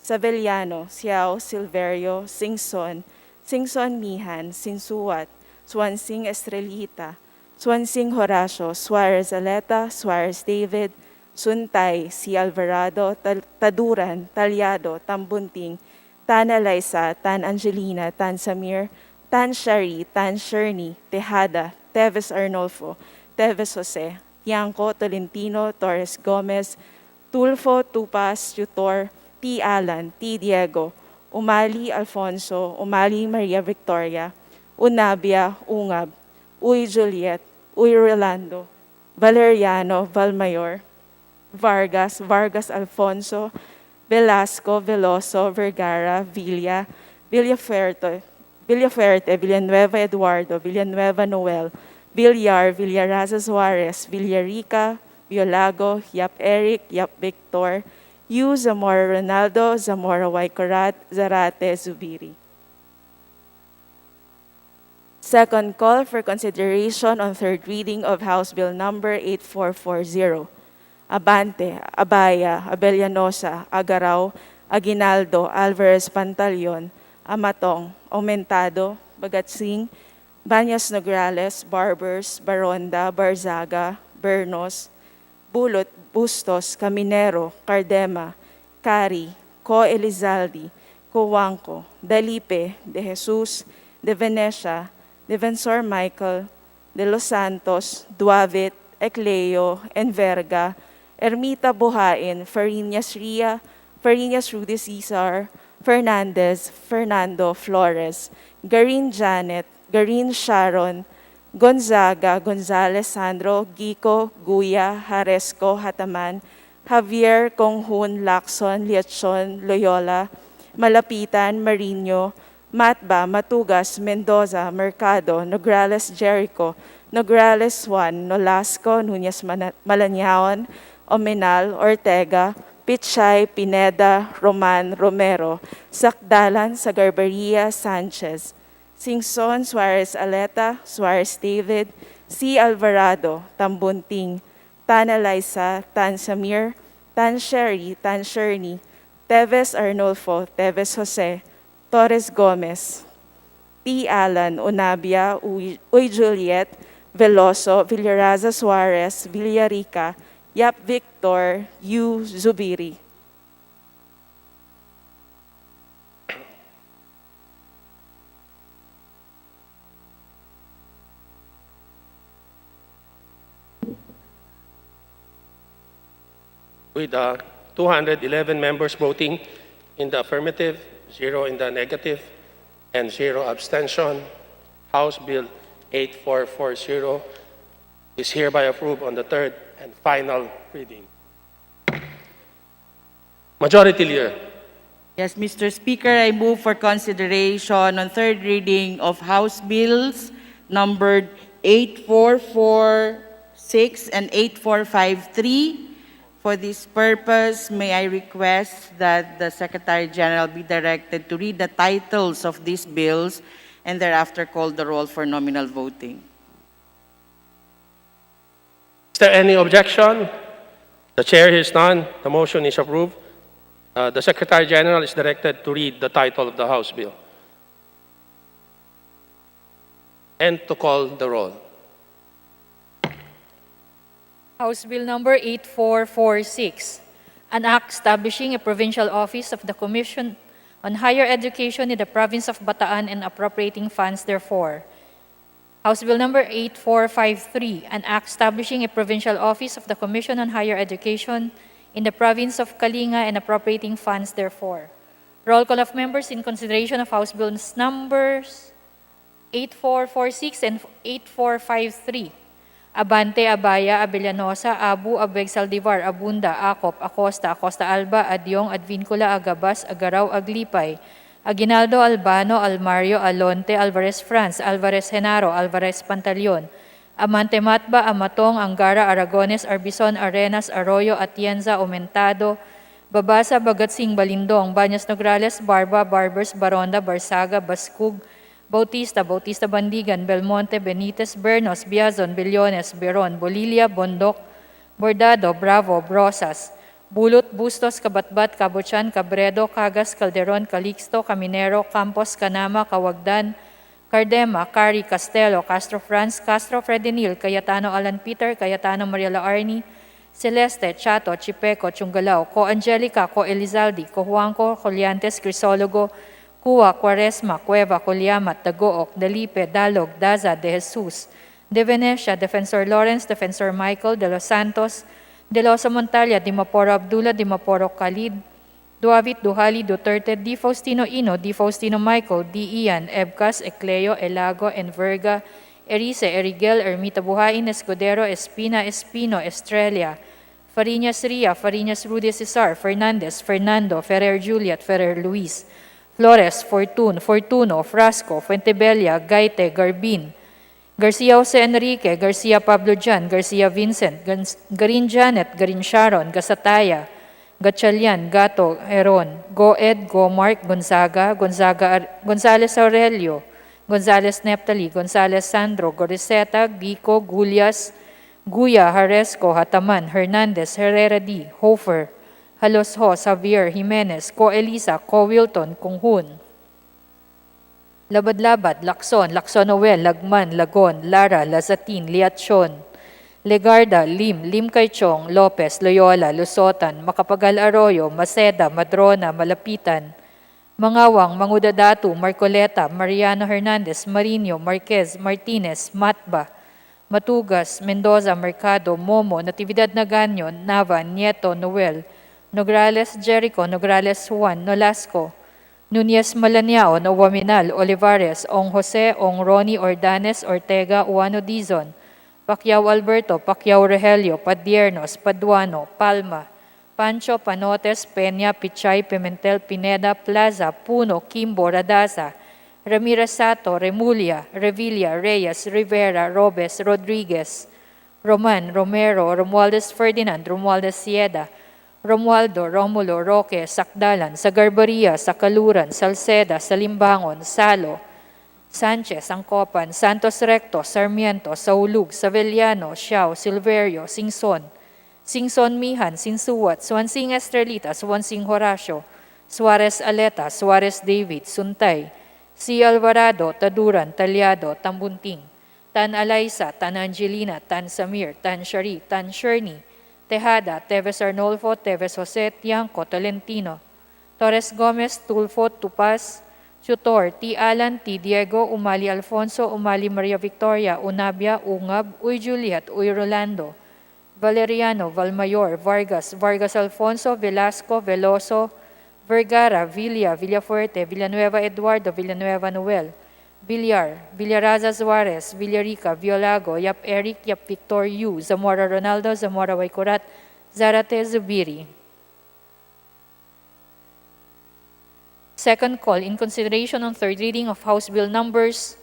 Savellano, Siao, Silverio, Singson, Singson Mihan, Sinsuat, Swansing Estrelita, Swansing Horacio, Suarez Aleta, Suarez David, Suntay, Si Alvarado, Taduran, Talyado, Tambunting, Tan Eliza, Tan Angelina, Tan Samir, Tan Shari, Tan Sherny, Tejada, Teves Arnolfo, Teves Jose, Tiangco, Tolentino, Torres Gomez, Tulfo, Tupas, Tutor, T. Alan, T. Diego, Umali Alfonso, Umali Maria Victoria, Unabia, Ungab, Uy Juliet, Uy Rolando, Valeriano, Valmayor, Vargas, Vargas Alfonso, Velasco, Veloso, Vergara, Villa, Villafuerte, Villanueva Eduardo, Villanueva Noel, Villar, Villaraza Suarez, Villarica, Violago, Yap Eric, Yap Victor, Yu Zamora Ronaldo, Zamora Waikorat, Zarate Zubiri. Second call for consideration on third reading of House Bill Number 8440. Abante, Abaya, Abellanosa, Agaraw, Aguinaldo, Alvarez Pantaleon, Amatong, Aumentado, Bagatsing, Banyas Nograles, Barbers, Baronda, Barzaga, Bernos, Bulot, Bustos, Caminero, Cardema, Cari, Co Elizaldi, Coanco, Dalipe, De Jesus, De Venecia, Defensor Michael, De Los Santos, Duavit, Ecleo, Enverga, Ermita Buhain, Farinas Ria, Farinas Rudy Cesar, Fernandez, Fernando Flores, Garin Janet, Garin Sharon, Gonzaga, Gonzales Sandro, Gico, Guya, Haresco, Hataman, Javier, Conghun, Lacson, Liachon, Loyola, Malapitan, Marino, Matba, Matugas, Mendoza, Mercado, Nograles Jericho, Nograles Juan, Nolasco, Nunez Malanaon, Omenal, Ortega, Pichay, Pineda, Roman, Romero, Sakdalan, Sagarbaria, Sanchez, Singson, Suarez Aleta, Suarez David, C. Alvarado, Tambunting, Tan Eliza, Tan Samir, Tan Sherry, Tan Sherny, Teves Arnolfo, Teves Jose, Torres Gomez, T. Alan, Unabia, Uy Juliet, Veloso, Villaraza Suarez, Villarica, Yap Victor, Yu Zubiri. With 211 members voting in the affirmative, 0 in the negative, and 0 abstention, House Bill 8440 is hereby approved on the third and final reading. Majority Leader. Yes, Mr. Speaker, I move for consideration on third reading of House Bills numbered 8446 and 8453. For this purpose, may I request that the Secretary General be directed to read the titles of these bills and thereafter call the roll for nominal voting. Is there any objection? The Chair hears none. The motion is approved. The Secretary General is directed to read the title of the House Bill and to call the roll. House Bill Number 8446, an act establishing a provincial office of the Commission on Higher Education in the province of Bataan and appropriating funds therefor. House Bill Number 8453, an act establishing a provincial office of the Commission on Higher Education in the province of Kalinga and appropriating funds therefor. Roll call of members in consideration of House Bills Numbers 8446 and 8453. Abante, Abaya, Abellanosa, Abu, Abeg, Saldivar, Abunda, Acop, Acosta, Acosta Alba, Adyong, Advincula, Agabas, Agaraw, Aglipay, Aguinaldo, Albano, Almario, Alonte, Alvarez France, Alvarez Genaro, Alvarez Pantaleon, Amante Matba, Amatong, Angara, Aragones, Arbison, Arenas, Arroyo, Atienza, Aumentado, Babasa, Bagatsing, Balindong, Banyas Nograles, Barba, Barbers, Baronda, Barsaga, Baskug, Bautista, Bautista Bandigan, Belmonte, Benitez, Bernos, Biazon, Billones, Beron, Bolilia, Bondok, Bordado, Bravo, Brosas, Bulot, Bustos, Kabatbat, Cabuchan, Cabredo, Cagas, Calderon, Calixto, Caminero, Campos, Canama, Cawagdan, Cardema, Cari, Castelo, Castro Franz, Castro Fredinil, Cayetano Alan Peter, Cayetano Mariela Arni, Celeste, Chato, Chipeco, Chungalao, Co Angelica, Co Elizaldi, Co Juanco, Coliantes, Crisologo, Cua, Quaresma, Cueva, Coliamat, Dagook, Dalipe, Dalog, Daza, De Jesus, De Venecia, Defensor Lawrence, Defensor Michael, De Los Santos, De Losa Montalia, Dimaporo Abdullah, Dimaporo Khalid, Duavit, Duhali, Duterte, Di Faustino Ino, Di Faustino Michael, Di Ian, Ebcas, Ecleo, Elago, Enverga, Erice, Erigel, Ermita Buhain, Escudero, Espina, Espino, Estrella, Fariñas Ria, Fariñas Rudy Cesar, Fernandez, Fernando, Ferrer Juliet, Ferrer Luis, Flores, Fortun, Fortuno, Frasco, Fuentebella, Gaite, Garbin, Garcia Jose Enrique, Garcia Pablo Jan, Garcia Vincent, Garin Janet, Garin Sharon, Gasataya, Gatchalian, Gato, Heron, Goed, Gomark, Gonzaga, Gonzales Aurelio, Gonzales Neptali, Gonzales Sandro, Goriseta, Gico, Gulias, Guya, Haresco, Hataman, Hernandez, Herrera D, Hofer, Halosho, Xavier, Jimenez, Co Elisa, Co Wilton, Kunghun, Labad-Labad, Lacson, Lacson Noel, Lagman, Lagon, Lara, Lazatin, Liatson, Legarda, Lim Kaichong, Lopez, Loyola, Lusotan, Macapagal Arroyo, Maceda, Madrona, Malapitan, Mangawang, Mangudadatu, Marcoleta, Mariano Hernandez, Marino, Marquez, Martinez, Matba, Matugas, Mendoza, Mercado, Momo, Natividad Naganyo, Nava, Nieto, Noel, Nograles, Jericho, Nograles, Juan, Nolasco, Nunez Malaniao, Waminal, Olivares, Ong Jose, Ong Ronnie, Ordanes, Ortega, Uano Dizon, Pacquiao Alberto, Pacquiao Rogelio, Padiernos, Paduano, Palma, Pancho, Panotes, Peña, Pichay, Pimentel, Pineda, Plaza, Puno, Kimbo, Radaza, Ramirez Sato, Remulla, Revilla, Reyes, Rivera, Robes, Rodriguez, Roman, Romero, Romualdez Ferdinand, Romualdez Sieda, Romualdo, Romulo, Roque, Sakdalan, Sagarbaria, Sakaluran, Salceda, Salimbangon, Salo, Sanchez, Angcopan, Santos Recto, Sarmiento, Saulug, Savellano, Xiao, Silverio, Singson, Singson Mihan, Sinsuwat, Swansing Estrelita, Swansing Horacio, Suarez Aleta, Suarez David, Suntay, C. Alvarado, Taduran, Talyado, Tambunting, Tan Alaysa, Tan Angelina, Tan Samir, Tan Shari, Tan Sherni, Tejada, Teves Arnolfo, Teves Jose, Tiangco, Tolentino, Torres Gomez, Tulfo, Tupaz, Tutor, T. Alan, T. Diego, Umali Alfonso, Umali Maria Victoria, Unabia, Ungab, Uy Juliet, Uy Rolando, Valeriano, Valmayor, Vargas, Vargas Alfonso, Velasco, Veloso, Vergara, Villa, Villafuerte, Villanueva Eduardo, Villanueva Noel, Villar, Villaraza Suarez, Villarica, Violago, Yap Eric, Yap Victor Yu, Zamora Ronaldo, Zamora Waikurat, Zarate Zubiri. Second call, in consideration on third reading of House Bill numbers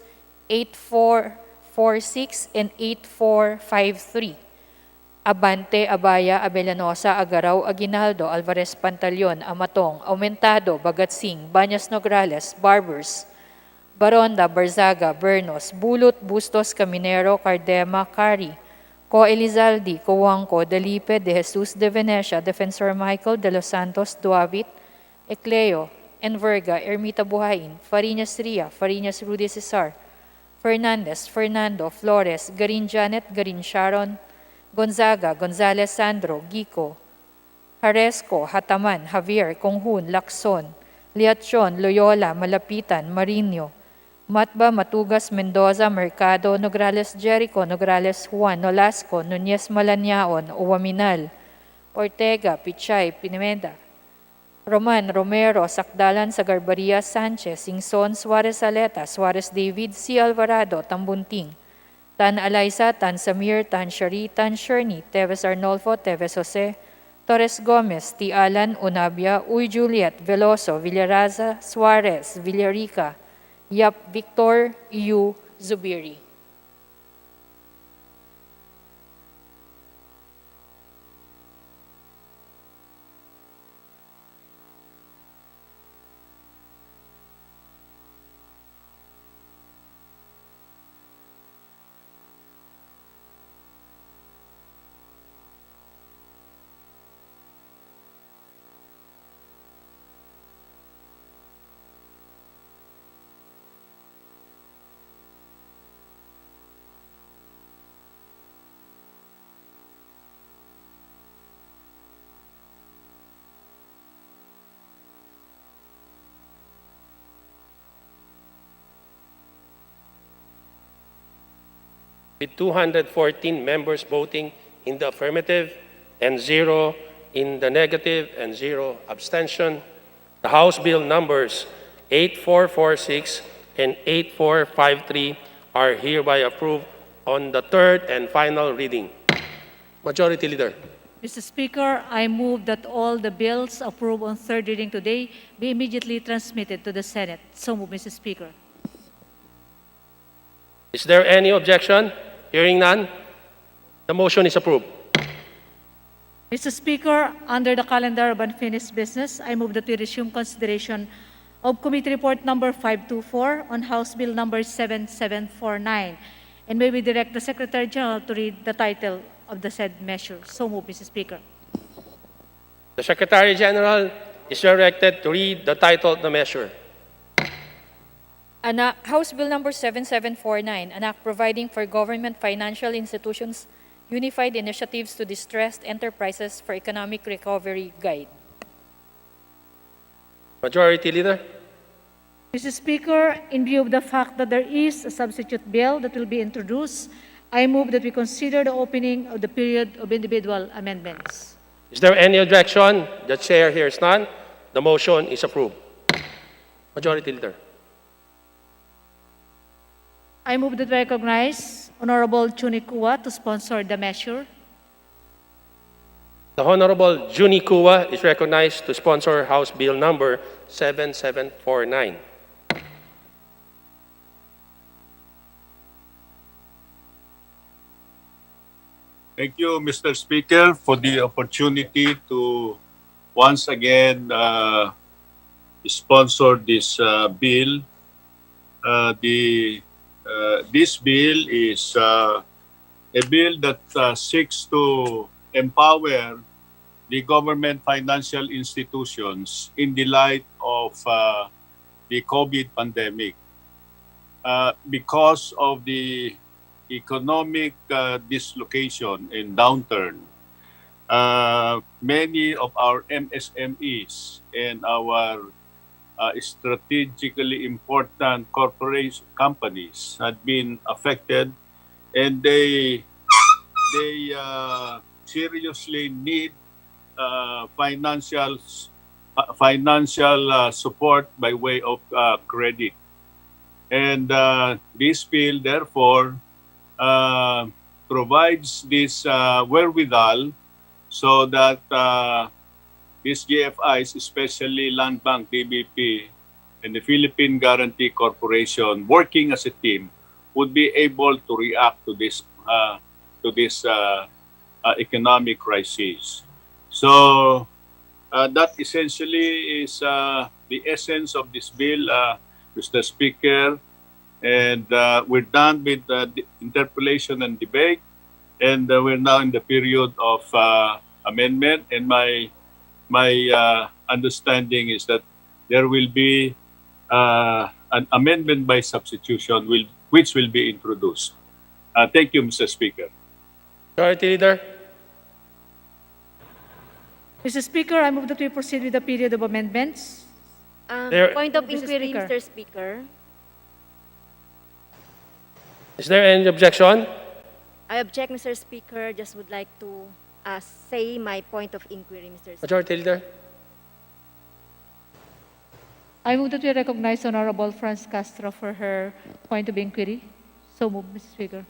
8446 and 8453. Abante, Abaya, Abellanosa, Agaraw, Aguinaldo, Alvarez Pantaleon, Amatong, Aumentado, Bagatsing, Bañas Nograles, Barbers, Baronda, Barzaga, Bernos, Bulot, Bustos, Caminero, Cardema, Cari, Co Elizaldi, Coanco, Dalipe, De Jesus, De Venecia, Defensor Michael, De Los Santos, Duavit, Ecleo, Enverga, Ermita Buhain, Fariñas Ria, Fariñas Rudy Cesar, Fernandez, Fernando, Flores, Garin Janet, Garin Sharon, Gonzaga, Gonzales Sandro, Gico, Haresco, Hataman, Javier, Conghun, Lacson, Liatson, Loyola, Malapitan, Marino, Matba, Matugas, Mendoza, Mercado, Nograles Jericho, Nograles Juan, Nolasco, Nunez Malaniaon, Uwaminal, Ortega, Pichay, Pinimeda, Roman, Romero, Sakdalan, Sagarbaria, Sanchez, Singson, Suarez Aleta, Suarez David, C. Alvarado, Tambunting, Tan Alaysa, Tan Samir, Tan Shari, Tan Sherni, Teves Arnolfo, Teves Jose, Torres Gomez, T. Alan, Unabia, Uy Juliet, Veloso, Villaraza, Suarez, Villarica, Yap Victor, Yu, Zubiri. with 214 members voting in the affirmative and 0 in the negative and 0 abstention, the House Bill numbers 8446 and 8453 are hereby approved on the third and final reading. Majority Leader. Mr. Speaker, I move that all the bills approved on third reading today be immediately transmitted to the Senate. So move, Mr. Speaker. Is there any objection? Hearing none, the motion is approved. Mr. Speaker, under the calendar of unfinished business, I move that we resume consideration of Committee Report Number 524 on House Bill Number 7749. And may we direct the Secretary General to read the title of the said measure. So move, Mr. Speaker. The Secretary General is directed to read the title of the measure. House Bill Number 7749, an act providing for government financial institutions unified initiatives to distressed enterprises for economic recovery guide. Majority Leader. Mr. Speaker, in view of the fact that there is a substitute bill that will be introduced, I move that we consider the opening of the period of individual amendments. Is there any objection? The chair hears none. The motion is approved. Majority Leader. I move that we recognize Honorable Chunikua to sponsor the measure. The Honorable Juni Kua is recognized to sponsor House Bill Number 7749. Thank you, Mr. Speaker, for the opportunity to once again sponsor this bill. This bill is a bill that seeks to empower the government financial institutions in the light of the COVID pandemic. Because of the economic dislocation and downturn, many of our MSMEs and our strategically important corporation companies had been affected, and they seriously need financial support by way of credit. And this bill, therefore, provides this wherewithal so that these GFIs, especially Land Bank, DBP, and the Philippine Guarantee Corporation, working as a team, would be able to react to this economic crisis. So that essentially is the essence of this bill, Mr. Speaker. And we're done with the interpellation and debate, and we're now in the period of amendment. And my understanding is that there will be an amendment by substitution which will be introduced. Thank you, Mr. Speaker. Majority Leader. Mr. Speaker, I move that we proceed with the period of amendments. Point of Mr. inquiry, Speaker. Mr. Speaker. Is there any objection? I object, Mr. Speaker. Just would like to say my point of inquiry, Mr. Speaker. Majority Leader. I move that we recognize Honorable Franz Castro for her point of inquiry. So move, Mr. Speaker.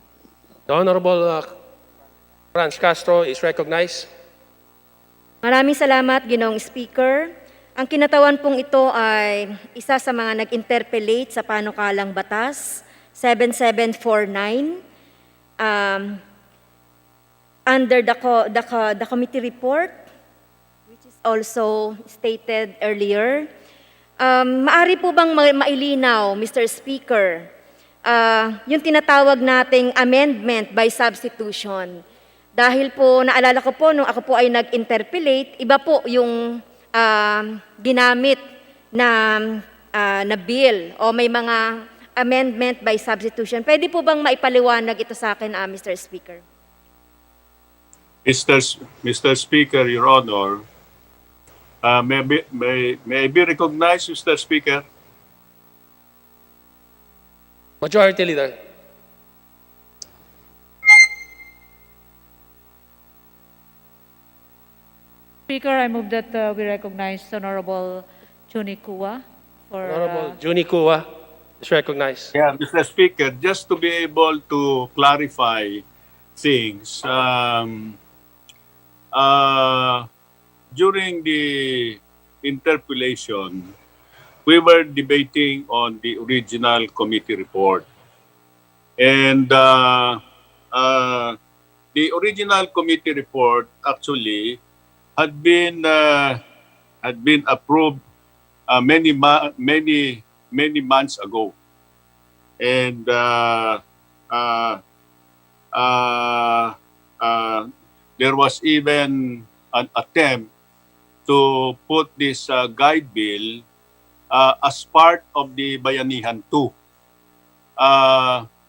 The Honorable Franz Castro is recognized. Maraming salamat, Ginoong Speaker. Ang kinatawan pong ito ay isa sa mga nag-interpellate sa panukalang batas 7749 under the committee report, which is also stated earlier. Maari po bang mailinaw, Mr. Speaker, yung tinatawag nating amendment by substitution? Dahil po, naalala ko po, nung ako po ay nag-interpellate, iba po yung ginamit na bill o may mga amendment by substitution. Pwede po bang maipaliwanag ito sa akin, Mr. Speaker? Mr. Speaker, Your Honor, may I be recognized, Mr. Speaker? Majority Leader. Speaker, I move that we recognize Honorable Chunikua for... Honorable Juni Kua is recognized. Yeah, Mr. Speaker, just to be able to clarify things, during the interpellation, we were debating on the original committee report. And the original committee report actually had been approved many months ago. And there was even an attempt to put this guide bill as part of the Bayanihan 2.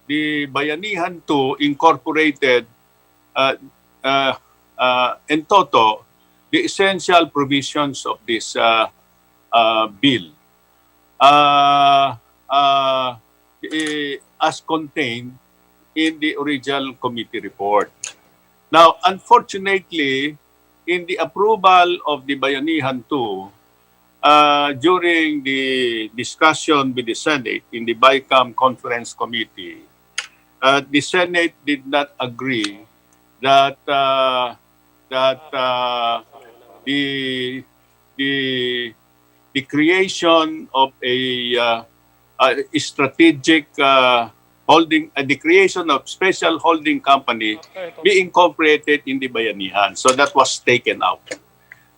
The Bayanihan 2 incorporated in toto the essential provisions of this bill as contained in the original committee report. Now, unfortunately, in the approval of the Bayanihan 2, during the discussion with the Senate in the BICAM Conference Committee, the Senate did not agree that the creation of a strategic holding, the creation of special holding company be incorporated in the Bayanihan. So that was taken out.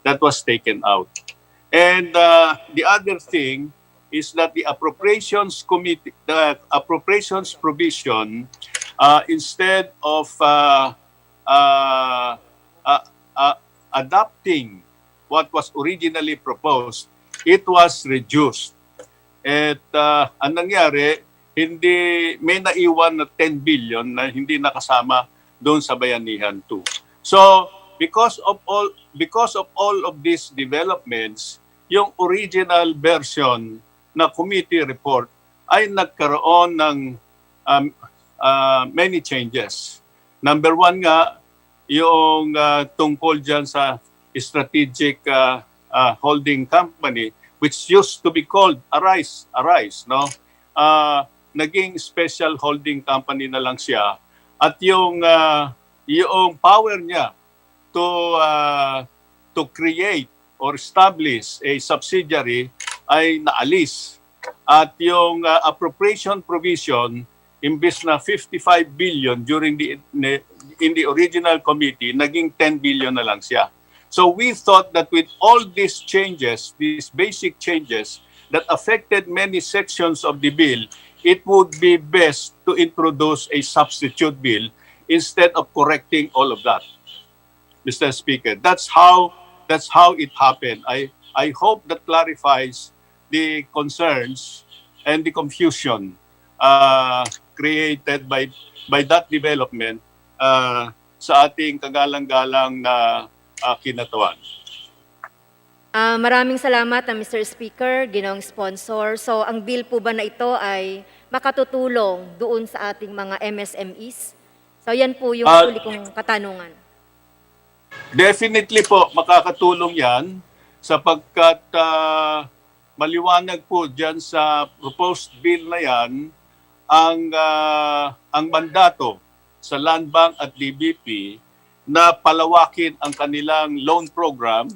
That was taken out. And the other thing is that the appropriations committee, the appropriations provision, instead of adopting what was originally proposed, it was reduced. At ang nangyari, hindi may naiwan na 10 billion na hindi nakasama doon sa Bayanihan 2. So, because of all of these developments, yung original version na committee report ay nagkaroon ng many changes. Number one nga, yung tungkol dyan sa strategic holding company, which used to be called Arise, no? Naging special holding company na lang siya. At yung power niya to create or establish a subsidiary ay naalis. At yung appropriation provision, imbes na 55 billion during in the original committee, naging 10 billion na lang siya. So we thought that with all these changes, these basic changes that affected many sections of the bill, it would be best to introduce a substitute bill instead of correcting all of that. Mr. Speaker, that's how it happened. I hope that clarifies the concerns and the confusion created by that development sa ating kagalang-galang na kinatawan. Maraming salamat, Mr. Speaker, Ginoong Sponsor. So, ang bill po ba na ito ay makatutulong doon sa ating mga MSMEs? So, yan po yung huli kong katanungan. Definitely po, makakatulong yan sapagkat maliwanag po dyan sa proposed bill na yan ang mandato sa Land Bank at DBP na palawakin ang kanilang loan program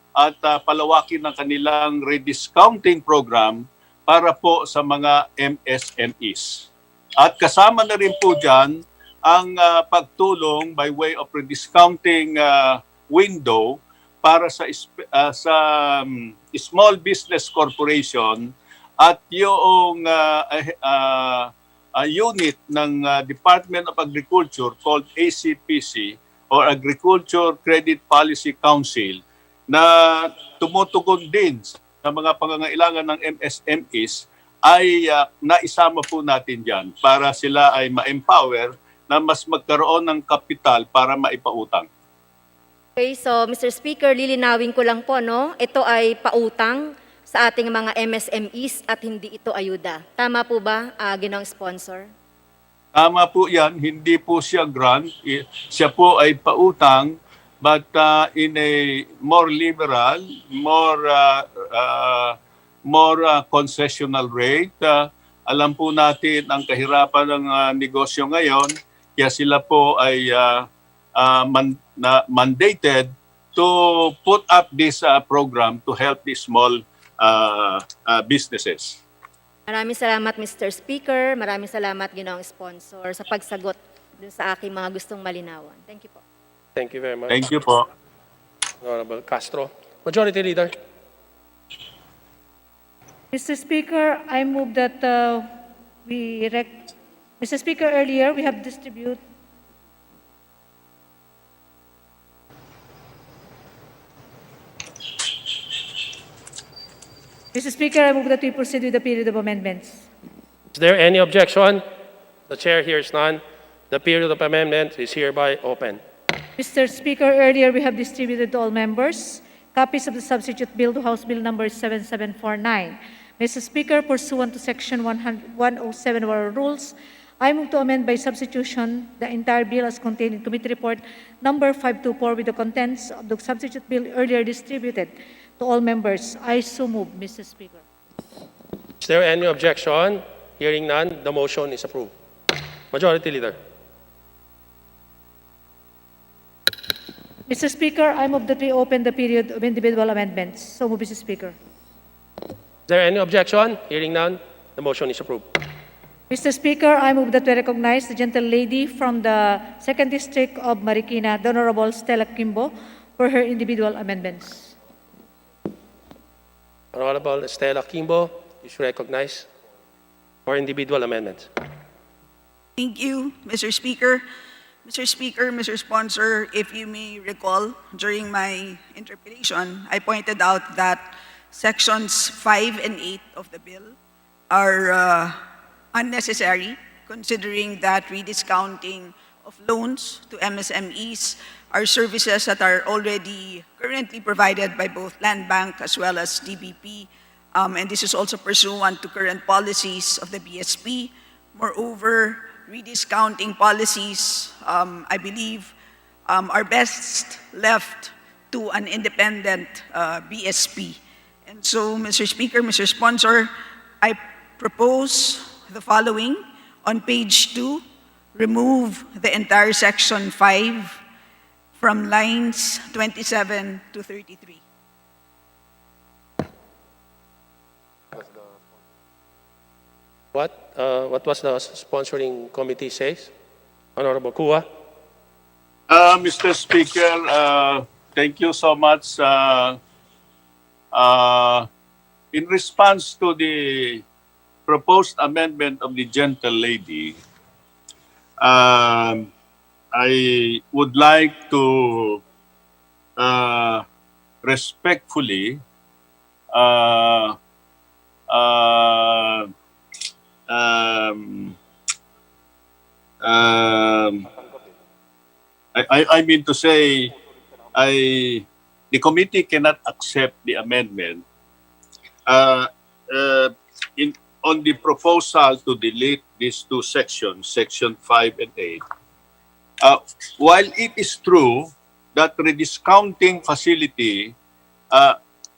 at palawakin ang kanilang rediscounting program para po sa mga MSMEs. At kasama na rin po dyan ang pagtulong by way of rediscounting window para sa small business corporation at yung unit ng Department of Agriculture called ACPC or Agriculture Credit Policy Council na tumutugon din sa mga pangangailangan ng MSMEs ay naisama po natin dyan para sila ay ma-empower na mas magkaroon ng kapital para maipautang. Okay, so Mr. Speaker, lilinawin ko lang po, no? Ito ay pautang sa ating mga MSMEs at hindi ito ayuda. Tama po ba, Ginoong Sponsor? Tama po yan, hindi po siya grant, siya po ay pautang but in a more liberal, more concessional rate. Alam po natin ang kahirapan ng negosyo ngayon, kaya sila po ay mandated to put up this program to help the small businesses. Maraming salamat, Mr. Speaker. Maraming salamat, Ginoong Sponsor, sa pagsagot dun sa aking mga gustong malinawan. Thank you po. Thank you very much. Thank you po. Honorable Castro. Majority Leader. Mr. Speaker, I move that Mr. Speaker, earlier we have distributed Mr. Speaker, I move that we proceed with the period of amendments. Is there any objection? The chair hears none. The period of amendment is hereby open. Mr. Speaker, earlier we have distributed to all members copies of the substitute bill to House Bill number 7749. Mr. Speaker, pursuant to Section 107 of our rules, I move to amend by substitution the entire bill as contained in Committee Report number 524 with the contents of the substitute bill earlier distributed to all members. I so move, Mr. Speaker. Is there any objection? Hearing none, the motion is approved. Majority Leader. Mr. Speaker, I move that we open the period of individual amendments. So move, Mr. Speaker. Is there any objection? Hearing none, the motion is approved. Mr. Speaker, I move that we recognize the gentle lady from the 2nd District of Marikina, the Honorable Stella Kimbo, for her individual amendments. Honorable Stella Kimbo is recognized for individual amendments. Thank you, Mr. Speaker. Mr. Speaker, Mr. Sponsor, if you may recall, during my interpellation, I pointed out that sections 5 and 8 of the bill are unnecessary, considering that rediscounting of loans to MSMEs are services that are already currently provided by both Land Bank as well as DBP, and this is also pursuant to current policies of the BSP. Moreover, rediscounting policies, I believe, are best left to an independent BSP. And so, Mr. Speaker, Mr. Sponsor, I propose the following. On page 2, remove the entire section 5 from lines 27 to 33. What was the sponsoring committee says? Honorable Kua. Mr. Speaker, thank you so much. In response to the proposed amendment of the gentle lady, I would like to respectfully I mean to say, the committee cannot accept the amendment on the proposal to delete these two sections, section 5 and 8. While it is true that rediscounting facility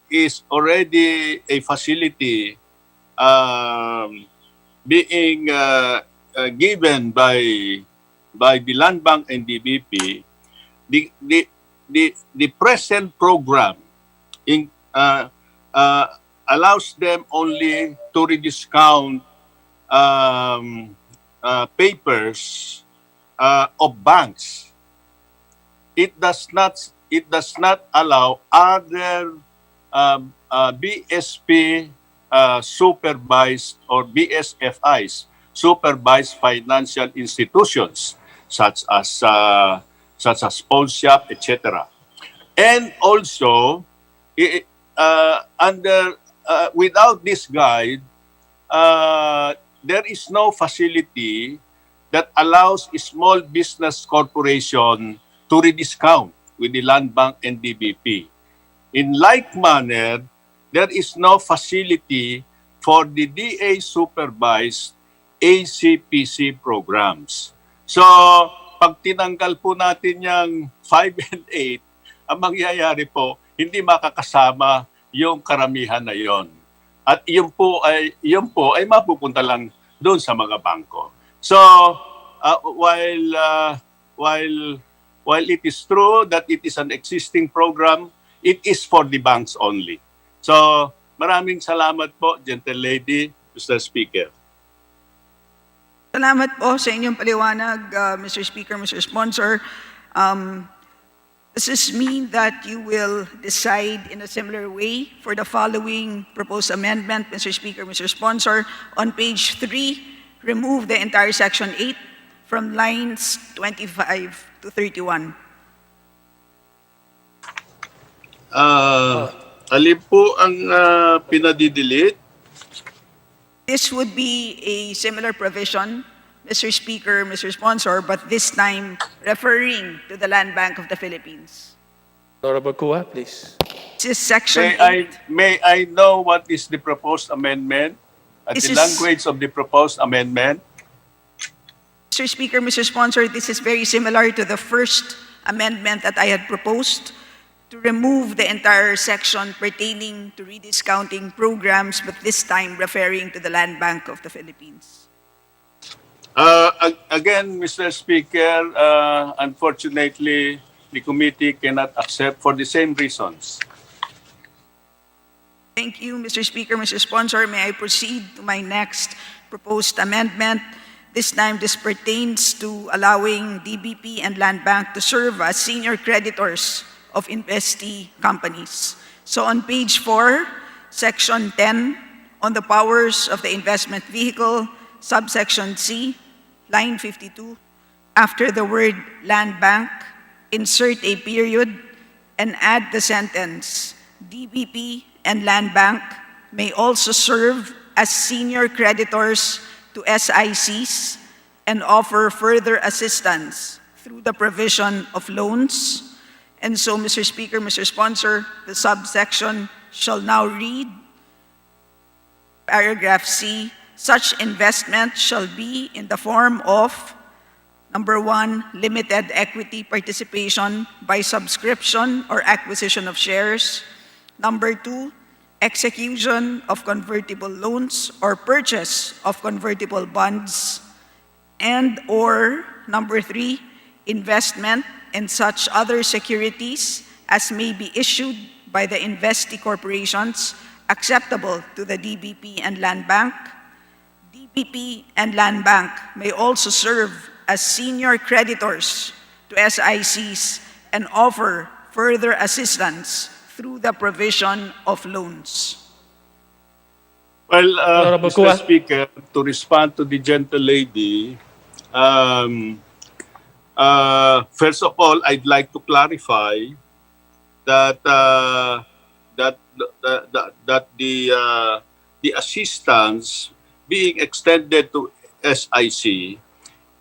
is already a facility being given by the Land Bank and DBP, the present program allows them only to rediscount papers of banks. It does not allow other BSP supervised or BSFIs, supervised financial institutions such as pawn shop, etc. And also, without this guide, there is no facility that allows a small business corporation to rediscount with the Land Bank and DBP. In like manner, there is no facility for the DA-supervised ACPC programs. So, pag tinanggal po natin yung 5 and ang mangyayari po, hindi makakasama yung karamihan na yon. At yun po ay mapupunta lang doon sa mga bangko. So, while it is true that it is an existing program, it is for the banks only. So, maraming salamat po, gentle lady, Mr. Speaker. Salamat po sa inyong paliwanag, Mr. Speaker, Mr. Sponsor. Does this mean that you will decide in a similar way for the following proposed amendment, Mr. Speaker, Mr. Sponsor? On page 3, remove the entire section 8 from lines 25 to 31. Alin po ang pinadidelete? This would be a similar provision, Mr. Speaker, Mr. Sponsor, but this time referring to the Land Bank of the Philippines. Honorable Kua, please. This is section 8. May I know what is the proposed amendment? This The is- language of the proposed amendment? Mr. Speaker, Mr. Sponsor, this is very similar to the first amendment that I had proposed to remove the entire section pertaining to rediscounting programs, but this time referring to the Land Bank of the Philippines. Again, Mr. Speaker, unfortunately, the committee cannot accept for the same reasons. Thank you, Mr. Speaker, Mr. Sponsor. May I proceed to my next proposed amendment? This time, this pertains to allowing DBP and Land Bank to serve as senior creditors of investee companies. So on page 4, section 10, on the powers of the investment vehicle, subsection C, line 52, after the word Land Bank, insert a period and add the sentence, DBP and Land Bank may also serve as senior creditors to SICs and offer further assistance through the provision of loans. And so, Mr. Speaker, Mr. Sponsor, the subsection shall now read, paragraph C, such investment shall be in the form of, number 1, limited equity participation by subscription or acquisition of shares. Number 2, execution of convertible loans or purchase of convertible bonds. And or, number 3, investment in such other securities as may be issued by the investee corporations acceptable to the DBP and Land Bank. DBP and Land Bank may also serve as senior creditors to SICs and offer further assistance through the provision of loans. Well, Honorable Mr. Kua. Speaker, to respond to the gentle lady, first of all, I'd like to clarify that the assistance being extended to SIC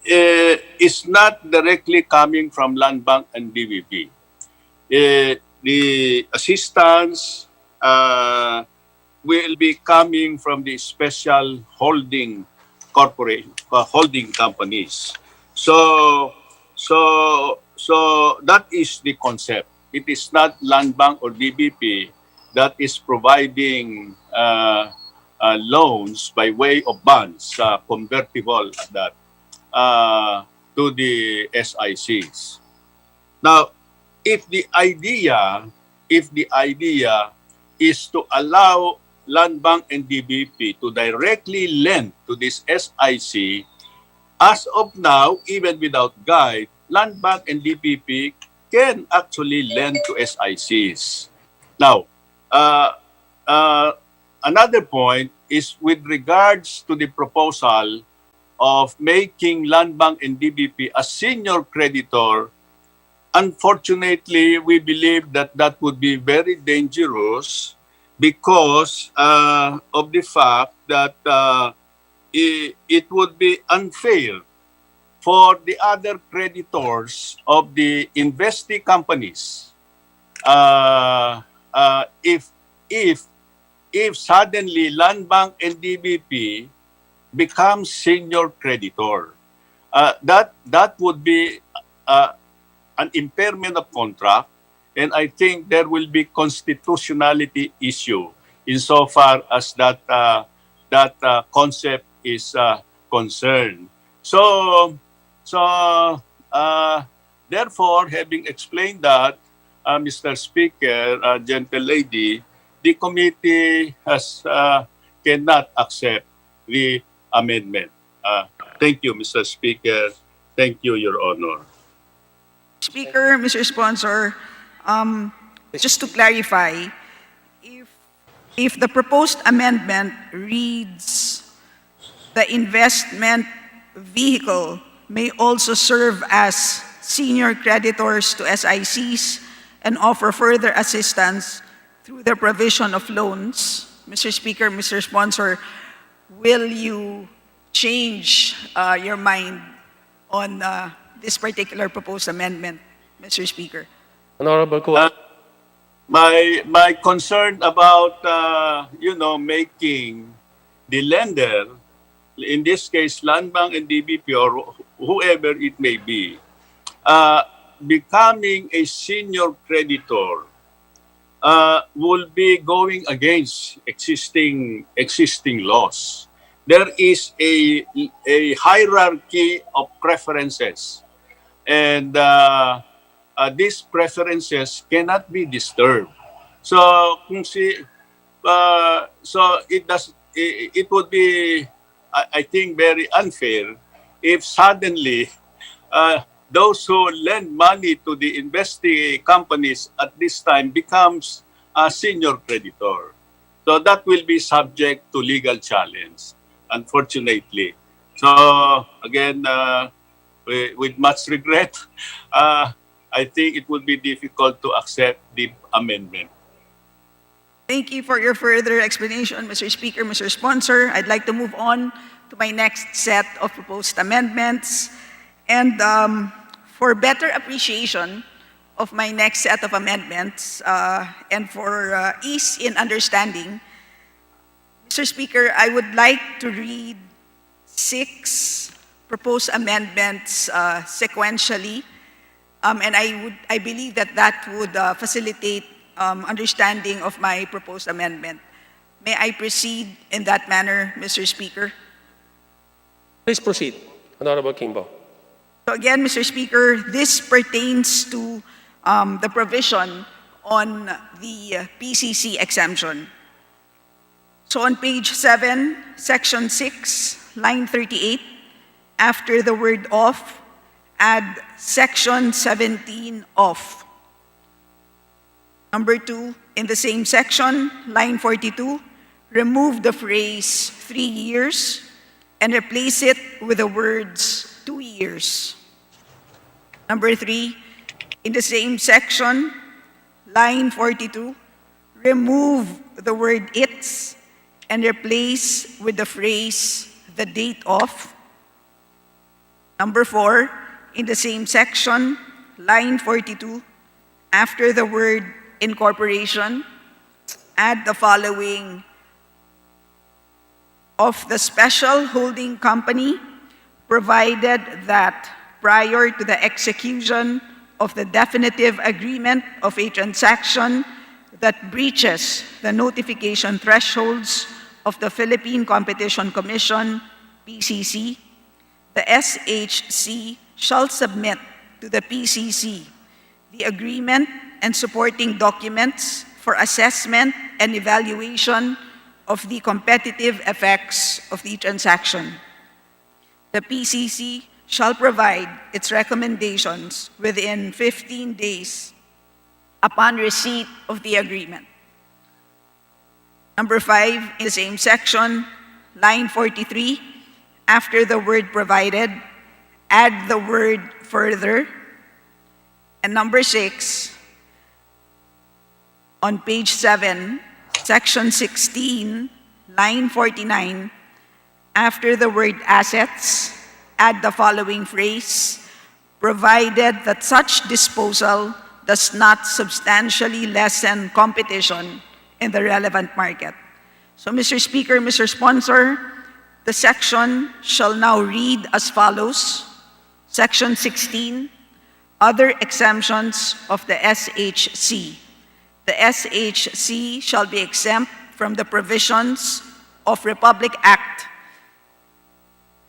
is not directly coming from Land Bank and DBP. The assistance will be coming from the special holding holding companies. So that is the concept. It is not Land Bank or DBP that is providing loans by way of bonds, convertible at that, to the SICs. Now, if the idea is to allow Land Bank and DBP to directly lend to this SIC, as of now, even without guide, Land Bank and DBP can actually lend to SICs. Now, another point is with regards to the proposal of making Land Bank and DBP a senior creditor. Unfortunately, we believe that that would be very dangerous because of the fact that it would be unfair for the other creditors of the investee companies if suddenly Land Bank and DBP become senior creditor. That would be an impairment of contract, And I think there will be constitutionality issue insofar as that concept is concerned. So therefore, having explained that, Mr. Speaker, gentle lady, the committee cannot accept the amendment. Thank you, Mr. Speaker. Thank you, Your Honor. Speaker, Mr. Sponsor, just to clarify, if the proposed amendment reads the investment vehicle may also serve as senior creditors to SICs and offer further assistance through the provision of loans, Mr. Speaker, Mr. Sponsor, will you change your mind on this particular proposed amendment, Mr. Speaker? Honorable Kuwa. My concern about making the lender, in this case Land Bank and DBP or whoever it may be, becoming a senior creditor will be going against existing laws. There is a hierarchy of preferences, and these preferences cannot be disturbed. So, it would be, I think, very unfair if suddenly those who lend money to the investing companies at this time becomes a senior creditor. So that will be subject to legal challenge, unfortunately. So again, with much regret, I think it would be difficult to accept the amendment. Thank you for your further explanation, Mr. Speaker, Mr. Sponsor. I'd like to move on to my next set of proposed amendments. And for better appreciation of my next set of amendments and for ease in understanding, Mr. Speaker, I would like to read 6 proposed amendments sequentially, and I believe that would facilitate understanding of my proposed amendment. May I proceed in that manner, Mr. Speaker? Please proceed, Honorable Kimbo. So again, Mr. Speaker, this pertains to the provision on the PCC exemption. So on page 7, section 6, line 38, after the word "of," add section 17 "of." Number 2, in the same section, line 42, remove the phrase 3 years and replace it with the words 2 years. Number 3, in the same section, line 42, remove the word "its" and replace with the phrase "the date of." Number 4, in the same section, line 42, after the word "incorporation," add the following: "of the special holding company, provided that prior to the execution of the definitive agreement of a transaction that breaches the notification thresholds of the Philippine Competition Commission, PCC, the SHC shall submit to the PCC the agreement and supporting documents for assessment and evaluation of the competitive effects of the transaction. The PCC shall provide its recommendations within 15 days upon receipt of the agreement." Number 5, in the same section, line 43, after the word "provided," add the word "further." And number 6, on page 7, section 16, line 49, after the word "assets," add the following phrase: "provided that such disposal does not substantially lessen competition in the relevant market." So, Mr. Speaker, Mr. Sponsor, the section shall now read as follows. Section 16, other exemptions of the SHC. The SHC shall be exempt from the provisions of Republic Act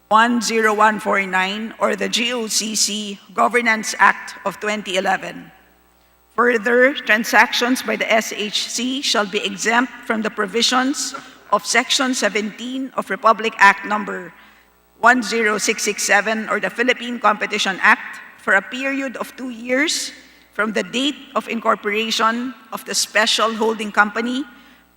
10149 or the GOCC Governance Act of 2011. Further, transactions by the SHC shall be exempt from the provisions of Section 17 of Republic Act Number 10667 or the Philippine Competition Act for a period of 2 years from the date of incorporation of the special holding company,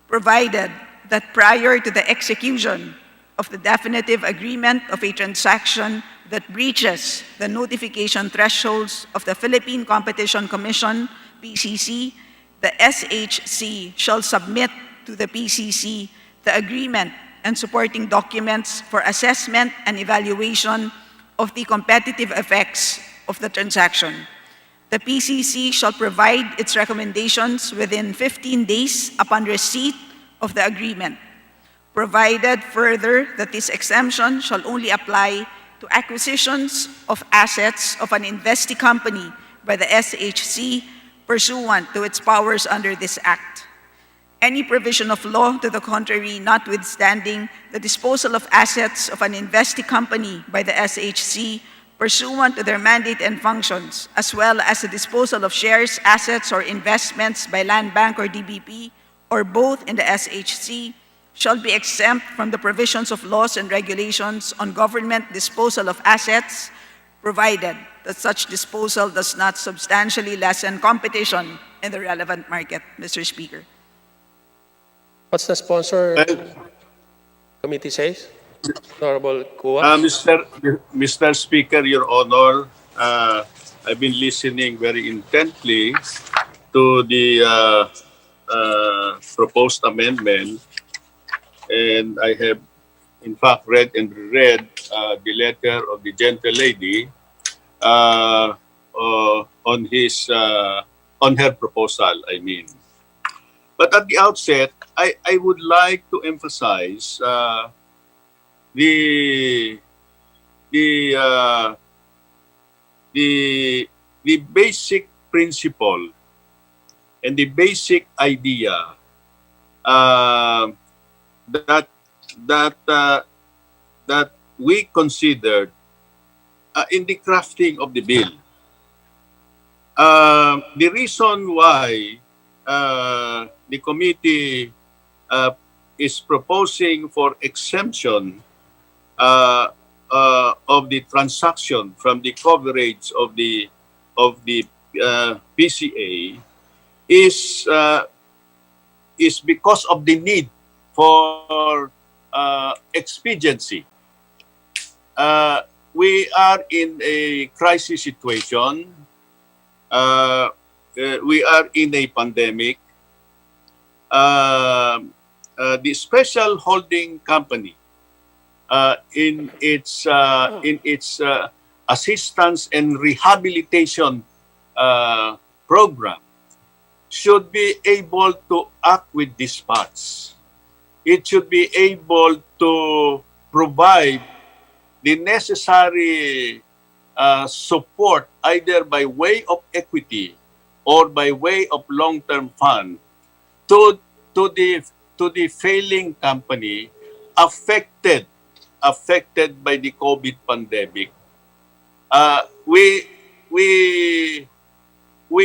provided that prior to the execution of the definitive agreement of a transaction that breaches the notification thresholds of the Philippine Competition Commission, PCC, the SHC shall submit to the PCC the agreement and supporting documents for assessment and evaluation of the competitive effects of the transaction. The PCC shall provide its recommendations within 15 days upon receipt of the agreement, provided further that this exemption shall only apply to acquisitions of assets of an investee company by the SHC pursuant to its powers under this Act. Any provision of law to the contrary notwithstanding the disposal of assets of an investee company by the SHC pursuant to their mandate and functions, as well as the disposal of shares, assets, or investments by Land Bank or DBP, or both in the SHC, shall be exempt from the provisions of laws and regulations on government disposal of assets, provided that such disposal does not substantially lessen competition in the relevant market. Mr. Speaker. What's the sponsor committee says? Honorable Kua. Mr. Speaker, Your Honor, I've been listening very intently to the proposed amendment, and I have, in fact, read the letter of the gentle lady on her proposal, I mean. But at the outset, I would like to emphasize the basic principle and the basic idea that we considered in the crafting of the bill. The reason why the committee is proposing for exemption of the transaction from the coverage of the PCA is because of the need for expediency. We are in a crisis situation. We are in a pandemic. The special holding company in its assistance and rehabilitation program should be able to act with dispatch. It should be able to provide the necessary support either by way of equity or by way of long-term fund to the failing company affected by the COVID pandemic. We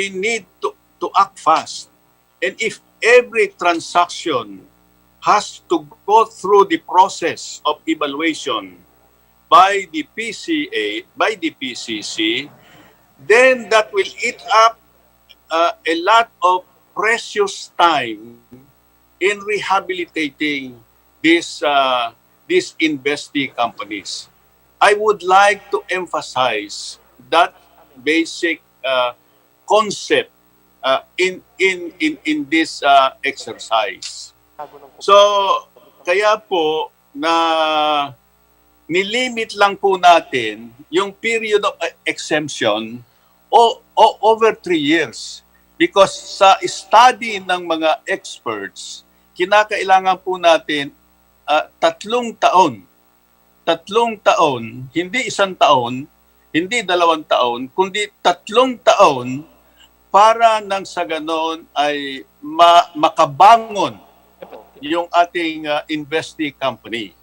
need to act fast. And if every transaction has to go through the process of evaluation by the PCA, by the PCC, then that will eat up a lot of precious time in rehabilitating these investee companies. I would like to emphasize that basic concept in this exercise. So, kaya po na nilimit lang po natin yung period of exemption over 3 years. Because sa study ng mga experts, kinakailangan po natin 3 taon. 3 taon, hindi 1 taon, hindi 2 taon, kundi 3 taon para nang sa ganon ay makabangon yung ating investee company.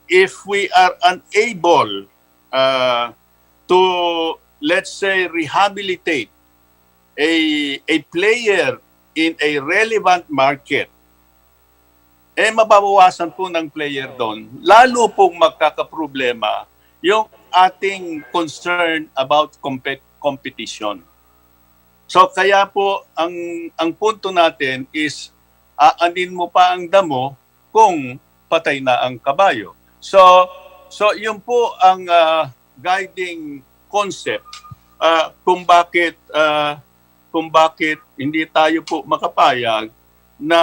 If we are unable to, let's say, rehabilitate a player in a relevant market, mababawasan po ng player doon. Lalo pong magkakaproblema yung ating concern about competition. So kaya po ang punto natin is aanin mo pa ang damo kung patay na ang kabayo. So yun po ang guiding concept kung bakit hindi tayo po makapayag na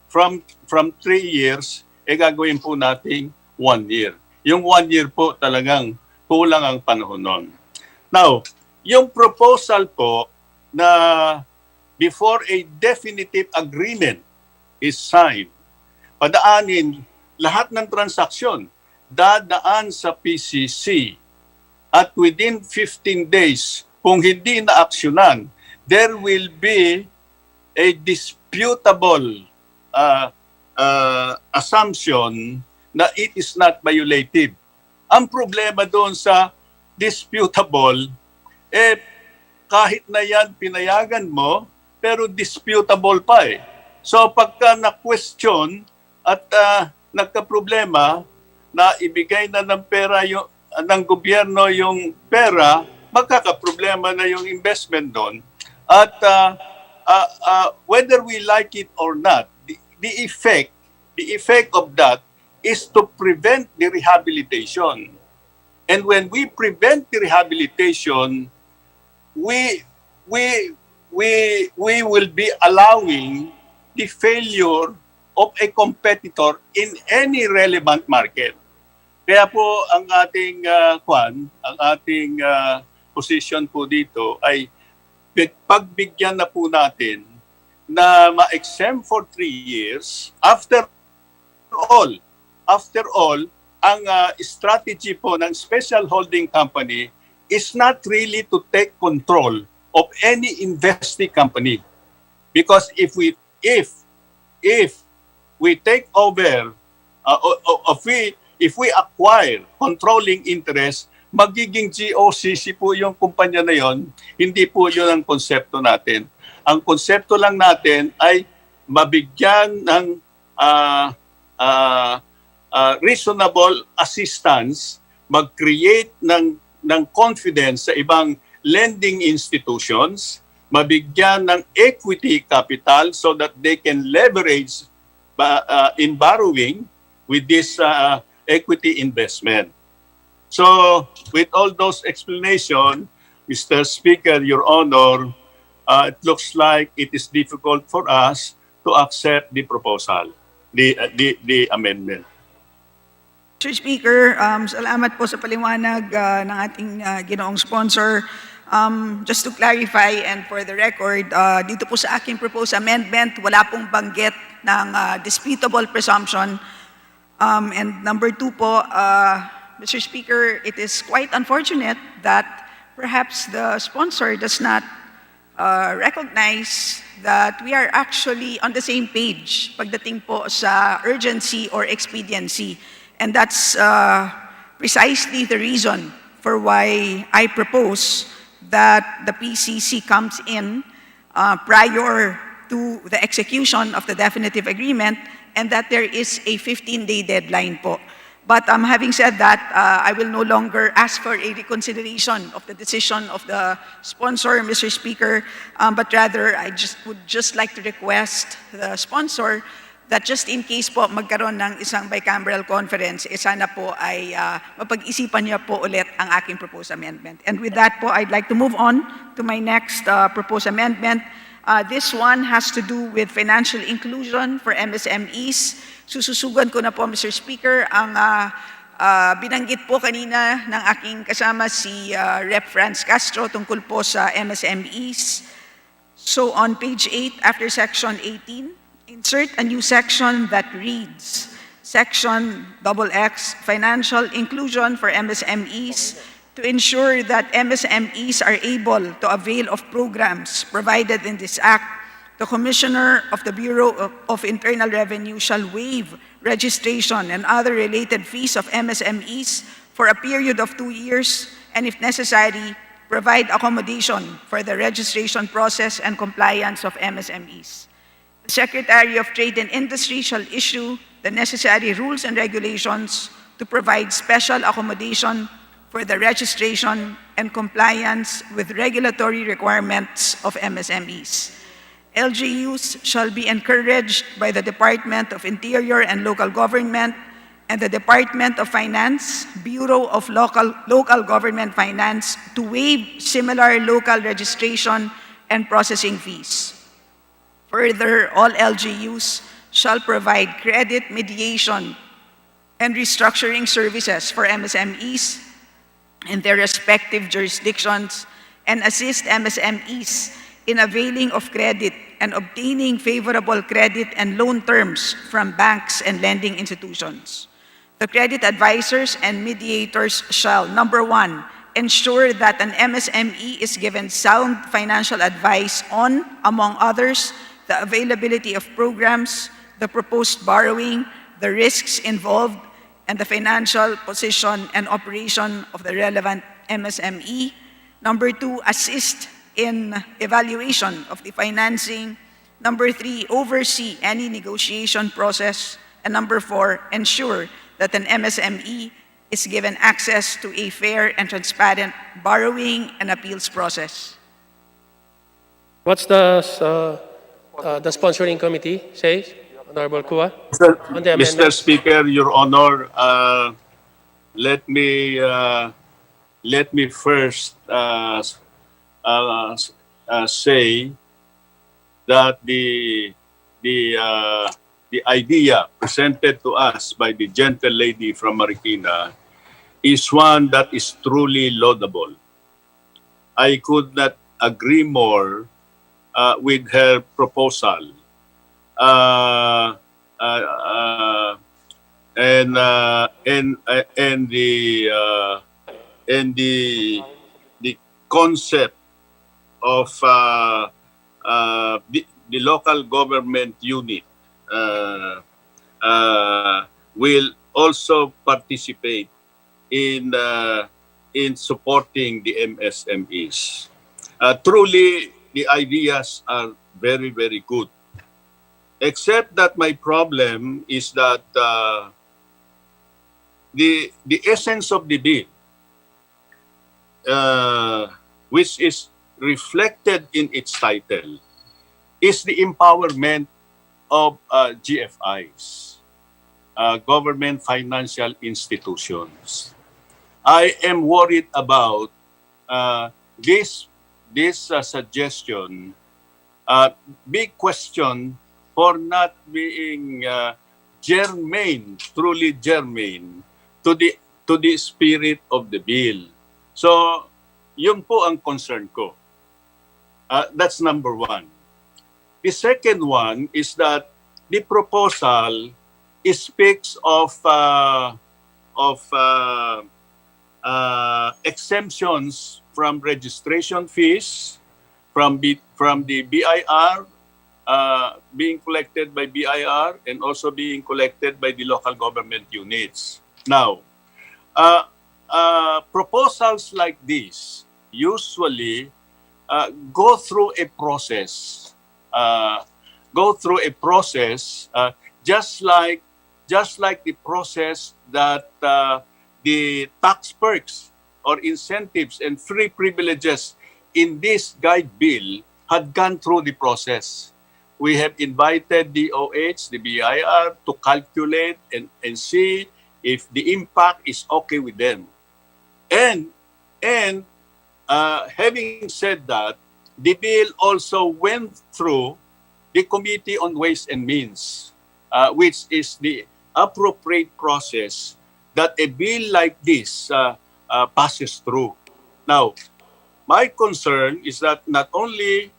from 3 years gagawin po nating 1 year. Yung 1 year po talagang kulang ang panahon nun. Now, yung proposal po na before a definitive agreement is signed, padaanin lahat ng transaksyon, dadaan sa PCC at within 15 days, kung hindi na-aksyonan, there will be a disputable assumption na it is not violative. Ang problema doon sa disputable, kahit na yan pinayagan mo, pero disputable pa eh. So pagka na-question at nagka-problema na ibigay na ng pera ng gobyerno yung pera, magkakaproblema na yung investment doon. At whether we like it or not, the effect of that is to prevent the rehabilitation. And when we prevent the rehabilitation, we will be allowing the failure of a competitor in any relevant market. Kaya po ang ating ang ating position po dito ay pagbigyan na po natin na ma-exempt for 3 years. After all, ang strategy po ng special holding company is not really to take control of any investee company. Because if we take over, if we acquire controlling interest, magiging GOCC po yung kumpanya na yon. Hindi po yun ang konsepto natin. Ang konsepto lang natin ay mabigyan ng reasonable assistance, mag-create ng confidence sa ibang lending institutions, mabigyan ng equity capital so that they can leverage in borrowing with this equity investment. So, with all those explanations, Mr. Speaker, Your Honor, it looks like it is difficult for us to accept the proposal, the amendment. Mr. Speaker, salamat po sa paliwanag ng ating ginoong sponsor. Just to clarify and for the record, dito po sa aking proposed amendment, wala pong banggit ng disputable presumption. And number 2 po, Mr. Speaker, it is quite unfortunate that perhaps the sponsor does not recognize that we are actually on the same page pagdating po sa urgency or expediency. And that's precisely the reason for why I propose that the PCC comes in prior to the execution of the definitive agreement and that there is a 15-day deadline po. But having said that, I will no longer ask for a reconsideration of the decision of the sponsor, Mr. Speaker, but rather I would just like to request the sponsor that just in case po magkaroon ng isang bicameral conference, sana po ay mapag-isipan niya po ulit ang aking proposed amendment. And with that po, I'd like to move on to my next proposed amendment. This one has to do with financial inclusion for MSMEs. Sususugan ko na po, Mr. Speaker, ang binanggit po kanina ng aking kasama si Rep. Franz Castro tungkol po sa MSMEs. So on page 8, after section 18, insert a new section that reads, Section XX, Financial Inclusion for MSMEs, to ensure that MSMEs are able to avail of programs provided in this Act, the Commissioner of the Bureau of Internal Revenue shall waive registration and other related fees of MSMEs for a period of 2 years, and if necessary, provide accommodation for the registration process and compliance of MSMEs. The Secretary of Trade and Industry shall issue the necessary rules and regulations to provide special accommodation for the registration and compliance with regulatory requirements of MSMEs. LGUs shall be encouraged by the Department of Interior and Local Government and the Department of Finance, Bureau of Local Government Finance to waive similar local registration and processing fees. Further, all LGUs shall provide credit mediation and restructuring services for MSMEs in their respective jurisdictions and assist MSMEs in availing of credit and obtaining favorable credit and loan terms from banks and lending institutions. The credit advisors and mediators shall, number one, ensure that an MSME is given sound financial advice on, among others, the availability of programs, the proposed borrowing, the risks involved, and the financial position and operation of the relevant MSME. Number two, assist in evaluation of the financing. Number three, oversee any negotiation process. And number four, ensure that an MSME is given access to a fair and transparent borrowing and appeals process. What's the sponsoring committee says, Honorable Kua? On the Mr. amendment? Speaker, Your Honor, let me first say that the idea presented to us by the gentle lady from Marikina is one that is truly laudable. I could not agree more with her proposal. And the concept of the local government unit will also participate in supporting the MSMEs. Truly, the ideas are very, very good. Except that my problem is that the essence of the bill, which is reflected in its title, is the empowerment of GFIs, government financial institutions. I am worried about this suggestion, big question for not being germane, truly germane to the spirit of the bill. So, yun po ang concern ko. That's number one. The second one is that the proposal speaks of exemptions from registration fees, from the BIR, being collected by BIR and also being collected by the local government units. Now, proposals like this usually go through a process. Just like the process that the tax perks or incentives and free privileges in this guide bill had gone through the process. We have invited the OH, the BIR, to calculate and see if the impact is okay with them. And having said that, the bill also went through the Committee on Ways and Means, which is the appropriate process that a bill like this passes through. Now, my concern is that not only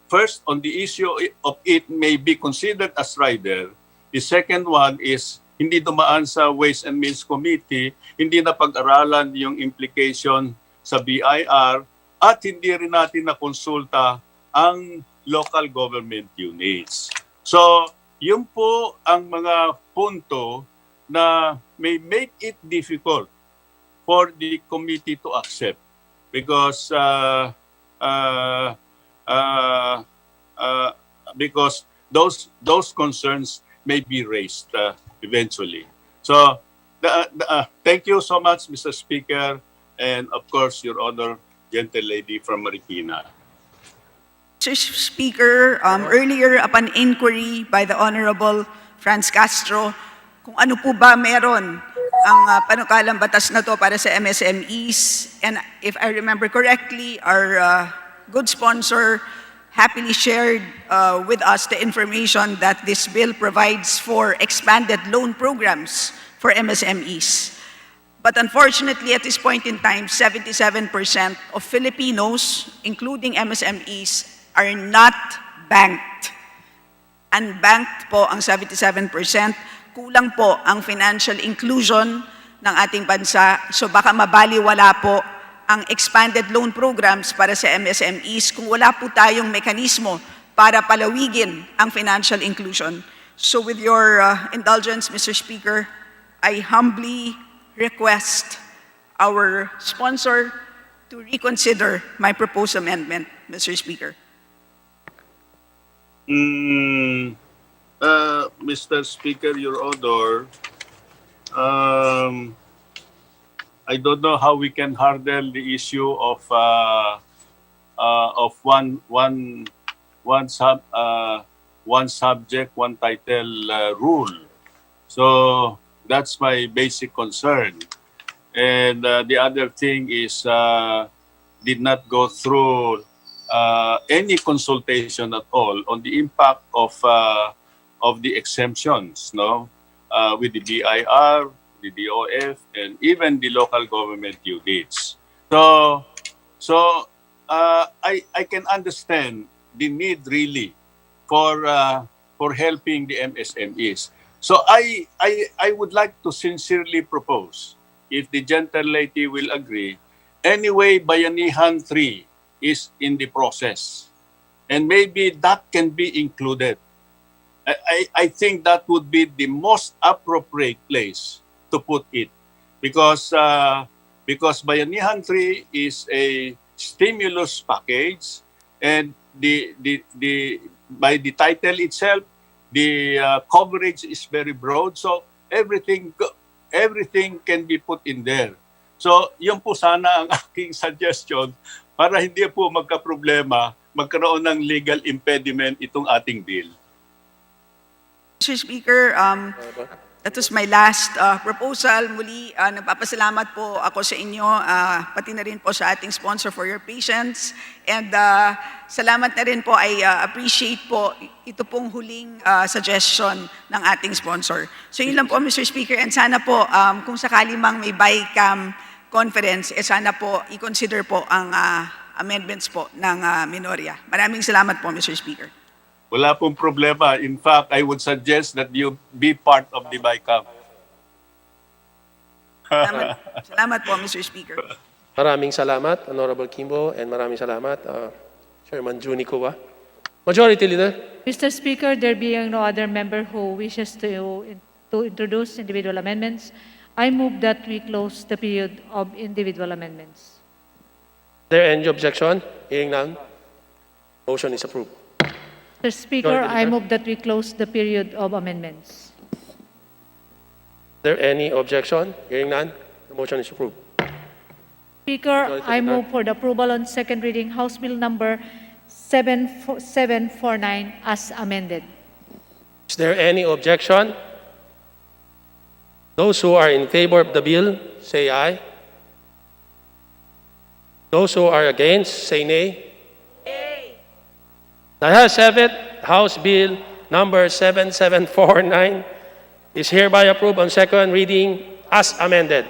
first on the issue of it may be considered as rider, the second one is hindi dumaan sa Ways and Means Committee, hindi na pag-aralan yung implication sa BIR, at hindi rin natin nakonsulta ang local government units. So, yun po ang mga punto na may make it difficult for the committee to accept because those concerns may be raised eventually. So, thank you so much, Mr. Speaker, and of course, Your Honor, gentle lady from Marikina. Mr. Speaker, earlier upon inquiry by the Honorable Franz Castro, kung ano po ba meron ang panukalang batas na to para sa MSMEs, and if I remember correctly, our good sponsor happily shared with us the information that this bill provides for expanded loan programs for MSMEs. But unfortunately, at this point in time, 77% of Filipinos, including MSMEs, are not banked. Unbanked po ang 77%. Kulang po ang financial inclusion ng ating bansa. So baka mabaliwala po ang expanded loan programs para sa MSMEs kung wala po tayong mekanismo para palawigin ang financial inclusion. So with your indulgence, Mr. Speaker, I humbly request our sponsor to reconsider my proposed amendment, Mr. Speaker. Mr. Speaker, Your Honor, I don't know how we can handle the issue of one subject, one title rule. So that's my basic concern. And the other thing is did not go through any consultation at all on the impact of the exemptions, no, with the BIR, the DOF, and even the local government units. So I can understand the need really for helping the MSMEs. So I would like to sincerely propose, if the gentle lady will agree, anyway, Bayanihan 3 is in the process. And maybe that can be included. I think that would be the most appropriate place to put it. Because Bayanihan 3 is a stimulus package, and by the title itself, the coverage is very broad, so everything can be put in there. So, yun po sana ang aking suggestion para hindi po magka-problema, magkaroon ng legal impediment itong ating bill. Mr. Speaker, that was my last proposal. Muli, nagpapasalamat po ako sa inyo, pati na rin po sa ating sponsor for your patience. And salamat na rin po, I appreciate po ito pong huling suggestion ng ating sponsor. So yun lang po, Mr. Speaker, and sana po kung sakali mang may BICAM conference, sana po i-consider po ang amendments po ng minorya. Maraming salamat po, Mr. Speaker. Wala pong problema. In fact, I would suggest that you be part of the BICAM. Salamat po, Mr. Speaker. Maraming salamat, Honorable Kimbo, and maraming salamat, Chairman Junico. Majority Leader. Mr. Speaker, there being no other member who wishes to introduce individual amendments, I move that we close the period of individual amendments. Is there any objection? Hearing none, motion is approved. Mr. Speaker, I move that we close the period of amendments. Is there any objection? Hearing none, the motion is approved. Speaker, I move for the approval on second reading House Bill number 7749 as amended. Is there any objection? Those who are in favor of the bill, say aye. Those who are against, say nay. The ayes have it. House Bill number 7749 is hereby approved on second reading as amended.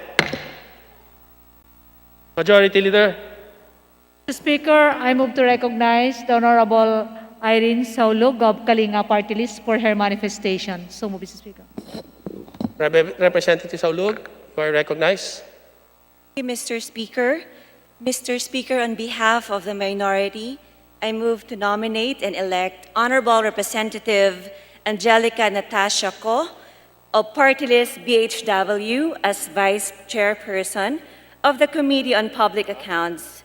Majority Leader. Mr. Speaker, I move to recognize the Honorable Irene Saulog of Kalinga Party List for her manifestation. So move, Mr. Speaker. Representative Saulug, you are recognized. Thank you, Mr. Speaker. Mr. Speaker, on behalf of the minority, I move to nominate and elect Honorable Representative Angelica Natasha Ko of Party List BHW as Vice Chairperson of the Committee on Public Accounts,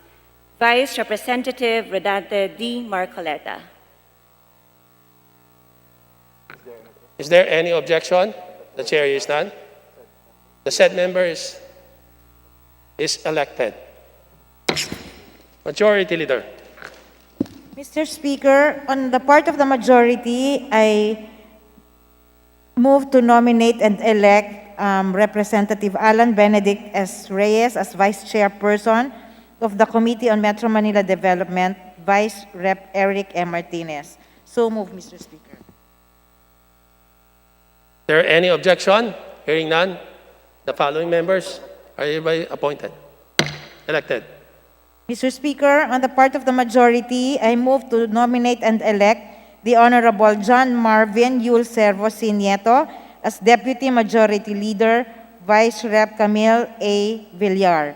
Vice Representative Rodante D. Marcoleta. Is there any objection? The chair is none. The said member is elected. Majority Leader. Mr. Speaker, on the part of the majority, I move to nominate and elect Representative Alan Benedict S. Reyes as Vice Chairperson of the Committee on Metro Manila Development, Vice Rep. Eric M. Martinez. So move, Mr. Speaker. Is there any objection? Hearing none, the following members are hereby appointed, elected. Mr. Speaker, on the part of the majority, I move to nominate and elect the Honorable John Marvin Yul Servo Nieto as Deputy Majority Leader, Vice Rep. Camille A. Villar,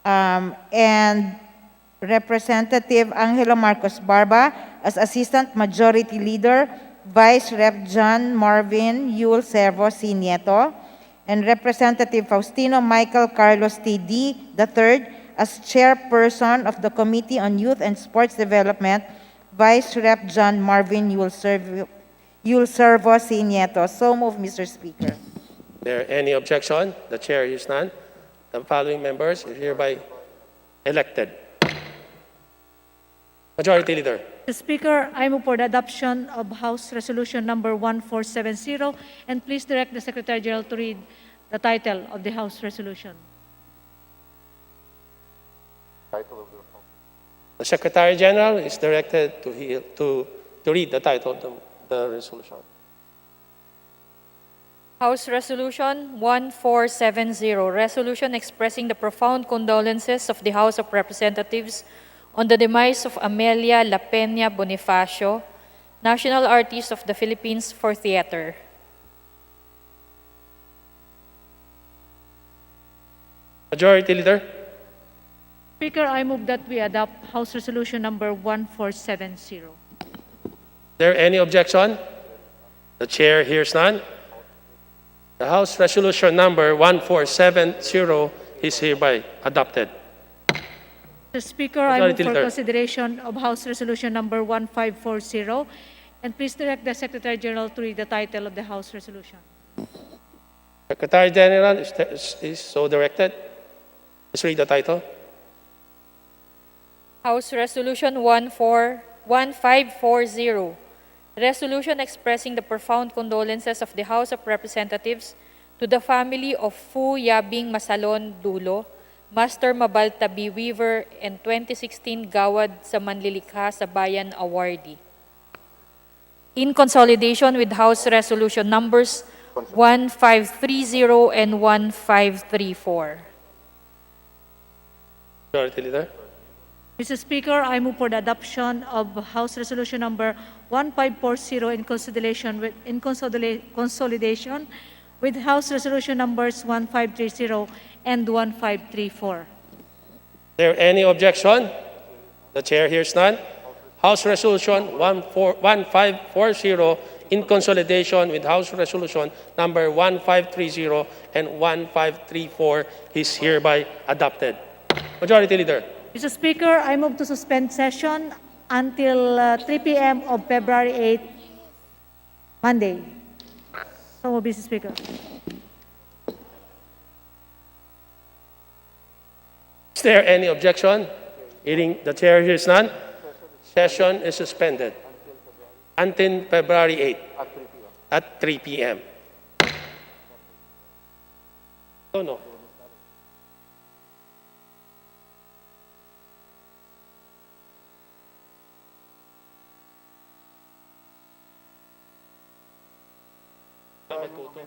and Representative Angelo Marcos Barba as Assistant Majority Leader, Vice Rep. John Marvin Yul Servo Nieto, and Representative Faustino Michael Carlos T.D. III as Chairperson of the Committee on Youth and Sports Development, Vice Rep. John Marvin Yul Servo Nieto. So move, Mr. Speaker. Is there any objection? The chair is none. The following members are hereby elected. Majority Leader. Mr. Speaker, I move for the adoption of House Resolution Number 1470, and please direct the Secretary General to read the title of the House Resolution. The Secretary General is directed to read the title of the resolution. House Resolution 1470, resolution expressing the profound condolences of the House of Representatives on the demise of Amelia La Peña Bonifacio, National Artist of the Philippines for Theater. Majority Leader. Speaker, I move that we adopt House Resolution Number 1470. Is there any objection? The chair hears none. The House Resolution Number 1470 is hereby adopted. Mr. Speaker, I move Majority for Leader. consideration of House Resolution Number 1540, and please direct the Secretary General to read the title of the House Resolution. Secretary General is so directed. Please read the title. House Resolution 1540, resolution expressing the profound condolences of the House of Representatives to the family of Fu Yabing Masalon Dulo, Master Mabaltabi Weaver, and 2016 Gawad sa Manlilikha sa Bayan Awardee. In consolidation with House Resolution Numbers 1530 and 1534. Majority Leader. Mr. Speaker, I move for the adoption of House Resolution Number 1540 in consolidation with House Resolution Numbers 1530 and 1534. Is there any objection? The chair hears none. House Resolution 1540 in consolidation with House Resolution Number 1530 and 1534 is hereby adopted. Majority Leader. Mr. Speaker, I move to suspend session until 3 p.m. of February 8, Monday. So move, Mr. Speaker. Is there any objection? Hearing the chair hears none. Session is suspended until February 8 at 3 p.m. Oh, no. Magputo.